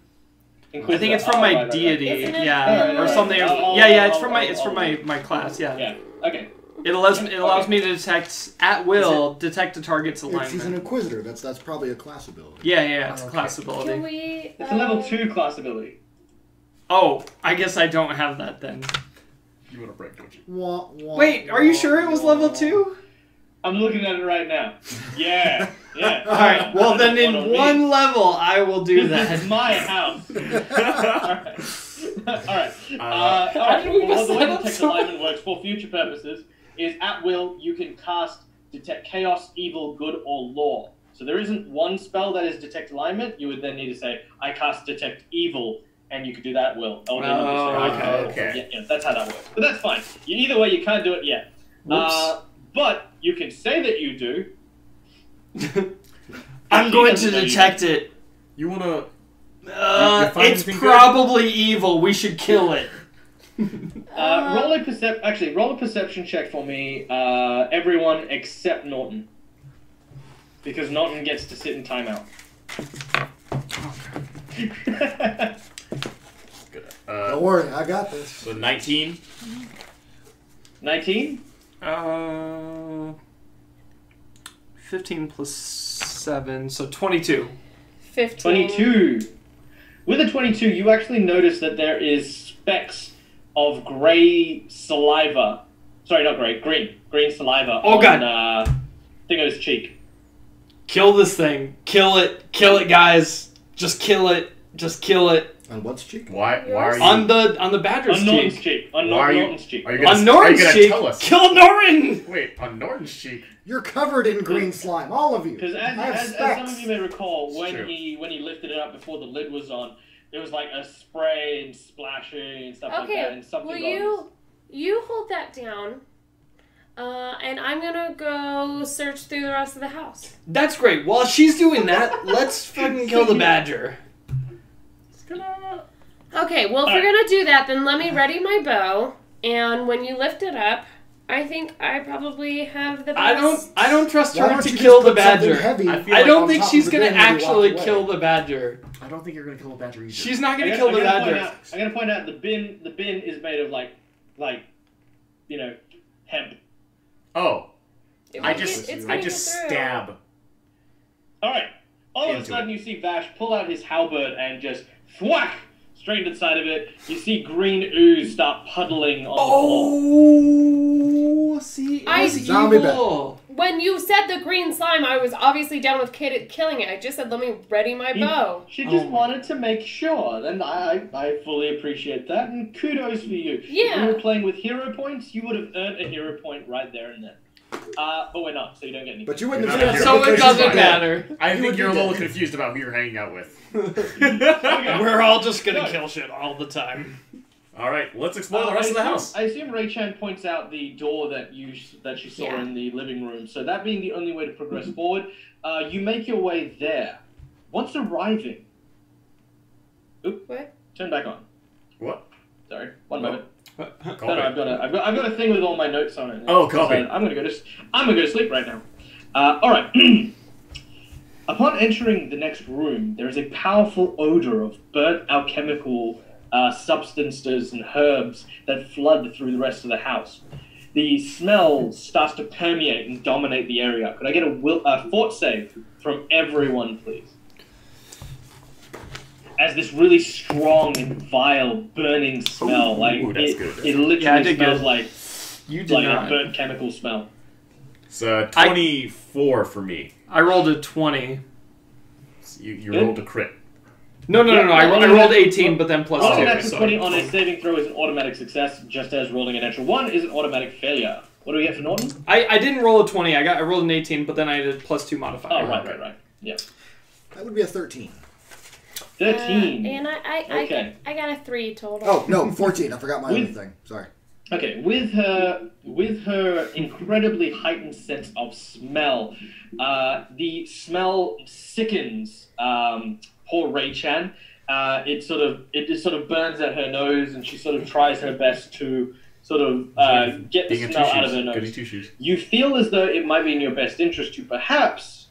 I think it's from my deity. Isn't it? Yeah, or Alright, something. alright. Yeah, it's from my class. Yeah. Yeah. Okay. It allows me to detect at will detect a target's He's an alignment. inquisitor. That's probably a class ability. Yeah, it's a Okay. class Can ability. we? It's a level 2 class ability. Oh, I guess I don't have that then. You want to break, don't you? Wah, wah, Wait, are you wah, sure it was wah. level 2? I'm looking at it right now. Yeah. Yeah. Alright, well then in Wanna one read? level I will do This that. is my house. Alright. Alright. How did we Well, mess the way that up Detect so Alignment works for future purposes is at will you can cast Detect Chaos, Evil, Good, or Law. So there isn't one spell that is Detect Alignment. You would then need to say, I cast Detect Evil, and you could do that at will. Or then you could say, Oh, okay. Yeah, that's how that works. But that's fine. Either way, you can't do it yet. Whoops. But you can say that you do. I'm going to detect it. You want to... you find It's anything good? probably evil. We should kill it. Roll a perception check for me, everyone except Norton. Because Norton gets to sit in timeout. Don't worry, I got this. So 19. 19? 15 plus 7, so 22. 15. 22. With a 22, you actually notice that there is specks of grey saliva. Sorry, not grey, green. Green saliva on Dingo's cheek. Kill this thing. Kill it. Kill it, guys. Just kill it. Just kill it. On what's cheek? Why are you... On the badger's On Norton's cheek. cheek. On Why are you- Norton's cheek. Are you gonna, On Norton's are you gonna cheek. tell us? Kill Norton. Wait, on Norton's cheek? You're covered in green slime, all of you. Because I have as specks. some of you may recall, when True. he lifted it up before the lid was on, there was like a spray and splashing and stuff like that, and something will you hold that down? And I'm gonna go search through the rest of the house. That's great. While she's doing that, let's fucking kill the badger. Okay, well, if you're gonna do that, then let me ready my bow. And when you lift it up, I think I probably have the best. I don't trust Why her don't to you kill just the put something badger. heavy I don't on think top she's of the gonna bin when you walk actually away? kill the badger. I don't think you're gonna kill a badger either. She's not I gonna kill the badger. I'm gonna point out the bin is made of like hemp. Oh. It I might just get- it's gonna get through. stab. Alright. All of a Into sudden you see Vash pull out his halberd and just whack straight into the side of it. You see green ooze start puddling on the floor. Oh, see, I- it's Zombie evil. When you said the green slime, I was obviously down with killing it. I just said, let me ready my bow. She just Oh. wanted to make sure, and I fully appreciate that, and kudos for you. If Yeah. you were playing with hero points, you would have earned a hero point right there and then. But we're not, so you don't get any. But you wouldn't You're have not done a hero. So it because she's doesn't dead. matter. I You think would you're a be little dead. confused about who you're hanging out with. We're all just gonna Good. kill shit all the time. All right, let's explore the rest of the house. I assume Ray-chan points out the door that she saw Yeah. in the living room. So that being the only way to progress forward, you make your way there. Once arriving, What? turn back on. What? Sorry, one moment. Copy. No, I've got a thing with all my notes on it. Oh, copy. I'm gonna go to sleep right now. All right. Upon entering the next room, there is a powerful odor of burnt alchemical substances and herbs that flood through the rest of the house. The smell starts to permeate and dominate the area. Could I get a fort save from everyone, please? As this really strong and vile burning smell, Ooh, that's good. it literally Yeah, I did smells good. like You did a not. burnt chemical smell. It's 24 for me. I rolled a 20. You Good. rolled a crit. No. I rolled 18, but then plus Rolling 2. an natural so- 20 on a saving throw is an automatic success, just as rolling a natural 1 is an automatic failure. What do we get for Norton? I didn't roll a 20. I rolled an 18, but then I did plus 2 modifier. Oh, right. Yeah. That would be a 13. 13. And Okay. I got a 3 total. Oh, no, 14. I forgot my other With- thing. Sorry. Okay, with her incredibly heightened sense of smell, the smell sickens poor Ray-chan. It sort of burns at her nose, and she sort of tries her best to sort of get the Being in smell two out of shoes. her Goody nose. two shoes. You feel as though it might be in your best interest to perhaps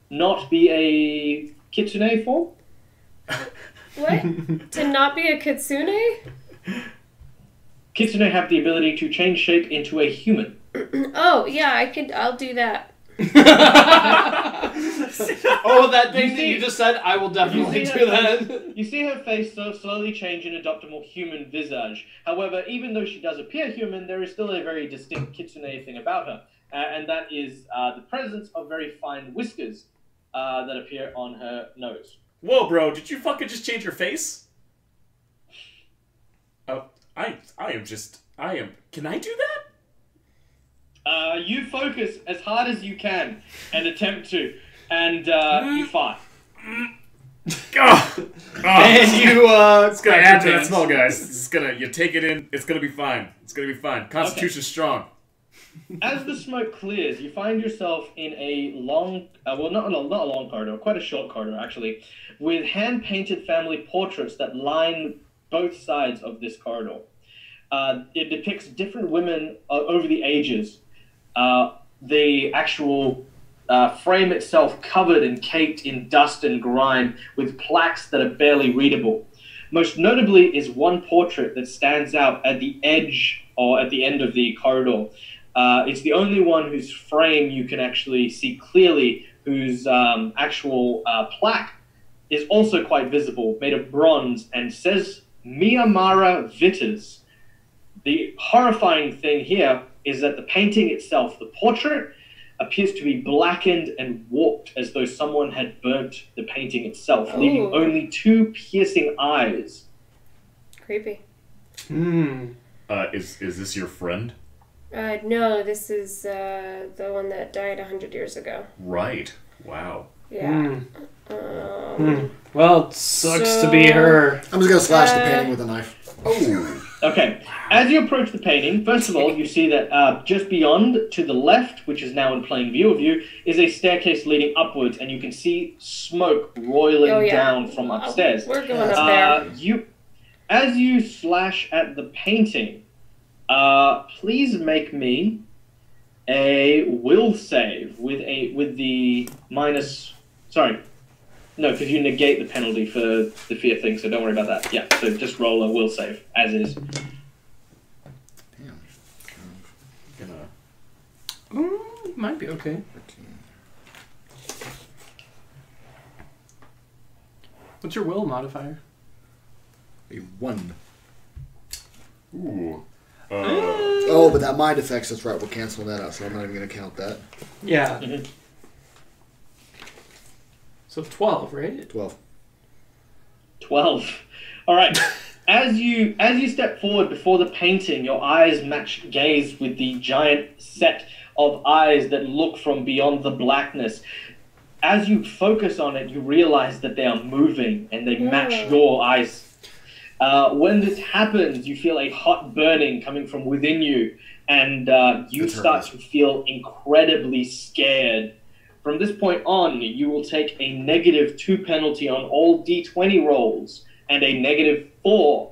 not be a kitsune form. What? To not be a kitsune? Kitsune have the ability to change shape into a human. Oh, yeah, I'll do that. Oh, that thing You that see- you just said, I will definitely you see do her that. You see her face so slowly change and adopt a more human visage. However, even though she does appear human, there is still a very distinct kitsune thing about her. And that is the presence of very fine whiskers that appear on her nose. Whoa, bro! Did you fucking just change your face? Oh, I am. Can I do that? You focus as hard as you can and attempt to, and you fart. And you, It's gonna add to that smell, guys. You take it in. It's gonna be fine. It's gonna be fine. Constitution's strong. As the smoke clears, you find yourself in a long, not a long corridor, quite a short corridor actually, with hand-painted family portraits that line both sides of this corridor. it depicts different women over the ages. The actual frame itself covered and caked in dust and grime with plaques that are barely readable. Most notably is one portrait that stands out at the edge or at the end of the corridor. It's the only one whose frame you can actually see clearly, whose actual plaque is also quite visible, made of bronze, and says Miyamara Vitters. The horrifying thing here is that the painting itself, the portrait, appears to be blackened and warped as though someone had burnt the painting itself, leaving only 2 piercing eyes. Creepy. Is this your friend? No, this is the one that died 100 years ago. Right. Wow. Yeah. Well, it sucks to be her. I'm just gonna slash the painting with a knife. Oh. Okay, as you approach the painting, first of all, you see that just beyond, to the left, which is now in plain view of you, is a staircase leading upwards, and you can see smoke roiling down from upstairs. We're going up there. As you slash at the painting, please make me a will save with the minus. Sorry, no, because you negate the penalty for the fear thing, so don't worry about that. Yeah, so just roll a will save as is. Gonna. Might be okay. What's your will modifier? A 1. Ooh. Oh, but that mind effects, that's right, we're canceling that out, so I'm not even going to count that. Yeah. So 12, right? 12. 12. All right. As you step forward before the painting, your eyes match gaze with the giant set of eyes that look from beyond the blackness. As you focus on it, you realize that they are moving and they match your eyes. When this happens, you feel a hot burning coming from within you, and you start to feel incredibly scared. From this point on, you will take a -2 penalty on all D20 rolls and a -4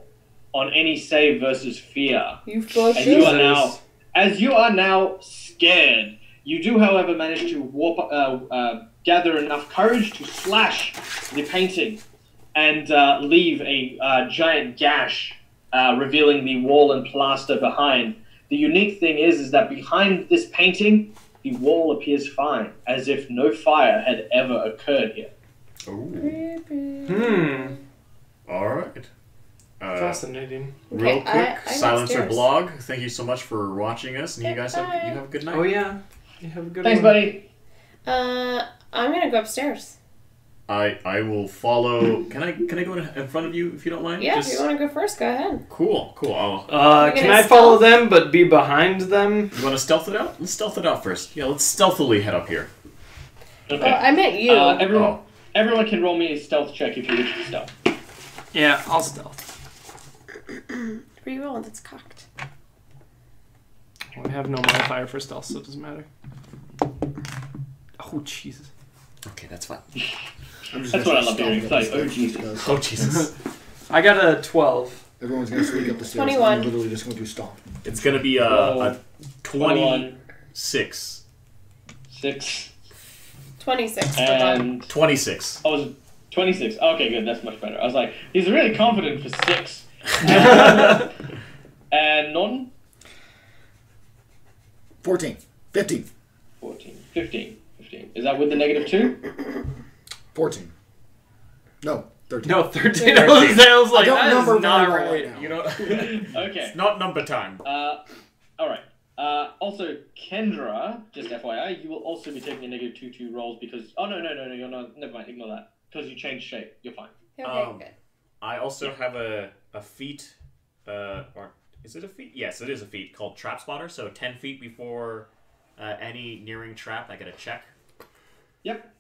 on any save versus fear. You fuck And you are now, as you are now scared, you do, however, manage to gather enough courage to slash the painting and leave a giant gash, revealing the wall and plaster behind. The unique thing is that behind this painting, the wall appears fine, as if no fire had ever occurred here. All right. Fascinating. Real quick, I Silencer upstairs. Blog, thank you so much for watching us, and you guys have a good night. Oh yeah. You have a good Thanks, one. buddy. I'm gonna go upstairs. I will follow. Can I go in front of you if you don't mind? Yeah, if you want to go first, go ahead. Cool. I'll, Can I follow them but be behind them? you want to stealth it out? Let's stealth it out first. Yeah, let's stealthily head up here. Okay. Well, I meant you. Everyone can roll me a stealth check if you wish to stealth. Yeah, I'll stealth. Reroll, that's cocked. We have no modifier for stealth, so it doesn't matter. Oh, Jesus. Okay, that's fine. That's what I love hearing. It's like, oh, Jesus. Oh, Jesus. I got a 12. Everyone's going to sneak up the stairs. 21. I'm literally just going to stomp. It's going to be a 26. 6. 26. And 26. I was 26. Okay, good. That's much better. I was like, he's really confident for 6. And non? 14. 15. 14. 15. Is that with the -2? 14. No, 13. No, 13. I was like, I don't that number is not very well right. right now. You know, Okay. it's not number time. All right. Also, Kendra, just FYI, you will also be taking a -2 rolls because... Oh, no, you're not... Never mind, ignore that. Because you changed shape. You're fine. Okay, good. I also have a feat, or is it a feat? Yes, it is a feat called Trap Spotter. So 10 feet before any nearing trap, I get a check. Yep.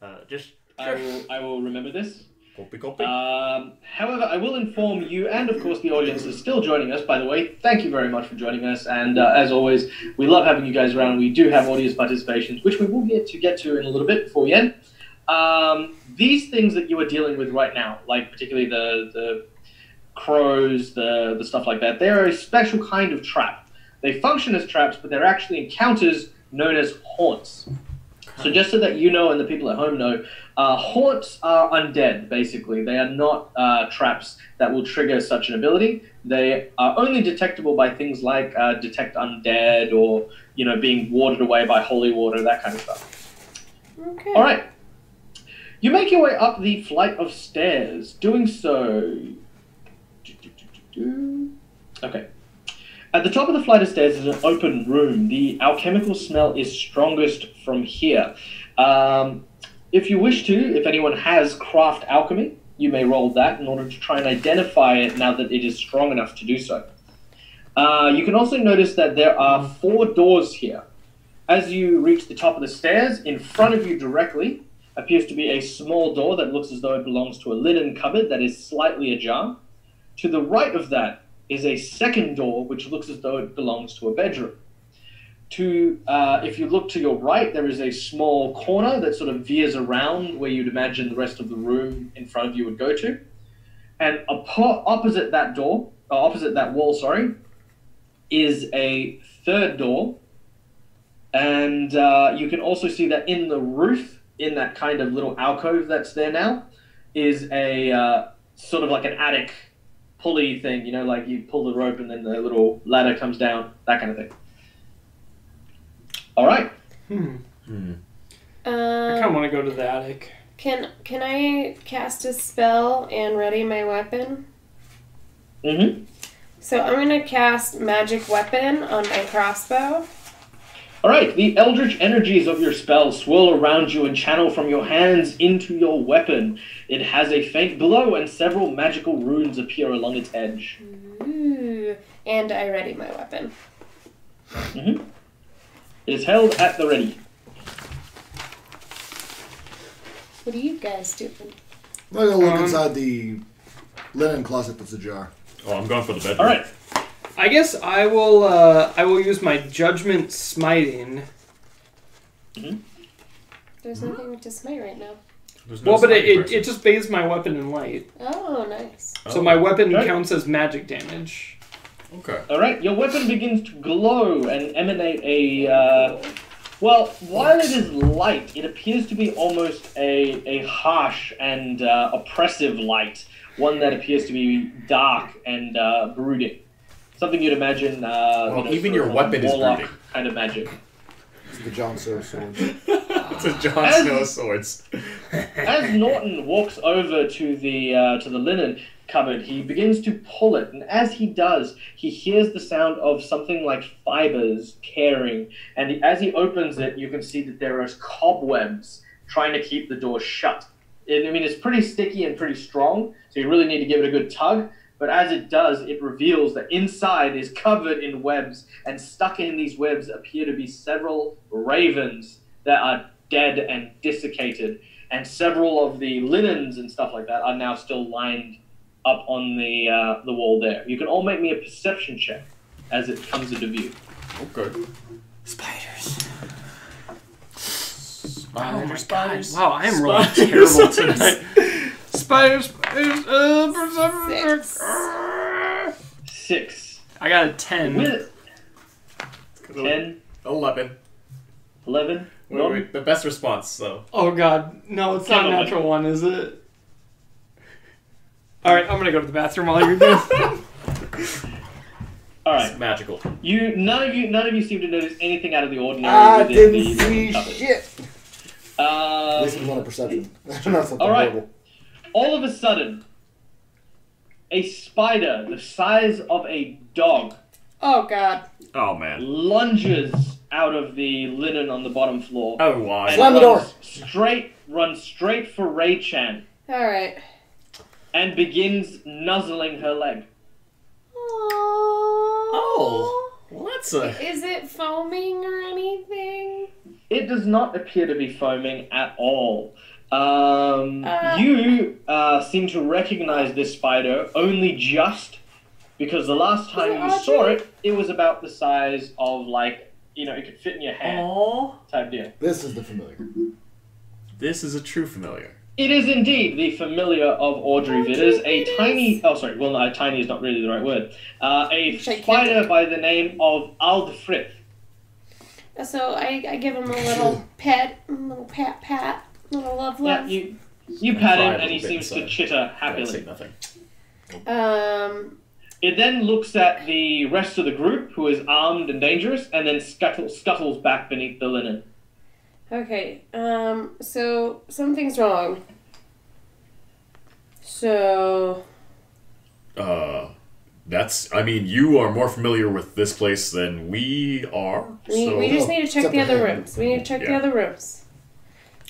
I will remember this. Copy. However, I will inform you, and of course the audience is still joining us, by the way. Thank you very much for joining us, and as always, we love having you guys around. We do have audience participations, which we will get to in a little bit before we end. These things that you are dealing with right now, like particularly the crows, the stuff like that. They're a special kind of trap. They function as traps, but they're actually encounters known as haunts. So just so that you know and the people at home know, haunts are undead, basically. They are not traps that will trigger such an ability. They are only detectable by things like detect undead or, being warded away by holy water, that kind of stuff. Okay. All right. You make your way up the flight of stairs. Doing so... Okay. At the top of the flight of stairs is an open room. The alchemical smell is strongest from here. If you wish to, if anyone has craft alchemy, you may roll that in order to try and identify it now that it is strong enough to do so. You can also notice that there are 4 doors here. As you reach the top of the stairs, in front of you directly appears to be a small door that looks as though it belongs to a linen cupboard that is slightly ajar. To the right of that is a second door which looks as though it belongs to a bedroom. If you look to your right, there is a small corner that sort of veers around where you'd imagine the rest of the room in front of you would go to. And opposite that wall, is a third door. And you can also see that in the roof, in that kind of little alcove that's there now, is a sort of like an attic pulley thing, like you pull the rope and then the little ladder comes down, that kind of thing. All right. I kind of want to go to the attic. Can I cast a spell and ready my weapon? Mm-hmm. So I'm gonna cast magic weapon on my crossbow. All right. The eldritch energies of your spell swirl around you and channel from your hands into your weapon. It has a faint glow and several magical runes appear along its edge. Ooh. And I ready my weapon. Mm-hmm. It is held at the ready. What are you guys doing? I'm gonna look inside the linen closet that's ajar. Oh, I'm going for the bedroom. All right. I guess I will use my judgment smiting. Mm-hmm. There's nothing to smite right now. There's no Well, but smiting it person. just bathes my weapon in light. Oh, nice. So my weapon Okay. counts as magic damage. Okay. All right. Your weapon begins to glow and emanate a... while it is light, it appears to be almost a harsh and oppressive light. One that appears to be dark and brooding. Something you'd imagine... even your weapon is warlock brooding. kind of magic. It's the Jon Snow sword. It's a Jon Snow swords. As Norton walks over to the linen cupboard, he begins to pull it, and as he does, he hears the sound of something like fibers tearing, and as he opens it, you can see that there are cobwebs trying to keep the door shut. It's pretty sticky and pretty strong, so you really need to give it a good tug, but as it does, it reveals that inside is covered in webs, and stuck in these webs appear to be several ravens that are dead and desiccated, and several of the linens and stuff like that are now still lined up on the wall there. You can all make me a perception check as it comes into view. Okay. Spiders. Oh my Spiders. god. Wow, I am rolling terrible tonight. Spiders. Perception. 6. I got a 10. With 10, 11. 11. Wait. The best response, though. Oh god. No, it's not a natural one, is it? Alright, I'm gonna go to the bathroom while you're doing All It's right. magical. None of you seem to notice anything out of the ordinary. I within didn't see cupboard. shit. At least it was on a perception. Not something all right. horrible. All of a sudden, a spider the size of a dog Oh, God. Oh, man. lunges out of the linen on the bottom floor. Oh, why? and Slam the runs straight for Ray Chan All right. and begins nuzzling her leg. Oh. Well, that's a... Is it foaming or anything? It does not appear to be foaming at all. You seem to recognize this spider only just because the last time you saw it, it was about the size of, like, it could fit in your hand Aww. type deal. This is the familiar. This is a true familiar. It is indeed the familiar of Audrey Vitters, a tiny... Oh, sorry. Well, no, tiny is not really the right word. A spider by the name of Aldfrith. So I give him a little pet, a little pat, a little love. Yeah, you pat him and he seems to chitter happily. Say nothing. It then looks at the rest of the group, who is armed and dangerous, and then scuttles back beneath the linen. Okay, so something's wrong. So... I mean, you are more familiar with this place than we are. We just need to check the other rooms. We need to check the other rooms.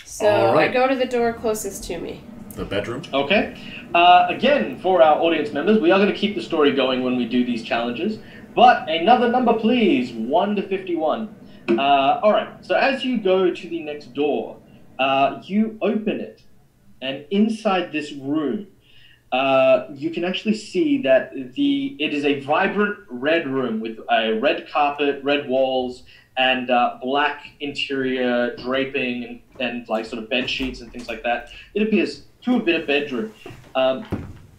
So I go to the door closest to me. The bedroom? Okay. Again, for our audience members, we are going to keep the story going when we do these challenges. But another number, please. 1 to 51. Alright, so as you go to the next door, you open it. And inside this room, you can actually see that it is a vibrant red room with a red carpet, red walls, and black interior draping and like sort of bed sheets and things like that. It appears to have been a bedroom.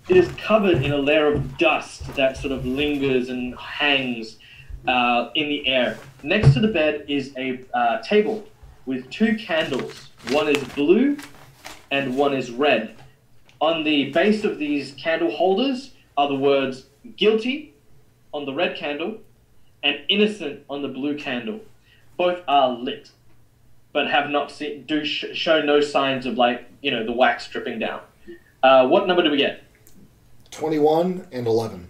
It is covered in a layer of dust that sort of lingers and hangs in the air. Next to the bed is a table with 2 candles. One is blue and one is red. On the base of these candle holders are the words guilty on the red candle and innocent on the blue candle. Both are lit, but have not show no signs of the wax dripping down. What number do we get? 21 and 11.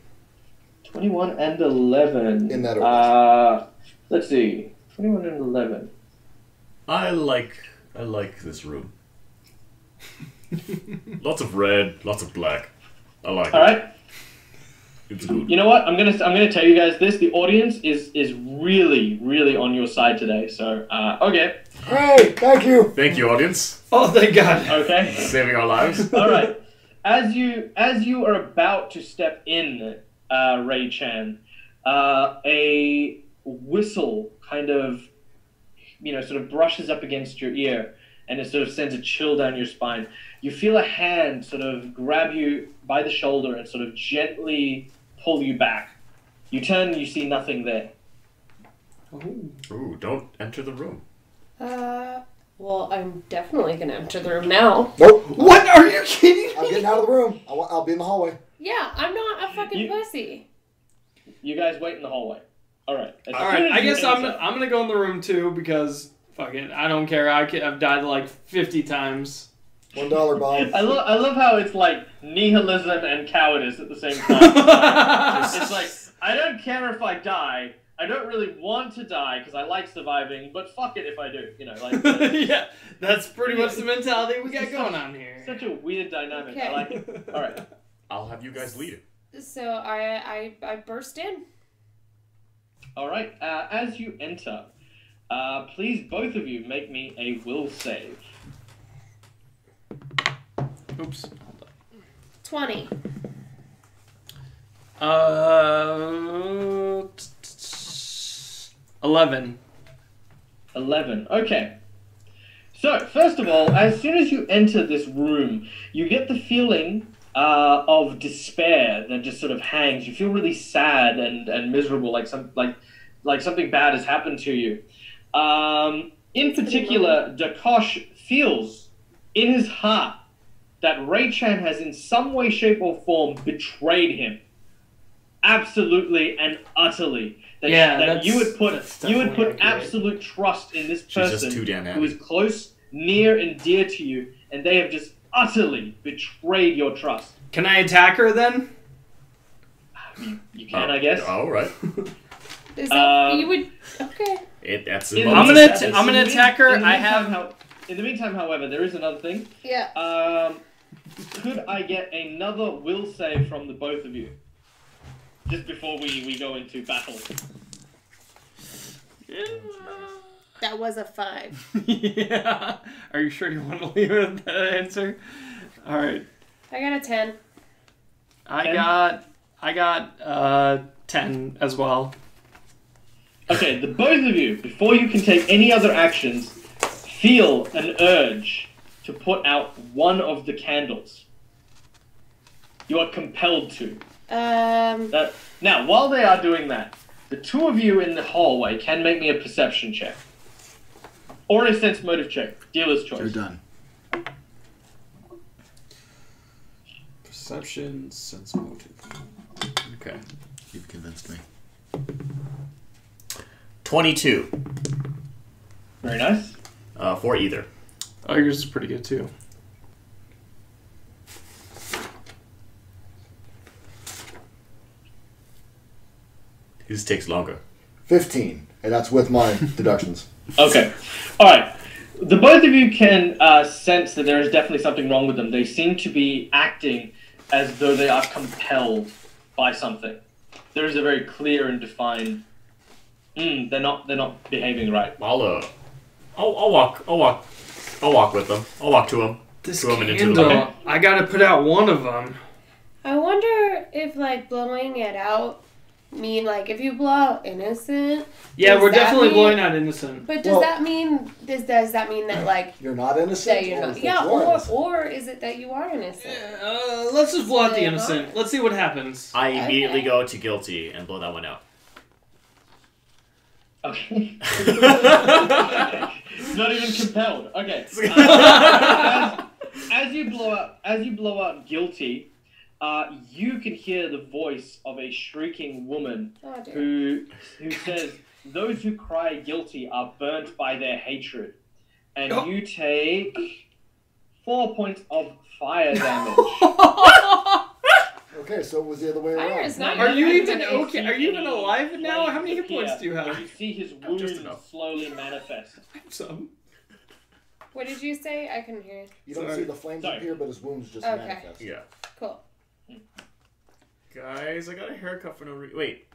21 and 11. In that order. Let's see. 21 and 11. I like this room. Lots of red, lots of black. I like it. All right. It's good. You know what? I'm gonna tell you guys this. The audience is really, really on your side today. So okay. Great, thank you. Thank you, audience. Oh, thank God. Okay. Saving our lives. All right. As you are about to step in, Ray Chan, a whistle kind of, sort of brushes up against your ear, and it sort of sends a chill down your spine. You feel a hand sort of grab you by the shoulder and sort of gently pull you back. You turn and you see nothing there. Ooh, don't enter the room. Well, I'm definitely gonna enter the room now. Nope. What? Are you kidding me? I'm getting out of the room. I'll be in the hallway. Yeah, I'm not a fucking pussy. You guys wait in the hallway. All right. All right. I guess I'm gonna go in the room too because fuck it. I don't care. I've died like 50 times. $1, Bob. I love how it's like nihilism and cowardice at the same time. It's like, I don't care if I die. I don't really want to die because I like surviving, but fuck it if I do. Yeah, that's pretty much the mentality we got going on here. Such a weird dynamic. Okay. I like it. All right. I'll have you guys lead it. So I burst in. All right. As you enter, please both of you make me a will save. Oops. 20. 11. 11. Okay. So, first of all, as soon as you enter this room, you get the feeling of despair that just sort of hangs. You feel really sad and miserable, like something bad has happened to you. In particular, Dakosh feels in his heart that Ray Chan has in some way, shape, or form betrayed him. Absolutely and utterly. That you would put absolute trust in this person who is close, near, and dear to you, and they have just utterly betrayed your trust. Can I attack her then? You can, I guess. All right. Is that, you would... Okay. I'm gonna attack her. In the meantime, however, there is another thing. Yeah. Could I get another will save from the both of you? Just before we go into battle. That was a 5. Yeah. Are you sure you want to leave it at that answer? All right. I got a 10. I got 10 as well. Okay, the both of you, before you can take any other actions, feel an urge to put out one of the candles. You are compelled to. Now, while they are doing that, the two of you in the hallway can make me a perception check. Or a sense motive check. Dealer's choice. You're done. Perception, sense motive. Okay. You've convinced me. 22. Very nice. For either. Oh, yours is pretty good too. His takes longer. 15, and that's with my deductions. Okay. Alright. The both of you can sense that there is definitely something wrong with them. They seem to be acting as though they are compelled by something. There is a very clear and defined. They're not behaving right. I'll walk with them. I'll walk to them. This Throw 'em into the candle, bucket. I gotta put out one of them. I wonder if like blowing it out mean like if you blow out innocent. Yeah, does we're that definitely mean- blowing out innocent. But does Well- that mean does that mean that like You're not innocent? that you're or not? is that Yeah, you are innocent? or is it that you are innocent? Let's just blow out the Yeah. innocent. Let's see what happens. I immediately Okay. go to guilty and blow that one out. Okay. Not even compelled. Okay. As you blow out guilty, you can hear the voice of a shrieking woman Oh dear. who says, "Those who cry guilty are burnt by their hatred," and you take 4 points of fire damage. Okay, so it was the other way Fire around. is not Are you good. even okay? Are you even alive now? How many hit points do you have? You see his Just wounds enough. slowly manifest. Some. What did you say? I couldn't hear. You don't Sorry. see the flames Sorry. appear, but his wounds just Okay. manifest. Yeah. Cool. Guys, I got a haircut for no reason. Wait.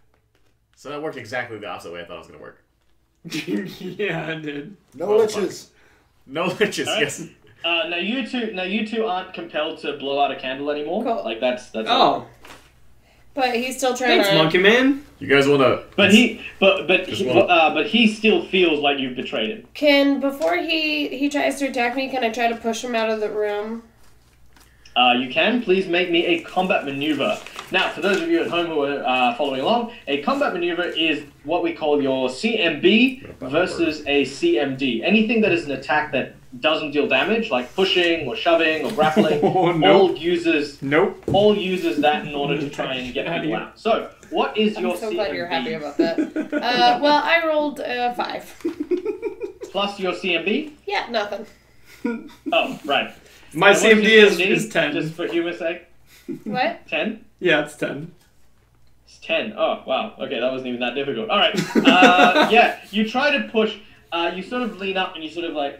So that worked exactly the opposite way I thought it was going to work. Yeah, I did. No Oh, liches. No liches, Alright. yes. Now you two aren't compelled to blow out a candle anymore. Cool. Like that's Oh, But he's still trying thanks, to. Monkey Man. You guys want to... But Just wanna- he still feels like you've betrayed him. Can before he tries to attack me, can I try to push him out of the room? You can please make me a combat maneuver. Now, for those of you at home who are following along, a combat maneuver is what we call your CMB versus a CMD. Anything that is an attack that doesn't deal damage, like pushing or shoving or grappling, Oh, no. all uses that in order to try and get Get out of people here. out. So, what is your I'm so CMB glad you're happy about that. Well, I rolled 5. plus your CMB? Yeah, nothing. Oh, right. My And what CMD your is 10. Just for humor's sake, What? 10. Yeah, it's 10. It's 10. Oh, wow. Okay, that wasn't even that difficult. All right. Yeah, you try to push. You sort of lean up and you sort of like,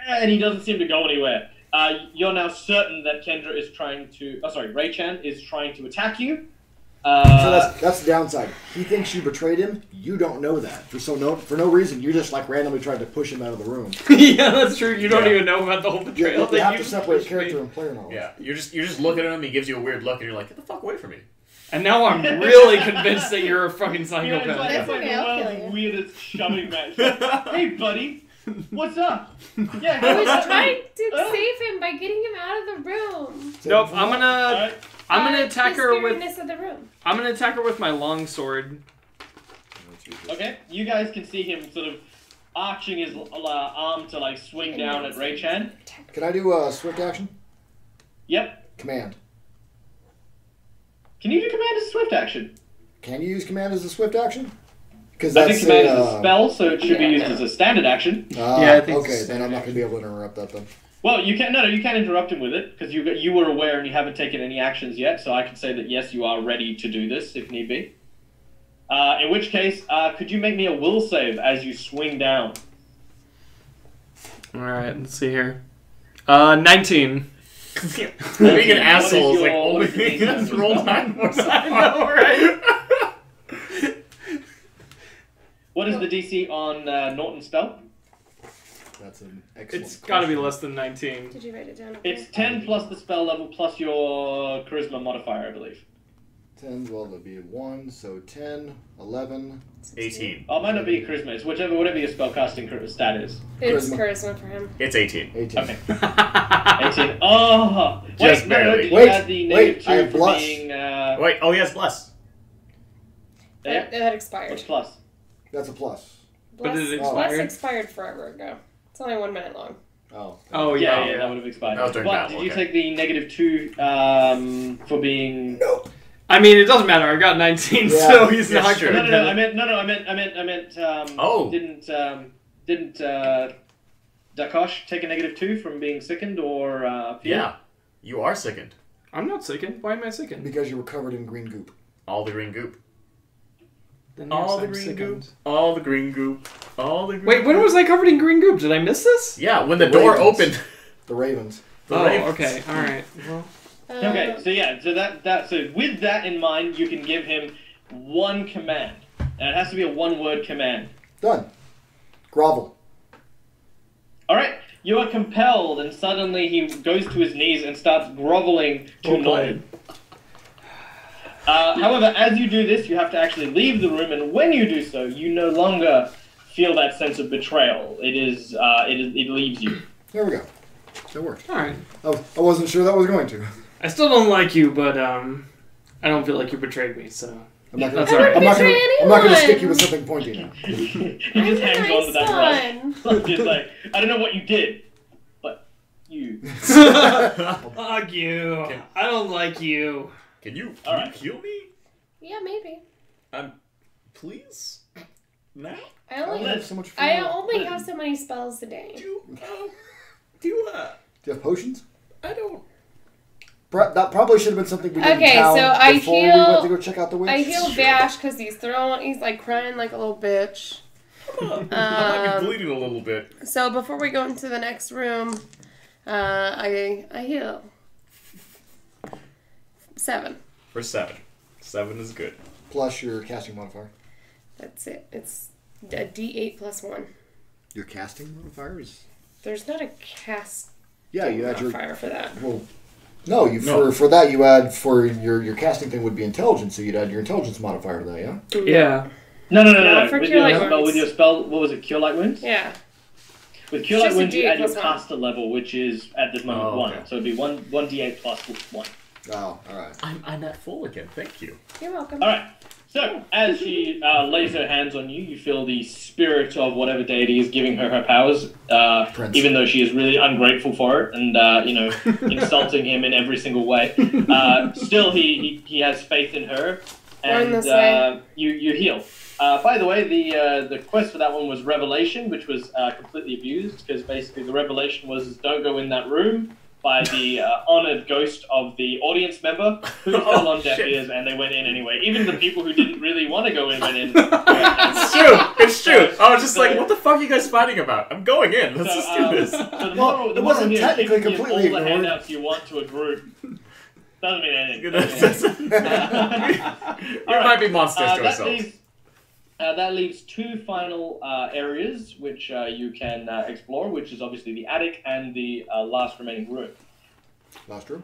and he doesn't seem to go anywhere. You're now certain that Kendra is trying to. Oh, sorry, Ray-chan is trying to attack you. So that's the downside. He thinks you betrayed him. You don't know that. For no reason, you just like randomly tried to push him out of the room. Yeah, that's true. You don't Yeah. even know about the whole You, betrayal you thing. have to just separate pushed character me. and player knowledge. Yeah, you're just looking at him, he gives you a weird look, and you're like, get the fuck away from me. And now I'm really convinced that you're a fucking Yeah, it's psychopath. like, That's it's like okay, the I'll world's kill you. weirdest shoving match. Hey, buddy, what's up? Yeah, I was what's up? trying to save him by getting him out of the room. Nope, I'm All gonna right. attack the her with scariness of the room. I'm gonna attack her with my long sword. Okay, you guys can see him sort of arching his arm to like swing down at Ray-chan. Can I do a swift action? Yep. Command. Can you do command as a swift action? Can you use command as a swift action? Because I think command is a spell, so it should be used as a standard action. Yeah, I think okay, it's then I'm not going to be able to interrupt that then. Well, you can you can interrupt him with it because you were aware and you haven't taken any actions yet. So I can say that yes, you are ready to do this if need be. In which case, could you make me a will save as you swing down? All right, let's see here. 19. Being an asshole is like your- only what is thing your that's DC? rolled backwards. I know, right? What is the DC on Norton's spell? That's an excellent It's got to be question. less than 19. Did you write it down? It's 10 plus the spell level plus your charisma modifier, I believe. 10, well, that'd be 1, so 10, 11. 18. Oh, it might not be charisma. It's whatever your spellcasting stat is. It's charisma for him. It's 18. 18. Okay. 18. Oh! Just wait, barely. No, you Wait, had the wait, negative I 2 have for plus. being... Wait, oh, he has bless. Yeah? That expired. What's plus? That's a plus. But it Bless expired? expired forever ago. It's only 1 minute long. Oh. Oh, Yeah, yeah. that would have expired. That was during But battle, did you okay. take the negative 2 for being... No. I mean, it doesn't matter. I got 19, Yeah. so he's Yeah, not sure. good. No, I meant, Oh. Didn't Dakosh take a negative 2 from being sickened or feared? Yeah. You are sickened. I'm not sickened. Why am I sickened? Because you were covered in green goop. All the green goop. Then All yes, the I'm green sickened. goop. All the green goop. All the green Wait, when goop. was I covered in green goop? Did I miss this? Yeah, when the The door ravens. opened. The ravens. The Oh, ravens. okay. All right. Well, Okay, so with that in mind, you can give him one command. And it has to be a one-word command. Done. Grovel. Alright, you are compelled, and suddenly he goes to his knees and starts groveling to well Norton. played. However, as you do this, you have to actually leave the room, and when you do so, you no longer feel that sense of betrayal. It leaves you. There we go. That worked. All right. I wasn't sure that was going to. I still don't like you, but I don't feel like you betrayed me, so I'm not that's gonna, all right. I'm not gonna, betray I'm not gonna stick anyone. you with something pointy now. He just hangs on to that rope. Just like, I don't know what you did, but you. Fuck you. Okay. I don't like you. Can you Alright. heal me? Yeah, maybe. Please? Now? I I only, have so much I fun. only have so many spells a day. Do you Do you have potions? I don't. That probably should have been something we did Okay, in town so I before we heal- went to go check out the witch. I heal Vash because he's like crying like a little bitch. I might be bleeding a little bit. So before we go into the next room, I heal 7. For 7. 7 is good. Plus your casting modifier. That's it. It's a D8 plus 1. Your casting modifier is... There's not a cast Yeah, you add your... modifier for that. Well, no, No. for that you add for your casting thing would be intelligence, so you'd add your intelligence modifier to that, yeah? Yeah. No. Not for With Cure your Light spell, Wounds. with your spell, what was it? Cure Light Wounds. Yeah. With Cure It's Light just a Wounds, you D8 add your plus 1. caster level, which is at this moment Oh, 1. okay. So it'd be one d8 plus 1. Oh, alright. I'm at full again. Thank you. You're welcome. All right. So as she lays her hands on you, you feel the spirit of whatever deity is giving her powers. Prince. Even though she is really ungrateful for it and insulting him in every single way, still he has faith in her, Going and this way. you heal. By the way, the quest for that one was Revelation, which was completely abused because basically the revelation was don't go in that room by the honored ghost of the audience member who fell on deaf shit. ears and they went in anyway. Even the people who didn't really want to go in went in. It's true. It's true. I was just like, what the fuck are you guys fighting about? I'm going in. Let's just do this. So the Well, moral, it the wasn't moral here is technically you can give completely all the ignored. handouts you want to a group. Doesn't mean anything. We Alright, might be monsters to ourselves. that leaves 2 final areas which you can explore, which is obviously the attic and the last remaining room. Last room?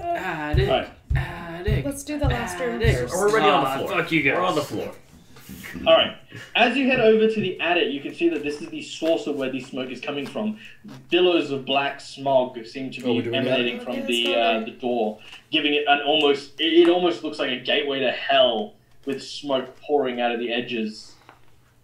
Attic. Right. Attic. Let's do the last room Attic. first. We're already on the Ah, floor. fuck you guys. We're on the floor. All right. As you head over to the attic, you can see that this is the source of where the smoke is coming from. Billows of black smog seem to Oh, we're be doing emanating that? from Okay, the let's go the door, giving it an almost. It almost looks like a gateway to hell with smoke pouring out of the edges.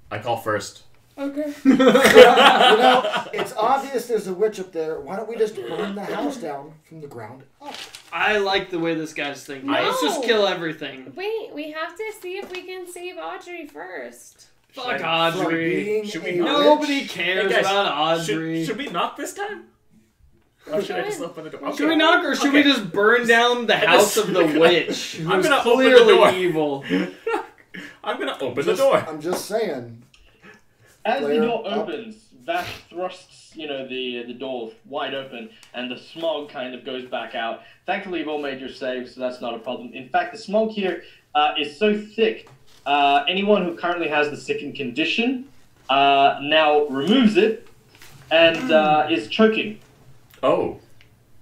I call first. Okay. You know, it's obvious there's a witch up there. Why don't we just burn the house down from the ground up? I like the way this guy's thinking. No. Let's just kill everything. Wait, we have to see if we can save Audrey first. Fuck From Audrey. being Should a we not? Nobody witch? cares Hey, guys, about Audrey. Should we knock this time? Or should I just open the door? Okay. Should we knock or should we just burn down the house of the witch? Who's I'm gonna open the clearly door. evil. I'm gonna open the door. I'm just saying. As the Flare door up. opens, Vash thrusts, the door wide open, and the smog kind of goes back out. Thankfully, you've all made your saves, so that's not a problem. In fact, the smog here is so thick, anyone who currently has the sickened condition now removes it and is choking. Oh.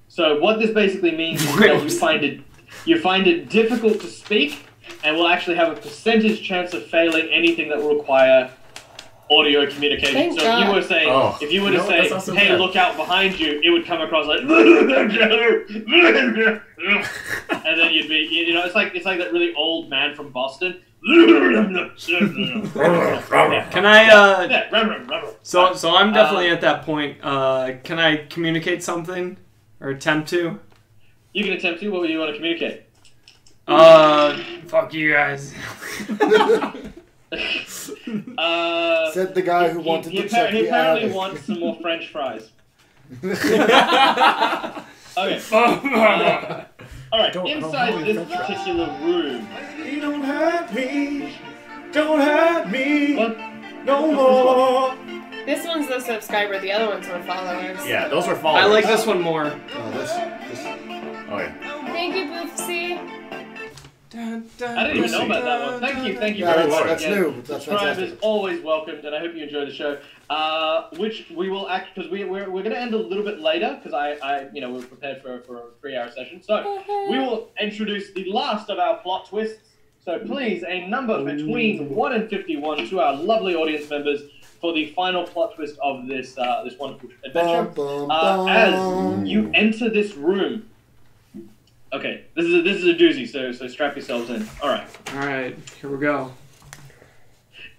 So what this basically means is that you find it difficult to speak and will actually have a percentage chance of failing anything that will require audio communication. Thank so God. if you were saying, if you were to say, that's not so "Hey, bad. look out behind you," it would come across like, and then you'd be, you know, it's like that really old man from Boston. Can I? So I'm definitely at that point. Can I communicate something or attempt to? You can attempt to. What would you want to communicate? Fuck you guys. Said the guy who wanted to check He the apparently attic. wants some more French fries. Okay. All right. Inside this particular room. You don't hurt me. Don't hurt me. What? No more. This one's the subscriber, the other ones were followers. Yeah, those were followers. I like this one more. Oh, this. Oh, yeah. Thank you, Boofsy. I didn't even know about that one. Thank you Yeah, very that's, much. that's Again, new. That's subscribe fantastic. is always welcomed, and I hope you enjoy the show. Which we will act because we're going to end a little bit later because we're prepared for a 3-hour session. So we will introduce the last of our plot twists. So please, a number between 1 and 51 to our lovely audience members for the final plot twist of this this wonderful adventure. Bum, bum, As bum. you enter this room. Okay, this is a doozy, so strap yourselves in. All right. Alright, here we go.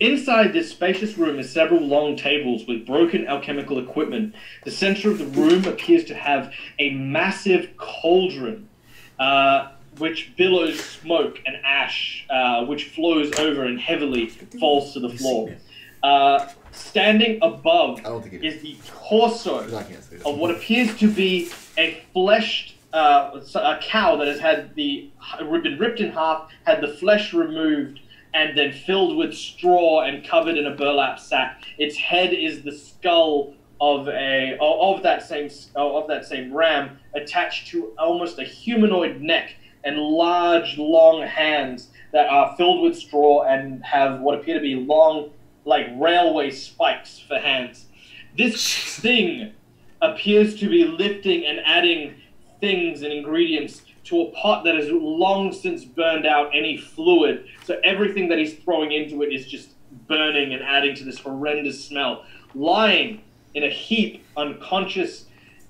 Inside this spacious room is several long tables with broken alchemical equipment. The center of the room appears to have a massive cauldron, which billows smoke and ash, which flows over and heavily falls to the floor. Standing above I don't think it is the torso I can't say that. of what appears to be a fleshed a cow that has had been ripped in half, had the flesh removed, and then filled with straw and covered in a burlap sack. Its head is the skull of that same ram, attached to almost a humanoid neck and large, long hands that are filled with straw and have what appear to be long, like railway spikes for hands. This thing appears to be lifting and adding things and ingredients to a pot that has long since burned out any fluid. So everything that he's throwing into it is just burning and adding to this horrendous smell. Lying in a heap, unconscious,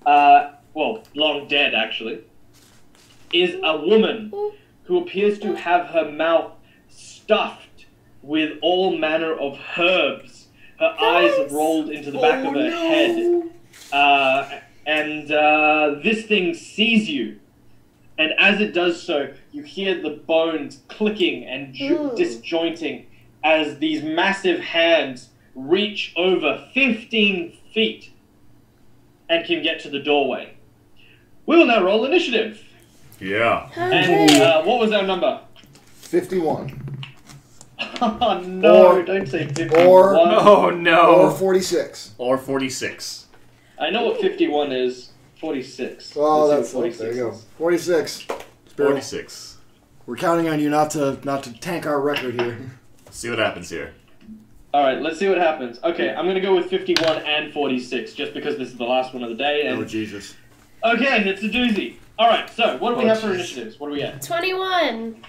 long dead actually, is a woman who appears to have her mouth stuffed with all manner of herbs. Her eyes have rolled into the back of her head. And this thing sees you. And as it does so, you hear the bones clicking and disjointing as these massive hands reach over 15 feet and can get to the doorway. We will now roll initiative. Yeah. And what was our number? 51. Oh no, Or- don't say 51. Oh no. Or 46. Or 46. I know what 51 is. 46. Oh, Let's that's see what there you go. 46 is. 46. Spiro, 46. we're counting on you not to tank our record here. See what happens here. Alright, let's see what happens. Okay, I'm gonna go with 51 and 46, just because this is the last one of the day. Oh And Jesus. okay, it's a doozy. Alright, so what do we Oh, have for jeez. initiatives? What are we at? 21.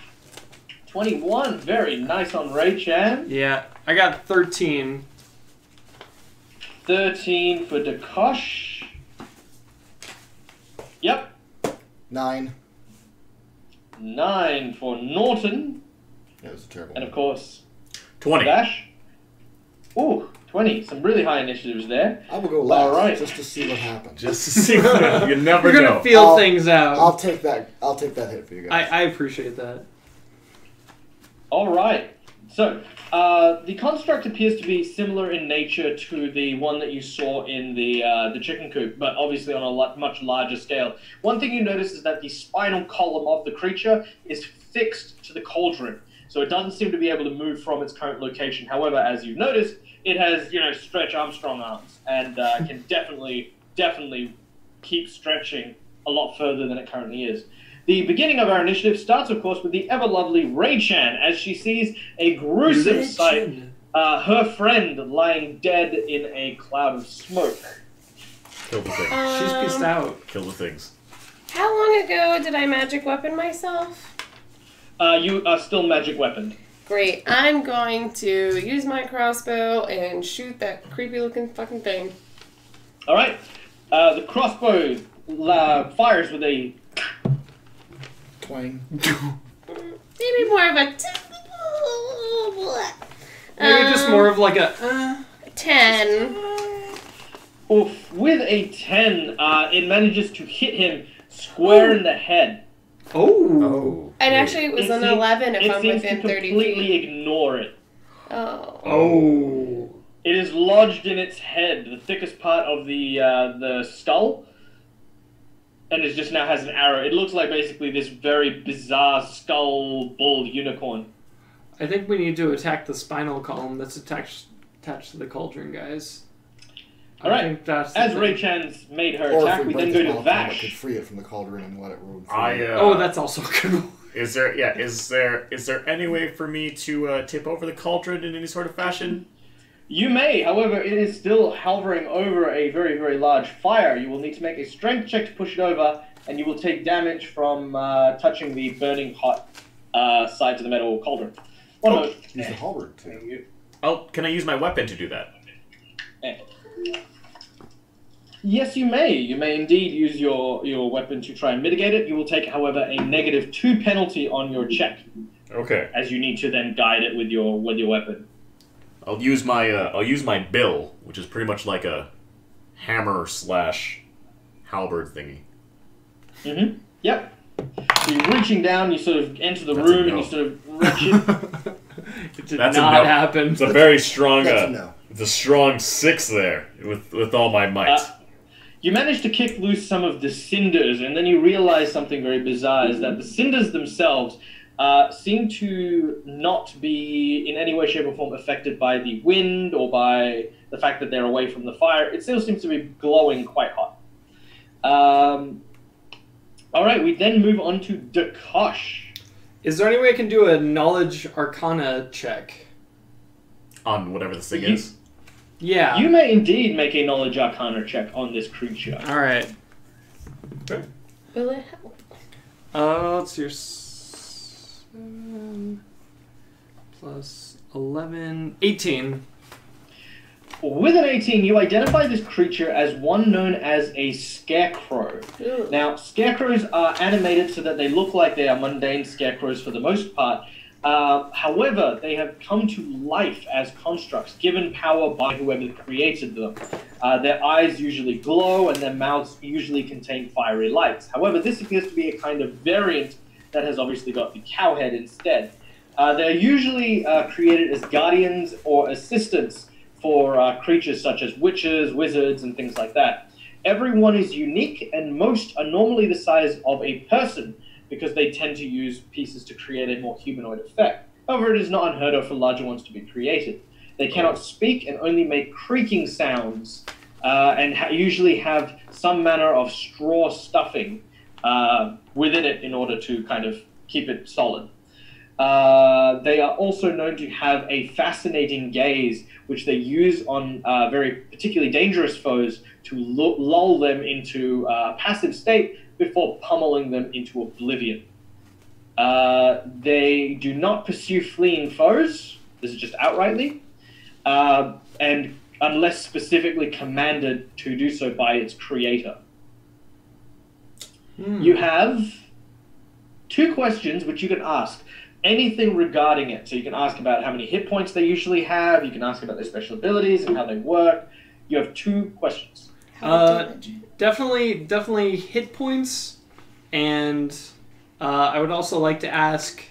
21, very nice on Ray Chan. Yeah, I got 13. 13 for Dakosh. Yep. 9. 9 for Norton. That was a terrible And one. of course, 20. Dash. Ooh, 20. Some really high initiatives there. I will go last All right. just to see what happens. Just to see what you never We're gonna know. feel I'll- things out. I'll take that hit for you guys. I appreciate that. All right. So, the construct appears to be similar in nature to the one that you saw in the chicken coop, but obviously on a much larger scale. One thing you notice is that the spinal column of the creature is fixed to the cauldron, so it doesn't seem to be able to move from its current location. However, as you've noticed, it has, Stretch Armstrong arms, and can definitely keep stretching a lot further than it currently is. The beginning of our initiative starts, of course, with the ever-lovely Ray-chan, as she sees a gruesome sight. Her friend lying dead in a cloud of smoke. Kill the thing. She's pissed out. Kill the things. How long ago did I magic weapon myself? You are still magic weapon. Great. I'm going to use my crossbow and shoot that creepy looking fucking thing. All right. The crossbow fires with a Twang. Maybe more of a Maybe just more of like a 10. oof. With a 10, it manages to hit him square in the head. Oh. And actually, it was an 11 if I'm within 30 feet. It seems to completely ignore it. Oh. It is lodged in its head, the thickest part of the skull, and it just now has an arrow. It looks like basically this very bizarre skull bull unicorn. I think we need to attack the spinal column that's attached to the cauldron, guys. All right. I think that's As the Ray thing. Chan's made her Or attack, if we we then break go the to spinal column, it could Vash. free it from the cauldron and let it roam free. Oh, that's also good. Is there any way for me to tip over the cauldron in any sort of fashion? You may, however, it is still hovering over a very, very large fire. You will need to make a strength check to push it over, and you will take damage from touching the burning hot sides of the metal cauldron. One moment. Use the halberd too. Oh, can I use my weapon to do that? Yes, you may. You may indeed use your weapon to try and mitigate it. You will take, however, a -2 penalty on your check, Okay. as you need to then guide it with your weapon. I'll use my bill, which is pretty much like a hammer / halberd thingy. Mm-hmm. Yep. So you're reaching down, you sort of enter the That's a room, no. and you sort of reach in. It did That's a not no. happen. It's a very strong. That's a no. It's a strong 6 there with all my might. You manage to kick loose some of the cinders, and then you realize something very bizarre, is that the cinders themselves seem to not be in any way, shape, or form affected by the wind or by the fact that they're away from the fire. It still seems to be glowing quite hot. All right, we then move on to Dakosh. Is there any way I can do a knowledge arcana check? On whatever this thing You- is. Yeah. You may indeed make a knowledge arcana check on this creature. All right. Will it help? Let's see. 7 plus 11, 18. With an 18, you identify this creature as one known as a scarecrow. Ooh. Now, scarecrows are animated so that they look like they are mundane scarecrows for the most part. However, they have come to life as constructs, given power by whoever created them. Their eyes usually glow, and their mouths usually contain fiery lights. However, this appears to be a kind of variant that has obviously got the cow head instead. They're usually created as guardians or assistants for creatures such as witches, wizards, and things like that. Everyone is unique, and most are normally the size of a person, because they tend to use pieces to create a more humanoid effect. However, it is not unheard of for larger ones to be created. They cannot speak and only make creaking sounds, and usually have some manner of straw stuffing within it in order to kind of keep it solid. They are also known to have a fascinating gaze, which they use on very particularly dangerous foes to lull them into a passive state before pummeling them into oblivion. They do not pursue fleeing foes. This is just outrightly. And unless specifically commanded to do so by its creator. You have 2 questions which you can ask. Anything regarding it. So you can ask about how many hit points they usually have. You can ask about their special abilities and how they work. You have 2 questions. Definitely hit points, and I would also like to ask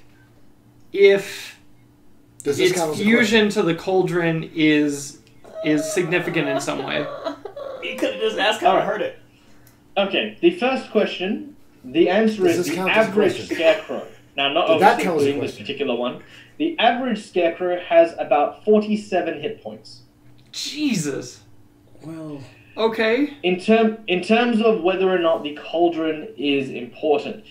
if Does this its count as a fusion to the cauldron is significant in some way. You could have just asked how I heard it. Okay, the first question, the answer Does is this the count as a average question? scarecrow. Now, not Did that obviously count as a including this question? particular one. The average scarecrow has about 47 hit points. Jesus. Well, Okay. In terms of whether or not the cauldron is important,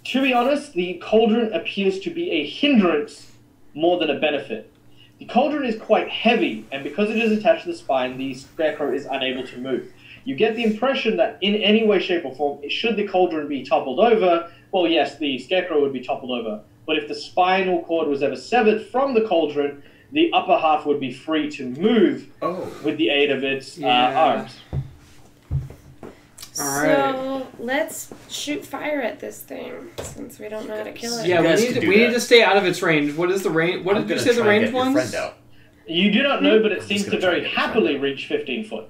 to be honest, the cauldron appears to be a hindrance more than a benefit. The cauldron is quite heavy, and because it is attached to the spine, the scarecrow is unable to move. You get the impression that in any way, shape, or form, should the cauldron be toppled over, well, yes, the scarecrow would be toppled over. but if the spinal cord was ever severed from the cauldron, the upper half would be free to move with the aid of its arms. So let's shoot fire at this thing since we don't know how to kill it. Yeah, we need to stay out of its range. What is the range? What did you say the range was? You do not know, but it seems to very happily reach 15 foot.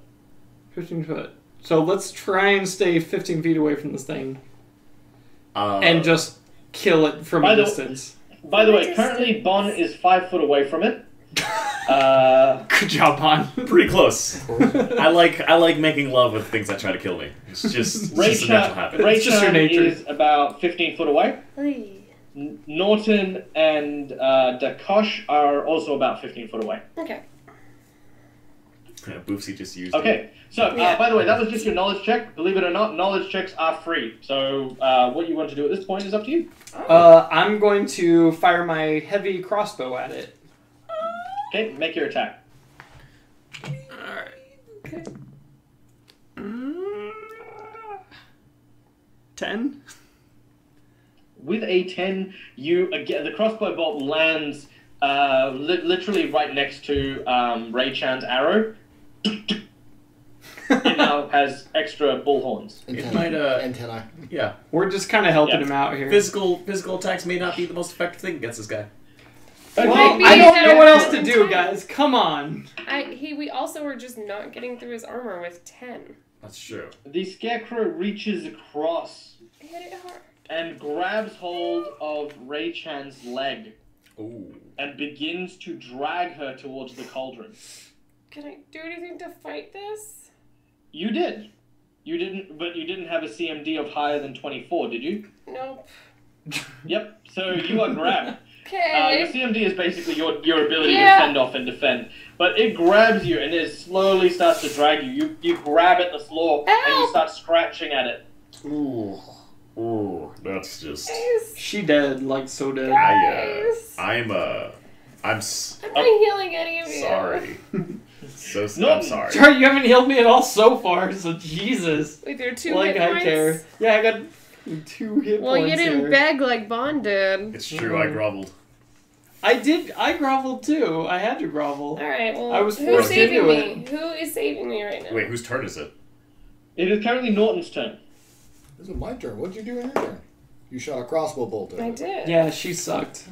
15 foot. So let's try and stay 15 feet away from this thing. And just kill it from a distance. By the way, currently Bon is 5 foot away from it. Good job, Bon. Pretty close. I like making love with things that try to kill me. It's just a natural habit. Raychan is about 15 foot away. Norton and Dakosh are also about 15 foot away. Okay. Boofsy just used Okay, so by the way, that was just your knowledge check. Believe it or not, knowledge checks are free. So what you want to do at this point is up to you. I'm going to fire my heavy crossbow at it. Okay, make your attack. Alright. Okay. 10? With a 10, the crossbow bolt lands literally right next to Ray-chan's arrow. It now has extra bullhorns. Antennae. Yeah. We're just kind of helping him out here. Physical attacks may not be the most effective thing against this guy. Well, I don't know what else to do, guys. Come on. We also were just not getting through his armor with 10. That's true. The scarecrow reaches across Hit it hard. and grabs hold of Ray-chan's leg. Ooh. And begins to drag her towards the cauldron. Can I do anything to fight this? You did. But you didn't have a CMD of higher than 24, did you? Nope. Yep. So you are grabbed. Okay. Your CMD is basically your ability to fend off and defend. But it grabs you and it slowly starts to drag you. You grab at the floor and you start scratching at it. Ooh. Ooh, that's just... She dead, like so dead. I'm not healing any of you. Sorry. I'm sorry. Sorry, you haven't healed me at all so far, so Jesus. With your 2 hit points? Care. Yeah, I got 2 hit points. Well, you didn't beg like Bond did. It's true, I groveled. I did. I groveled too. I had to grovel. Alright, well, I was who's forced saving into me? it. Who is saving me right now? Wait, whose turn is it? It is currently Norton's turn. This is my turn. What'd you do in your turn? You shot a crossbow bolt at I it. did. Yeah, she sucked.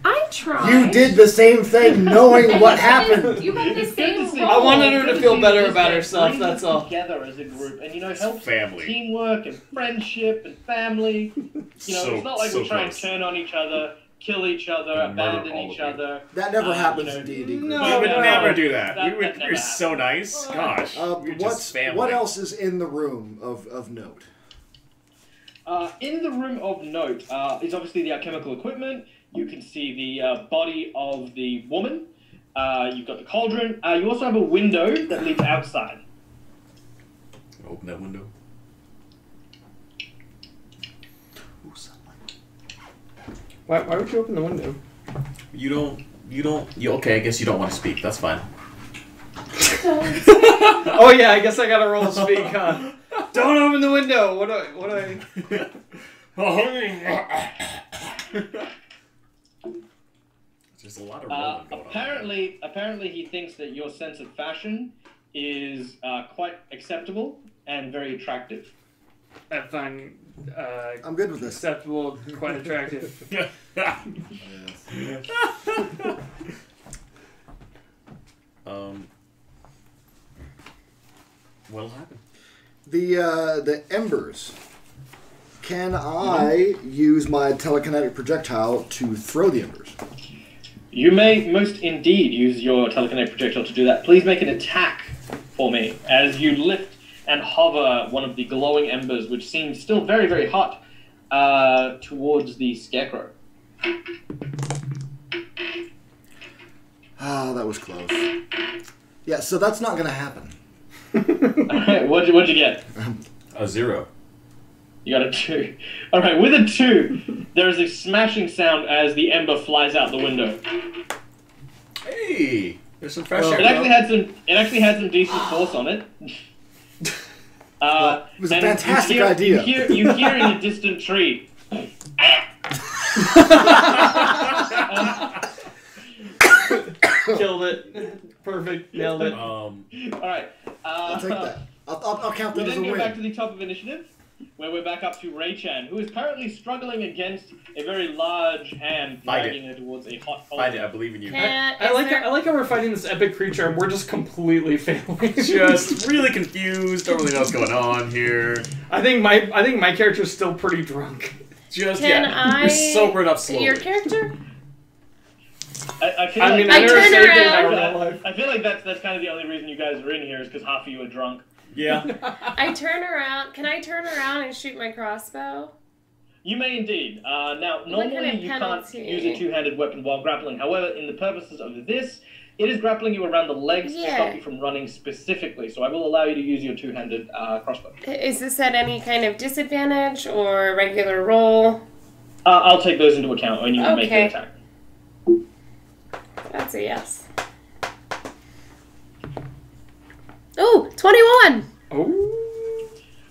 I tried. You did the same thing knowing what happened. You got the same role. I wanted her to feel better about herself, that's all. Together as a group, and help family, teamwork, and friendship, and family. It's not like we try and turn on each other, kill each other, abandon each other. That never happens in D&D. No, we would never do that. That We're so nice. Gosh. We're just family. What else is in the room of note? In the room of note is obviously the alchemical equipment. You can see the body of the woman. You've got the cauldron. You also have a window that leads outside. Open that window. Why would you open the window? Okay, I guess you don't want to speak. That's fine. Oh yeah, I guess I gotta roll to speak, huh? Don't open the window! What do I... There's a lot of rolling going on. Apparently he thinks that your sense of fashion is quite acceptable and very attractive. I find I'm good with this. Acceptable, quite attractive. What'll happen? The embers. Can I use my telekinetic projectile to throw the embers? You may most indeed use your telekinetic projectile to do that. Please make an attack for me as you lift and hover one of the glowing embers, which seems still very, very hot, towards the scarecrow. Oh, that was close. Yeah, so that's not going to happen. Alright, what'd you get? A 0. You got a 2. Alright, with a 2, there is a smashing sound as the ember flies out the window. Hey! There's some fresh air. It actually had some decent force on it. It was a fantastic idea. You hear in a distant tree. Killed it. Perfect. Nailed it. All right. I'll take that. I'll count We that as a then go back win. to the top of initiative, where we're back up to Ray-chan, who is currently struggling against a very large hand dragging her towards a hot I cauldron. believe in you. I like how we're fighting this epic creature and we're just completely failing. Just really confused. Don't really know what's going on here. I think my character's still pretty drunk. Just Can you're sobering up slowly. Your character? I feel I like mean, I never turn saved it in my around. real life. I feel like that's kind of the only reason you guys are in here is because half of you are drunk. Yeah. I turn around. Can I turn around and shoot my crossbow? You may indeed. Now, What normally kind of you can't penalty? use a two-handed weapon while grappling. However, in the purposes of this, it is grappling you around the legs to Yeah. stop you from running specifically. So I will allow you to use your two-handed crossbow. Is this at any kind of disadvantage or regular roll? I'll take those into account when you make your Okay. attack. That's a yes. Oh, 21! Oh.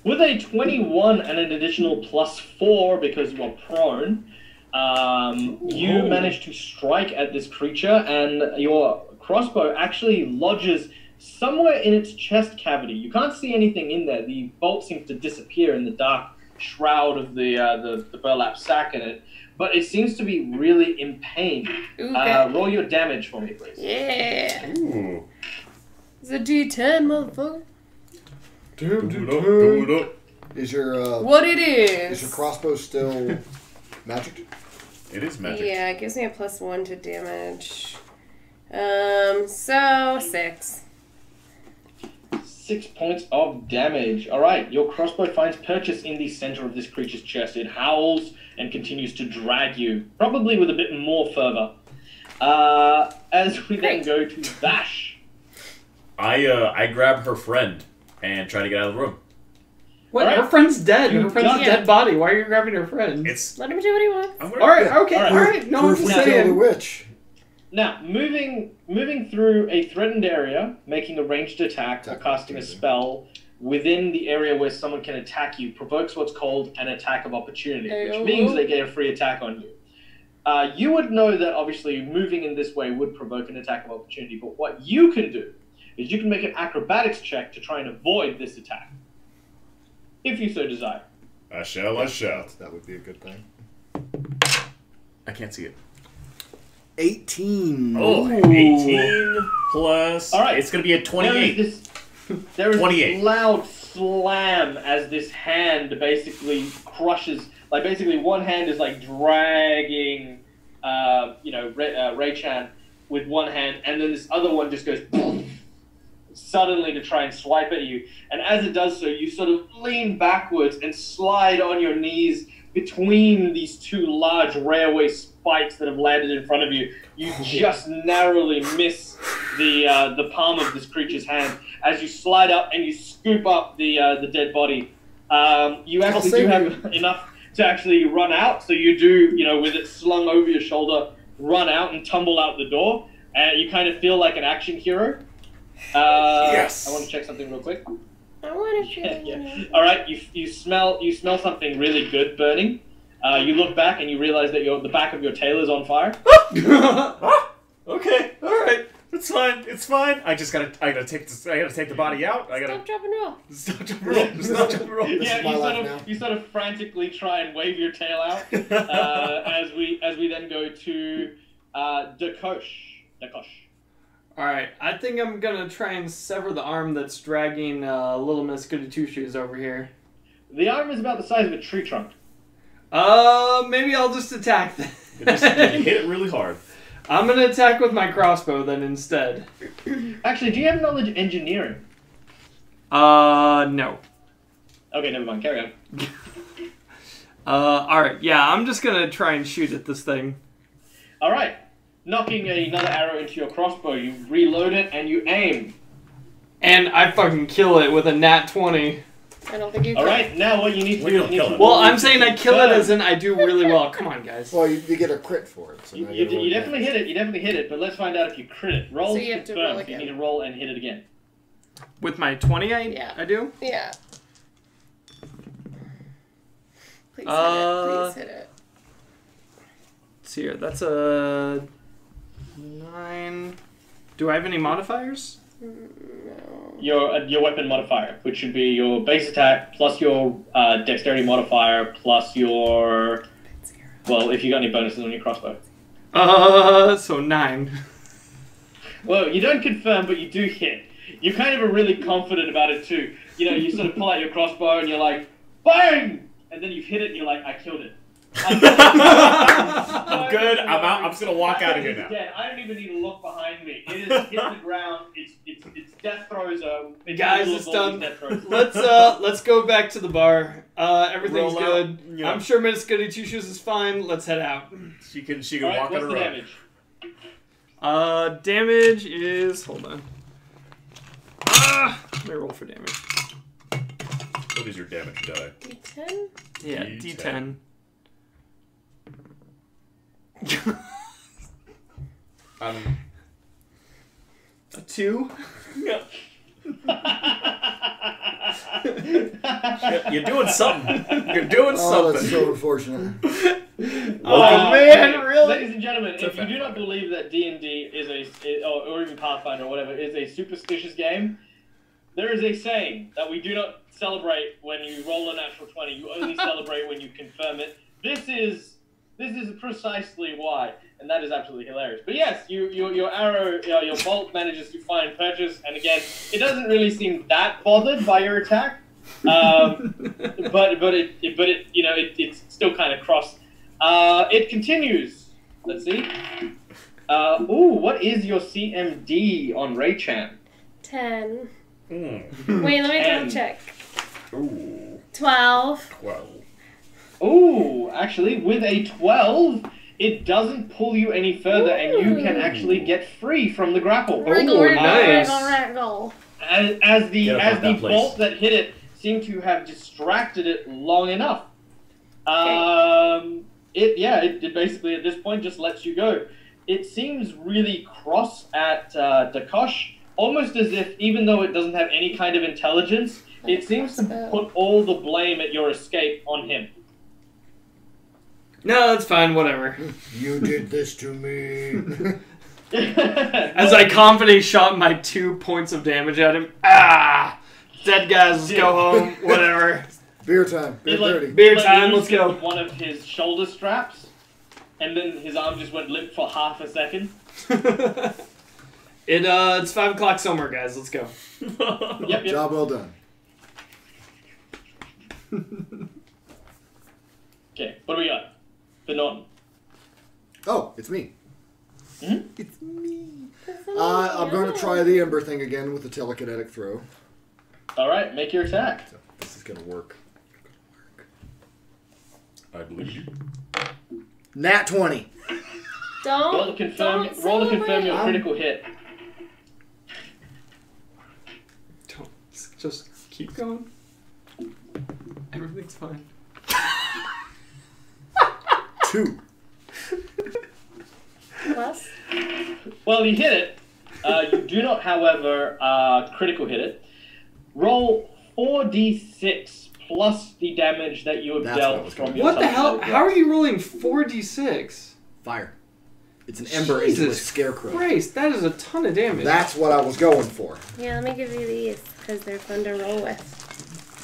With a 21 and an additional +4 because you are prone, you manage to strike at this creature, and your crossbow actually lodges somewhere in its chest cavity. You can't see anything in there. The bolt seems to disappear in the dark shroud of the burlap sack in it, but it seems to be really in pain. Ooh, good. Roll your damage for me, please. Yeah. Ooh. It's a D10, motherfucker. Do it up. Is your What it is is? your crossbow still magic? It is magic. Yeah, it gives me a +1 to damage. So 6. 6 points of damage. Alright, your crossbow finds purchase in the center of this creature's chest. It howls and continues to drag you, probably with a bit more fervor. As we then Great. go to Vash. I grab her friend and try to get out of the room. What? Alright. Her friend's dead. Her You friend's got dead body. Why are you grabbing her friend? It's. Let him do what he wants. I'm gonna, Alright, okay, Alright. alright. No, I'm Proof just we killed the saying. witch. Now, moving through a threatened area, making a ranged attack, or casting a spell within the area where someone can attack you provokes what's called an attack of opportunity, which Ayo. means they get a free attack on you. You would know that obviously moving in this way would provoke an attack of opportunity, but what you can do is you can make an acrobatics check to try and avoid this attack, if you so desire. I shall. That would be a good thing. I can't see it. 18. Oh, Ooh. 18 plus. All right. It's going to be a 28. There is 28. this loud slam as this hand basically crushes. Like basically, one hand is like dragging, Ray-chan with one hand, and then this other one just goes boom, suddenly to try and swipe at you. And as it does so, you sort of lean backwards and slide on your knees between these two large railway spikes that have landed in front of you. You just narrowly miss the palm of this creature's hand as you slide up and you scoop up the dead body. You actually do have enough to actually run out, so you do, with it slung over your shoulder, run out and tumble out the door. And you kind of feel like an action hero. Yes. I want to check something real quick. I want to Yeah. All right, you smell something really good burning. You look back and you realize that the back of your tail is on fire. Okay, all right, it's fine. It's fine. I gotta take this. I gotta take the body out. I gotta Stop, drop, and roll. stop, jump, roll. Stop, jump, roll. Yeah, is my life now. you sort of frantically try and wave your tail out as we then go to Dakosh. Alright, I think I'm gonna try and sever the arm that's dragging Little Miss Goody Two Shoes over here. The arm is about the size of a tree trunk. Maybe I'll just attack Just hit it really hard. I'm gonna attack with my crossbow then instead. Actually, do you have knowledge engineering? No. Okay, never mind. Carry on. Alright, yeah, I'm just gonna try and shoot at this thing. All right. Knocking another arrow into your crossbow, you reload it and you aim. And I fucking kill it with a nat 20. I don't think you All can. right, now what you need to We do don't is you kill need it. to Well, roll I'm to saying I kill it confirm. as in I do really well. Come on, guys. Well, you get a crit for it. So now You roll definitely damage. hit it. You definitely hit it. But let's find out if you crit it. Roll So to you have to confirm. roll So you again. need to roll and hit it again. With my 20, Yeah. I do? Yeah. Please Uh, hit it. Please hit it. see here. That's a 9. Do I have any modifiers? No. Your weapon modifier, which should be your base attack plus your dexterity modifier plus your... Well, if you got any bonuses on your crossbow. So 9. Well, you don't confirm, but you do hit. You kind of are really confident about it too. You know, you sort of pull out your crossbow and you're like, bang! And then you've hit it and you're like, I killed it. I'm good. I'm out. I'm just gonna walk out of here now. Dead. I don't even need to look behind me. It has hit the ground. It's death throws. Guys, it's done. Let's go back to the bar. Everything's good. Yeah. I'm sure Miss Goody Two Shoes is fine. Let's head out. She can All right, walk on what's her the own. damage? Damage is... Hold on. Let me roll for damage. What is your damage die? D10? Yeah, D10. D10. A 2? Yep. You're doing something. You're doing Oh, something. that's so unfortunate. Oh, man, really? Ladies and gentlemen, if you do not believe that D&D or even Pathfinder or whatever, is a superstitious game, there is a saying that we do not celebrate when you roll a natural 20. You only celebrate when you confirm it. This is precisely why, and that is absolutely hilarious. But yes, your arrow, your bolt manages to find purchase, and again, it doesn't really seem that bothered by your attack, but it's still kind of cross. It continues. Let's see. What is your CMD on Ray-chan? 10. Mm. Wait, let me double 10. check. Ooh. 12. 12. Ooh, actually, with a 12, it doesn't pull you any further, and you can actually get free from the grapple. Wriggle, Oh, wriggle, nice. wriggle, wrigle. As the Get up off that place. bolt that hit it seemed to have distracted it long enough. It basically at this point just lets you go. It seems really cross at Dakosh, almost as if even though it doesn't have any kind of intelligence, it seems to put all the blame at your escape on him. No, that's fine, whatever. You did this to me. As I confidently shot my 2 points of damage at him. Dead guys, let's go home, whatever. Beer time. Beer 30. Beer time, let's go. One of his shoulder straps, and then his arm just went limp for half a second. It's 5 o'clock somewhere, guys, let's go. Yep. Job well done. Okay, what do we got? The non. Oh, it's me. Hmm? It's me. I'm going to try the Ember thing again with the telekinetic throw. All right, make your attack. So this is going to work. I believe you. Nat 20. Roll to confirm your critical hit. Don't, just keep going. Everything's fine. 2. Plus? Well, you hit it. You do not, however, critical hit it. Roll 4d6 plus the damage that you have That's what I dealt was from gonna your What the hell? telekinetic How are blast. you rolling 4d6? Fire. It's an Ember into a Jesus Scarecrow. Christ, that is a ton of damage. That's what I was going for. Yeah, let me give you these, because they're fun to roll with.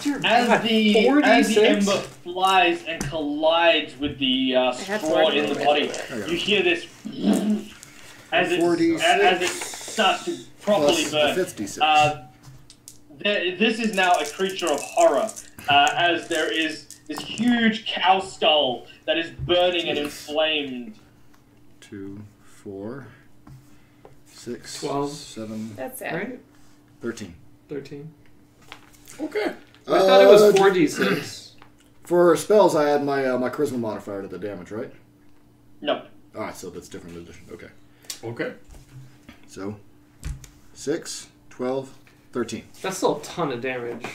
Dear As God, the 4d6? ember flies and collides with the had straw to in the roll body, it. you hear this as it 4d6 starts to properly plus burn. the 56. This is now a creature of horror, as there is this huge cow skull that is burning and inflamed. 2, 4, 6, 12. 7, That's it. Right? 13. 13. Okay. I thought it was 4d6. For spells, I add my my charisma modifier to the damage, right? No. Alright, so that's different addition. Okay. Okay. So, 6, 12, 13. That's still a ton of damage.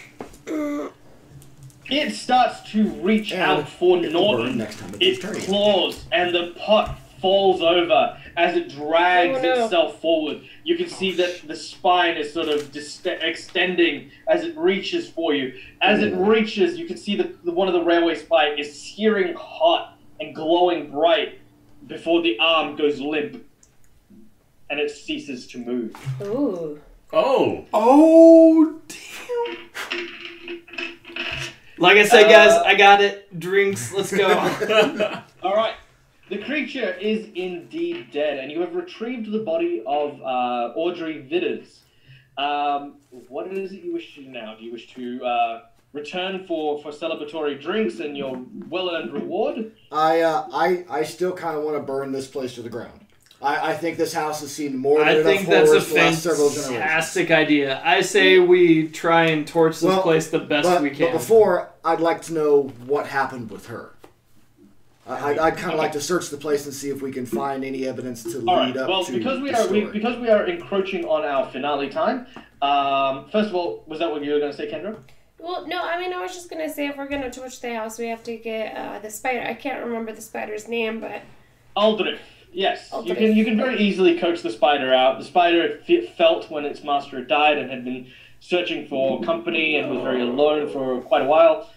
It starts to reach And out for it will burn Norton. next time it's Its his turn. claws and the pot falls over as it drags Oh, no. itself forward. You can see that the spine is sort of extending as it reaches for you. As it reaches, you can see the one of the railway spine is searing hot and glowing bright. before the arm goes limp and it ceases to move. Ooh. Oh. Oh, damn. Like I said, guys, I got it. Drinks, let's go. All right. The creature is indeed dead, and you have retrieved the body of Audrey Vitters. What is it you wish to do now? Do you wish to return for celebratory drinks and your well-earned reward? I still kind of want to burn this place to the ground. I think this house has seen more than I enough think that's a horrors the last several generations. fantastic idea. I say we try and torch this place the best we can. But before, I'd like to know what happened with her. I'd kind of like to search the place and see if we can find any evidence to lead up to because we are encroaching on our finale time. First of all, was that what you were going to say, Kendra? Well, no, I mean, I was just going to say if we're going to torch the house, we have to get the spider. I can't remember the spider's name, but... Aldrich. Yes, Aldrich. you can very easily coax the spider out. The spider felt when its master had died and had been searching for company and was very alone for quite a while.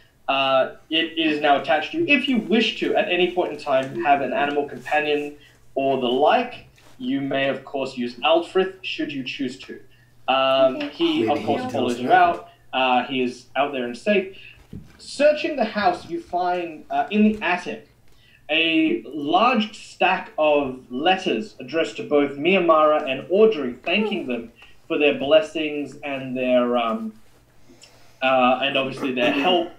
It is now attached to you. If you wish to, at any point in time, have an animal companion or the like, you may, of course, use Alfred, should you choose to. He, of course, follows you out. He is out there and safe. Searching the house, you find, in the attic, a large stack of letters addressed to both Miyamara and Audrey, thanking them for their blessings and their and obviously their help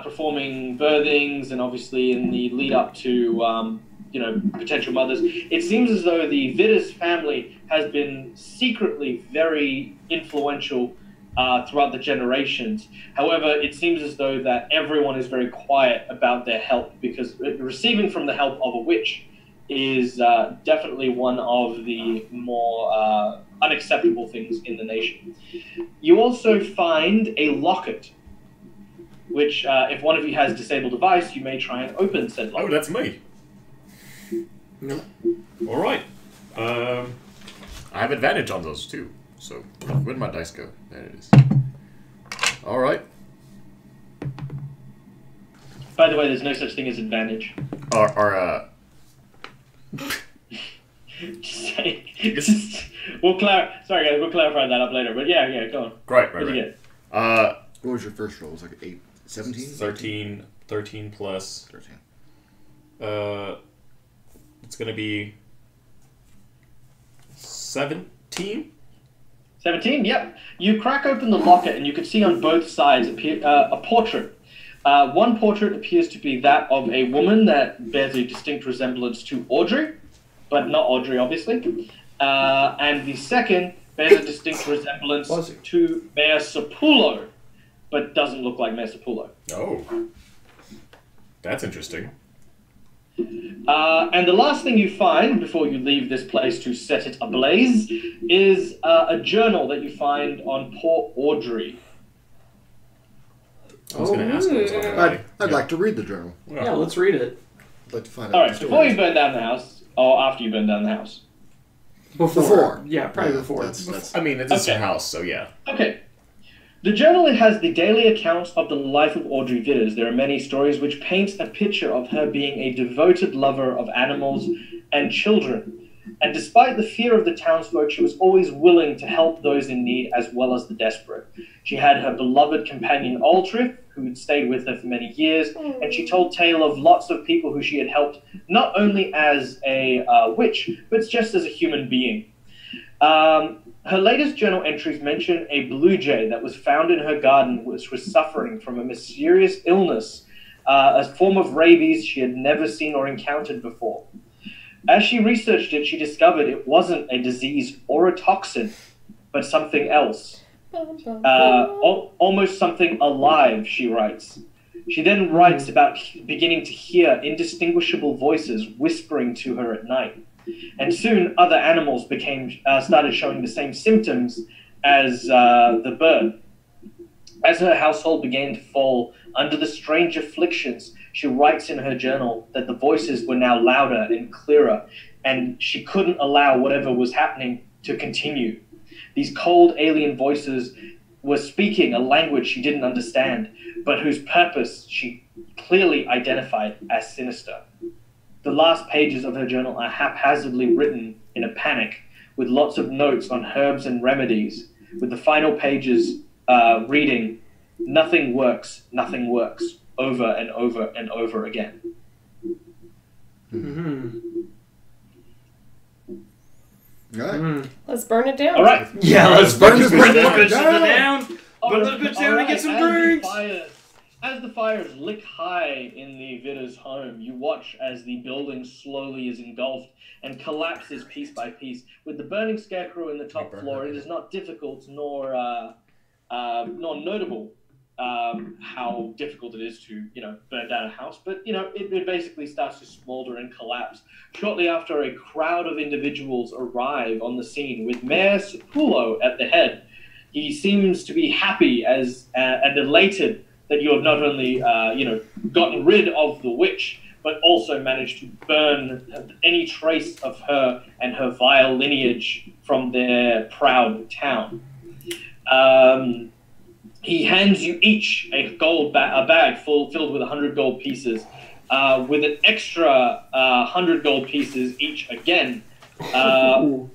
performing birthings, and obviously in the lead up to potential mothers. It seems as though the Vitters family has been secretly very influential throughout the generations. However, it seems as though that everyone is very quiet about their help, because receiving from the help of a witch is definitely one of the more unacceptable things in the nation. You also find a locket, which if one of you has disabled device, you may try and open said locket. Oh, that's me. Nope. All right. I have advantage on those too. So where'd my dice go? There it is. All right. By the way, there's no such thing as advantage. Just saying. Sorry guys, we'll clarify that up later. But yeah, go on. Right. What was your first roll? It was like 8, 17? 13 plus. 13. It's gonna be 17. 17, yep. You crack open the locket and you can see on both sides a portrait. One portrait appears to be that of a woman that bears a distinct resemblance to Audrey, but not Audrey, obviously. And the second bears a distinct resemblance to Mayor Sapulo, but doesn't look like Mayor Sapulo. Oh. That's interesting. And the last thing you find before you leave this place to set it ablaze is a journal that you find on poor Audrey. I was going to ask what it was on the I'd like to read the journal. Yeah, let's read it. I'd like to find out. All right, before you burn down the house, or after you burn down the house? Before. Yeah, probably Yeah, before. that's I mean, it's a house, so yeah. Okay. The journal has the daily accounts of the life of Audrey Vitters. There are many stories which paint a picture of her being a devoted lover of animals and children. And despite the fear of the townsfolk, she was always willing to help those in need as well as the desperate. She had her beloved companion Aldrich, who had stayed with her for many years, and she told tale of lots of people who she had helped, not only as a witch, but just as a human being. Her latest journal entries mention a blue jay that was found in her garden, which was suffering from a mysterious illness, a form of rabies she had never seen or encountered before. As she researched it, she discovered it wasn't a disease or a toxin, but something else. Almost something alive, she writes. She then writes about beginning to hear indistinguishable voices whispering to her at night. And soon other animals started showing the same symptoms as the bird. As her household began to fall under the strange afflictions, she writes in her journal that the voices were now louder and clearer, and she couldn't allow whatever was happening to continue. These cold alien voices were speaking a language she didn't understand, but whose purpose she clearly identified as sinister. The last pages of her journal are haphazardly written in a panic, with lots of notes on herbs and remedies, with the final pages reading, nothing works, over and over and over again. Mm-hmm. All right. Let's burn it down. All right. Yeah, let's burn this bitch down. down. Burn this bitch down and get some drinks. As the fires lick high in the Vidder's home, you watch as the building slowly is engulfed and collapses piece by piece. With the burning scarecrow in the top floor, it is not difficult nor notable how difficult it is to, burn down a house. But, it basically starts to smolder and collapse. Shortly after, a crowd of individuals arrive on the scene with Mayor Sapulo at the head. He seems to be happy and elated that you have not only, gotten rid of the witch, but also managed to burn any trace of her and her vile lineage from their proud town. He hands you each a bag filled with 100 gold pieces, with an extra 100 gold pieces each again.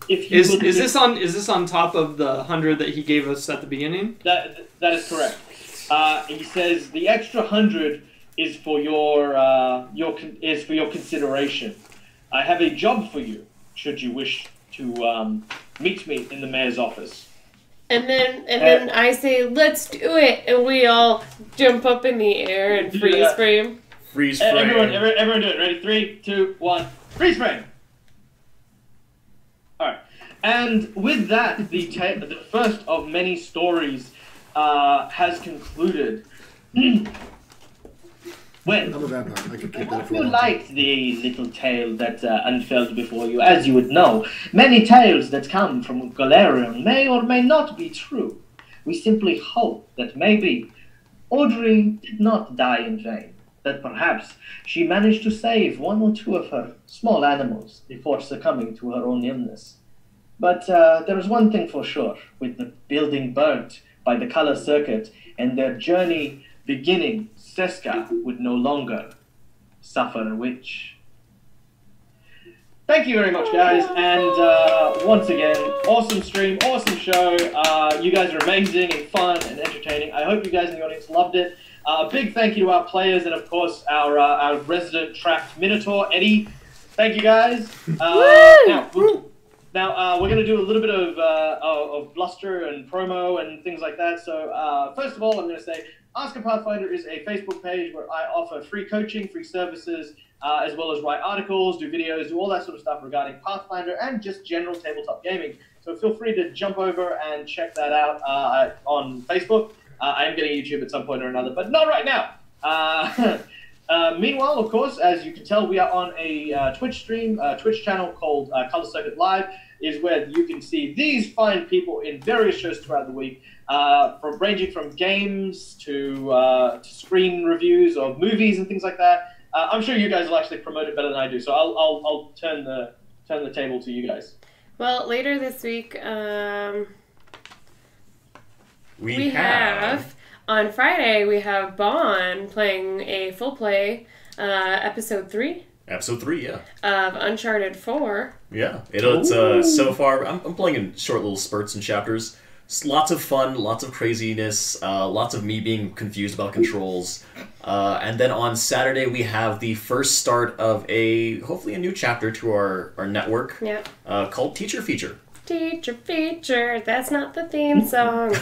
Is this on top of the 100 that he gave us at the beginning? That is correct. He says the extra 100 is for your consideration. I have a job for you, should you wish to meet me in the mayor's office. And then I say, let's do it, and we all jump up in the air and freeze frame. Freeze frame. Everyone do it. Ready? 3, 2, 1. Freeze frame. All right. And with that, the first of many stories has concluded. Well, I'm a vampire. I could keep I that hope for a you while. liked the little tale that unfurled before you. As you would know, many tales that come from Galarian may or may not be true. We simply hope that maybe Audrey did not die in vain, that perhaps she managed to save one or two of her small animals before succumbing to her own illness. But there is one thing for sure, with the building burnt by the color circuit and their journey beginning, Seska would no longer suffer a witch. Thank you very much, guys, and once again, awesome stream, awesome show. You guys are amazing and fun and entertaining. I hope you guys in the audience loved it. Big thank you to our players and, of course, our resident trapped Minotaur, Eddie. Thank you, guys. Now, we're going to do a little bit of bluster and promo and things like that. So, first of all, I'm going to say AskaPathfinder is a Facebook page where I offer free coaching, free services, as well as write articles, do videos, do all that sort of stuff regarding Pathfinder and just general tabletop gaming. So feel free to jump over and check that out on Facebook. I am getting YouTube at some point or another, but not right now. Meanwhile, of course, as you can tell, we are on a Twitch stream, Twitch channel called Color Circuit Live, is where you can see these fine people in various shows throughout the week, ranging from games to screen reviews of movies and things like that. I'm sure you guys will actually promote it better than I do, so I'll turn the table to you guys. Well, later this week, we have... On Friday, we have Bon playing a full play, episode 3. Episode 3, yeah. Of Uncharted 4. Yeah. It's so far, I'm playing in short little spurts and chapters. It's lots of fun, lots of craziness, lots of me being confused about controls. And then on Saturday, we have the first start of hopefully a new chapter to our network. Yeah. Called Teacher Feature. Teacher Feature, that's not the theme song.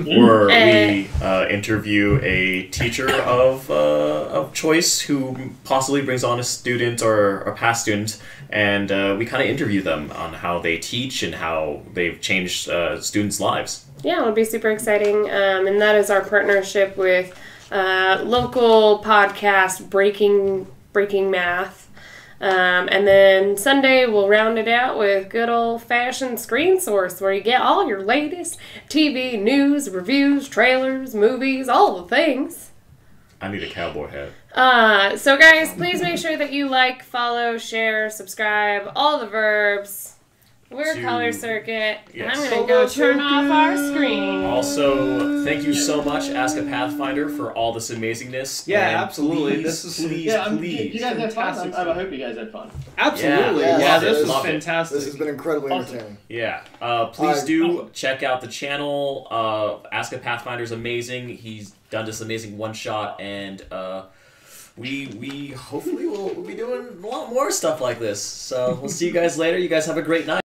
Where we interview a teacher of choice who possibly brings on a student or a past student, and we kind of interview them on how they teach and how they've changed students' lives. Yeah, it'll be super exciting, and that is our partnership with local podcast Breaking Math. And then Sunday, we'll round it out with good old-fashioned Screen Source, where you get all your latest TV, news, reviews, trailers, movies, all the things. I need a cowboy hat. So guys, please make sure that you like, follow, share, subscribe, all the verbs. We're to- Color Circuit, and Yes. I'm gonna go turn off our screen. Also, thank you so much, AskaPathfinder, for all this amazingness. Yeah, And absolutely. Please, This is some- please, Yeah, you please. guys had fun. Fantastic I hope you guys had fun. Absolutely. Yeah, Yeah, love this it. was Love it. fantastic. This has been incredibly Awesome. entertaining. Yeah, please do Awesome. check out the channel. AskaPathfinder's amazing. He's done this amazing one shot, and we hopefully will be doing a lot more stuff like this. So we'll see you guys later. You guys have a great night.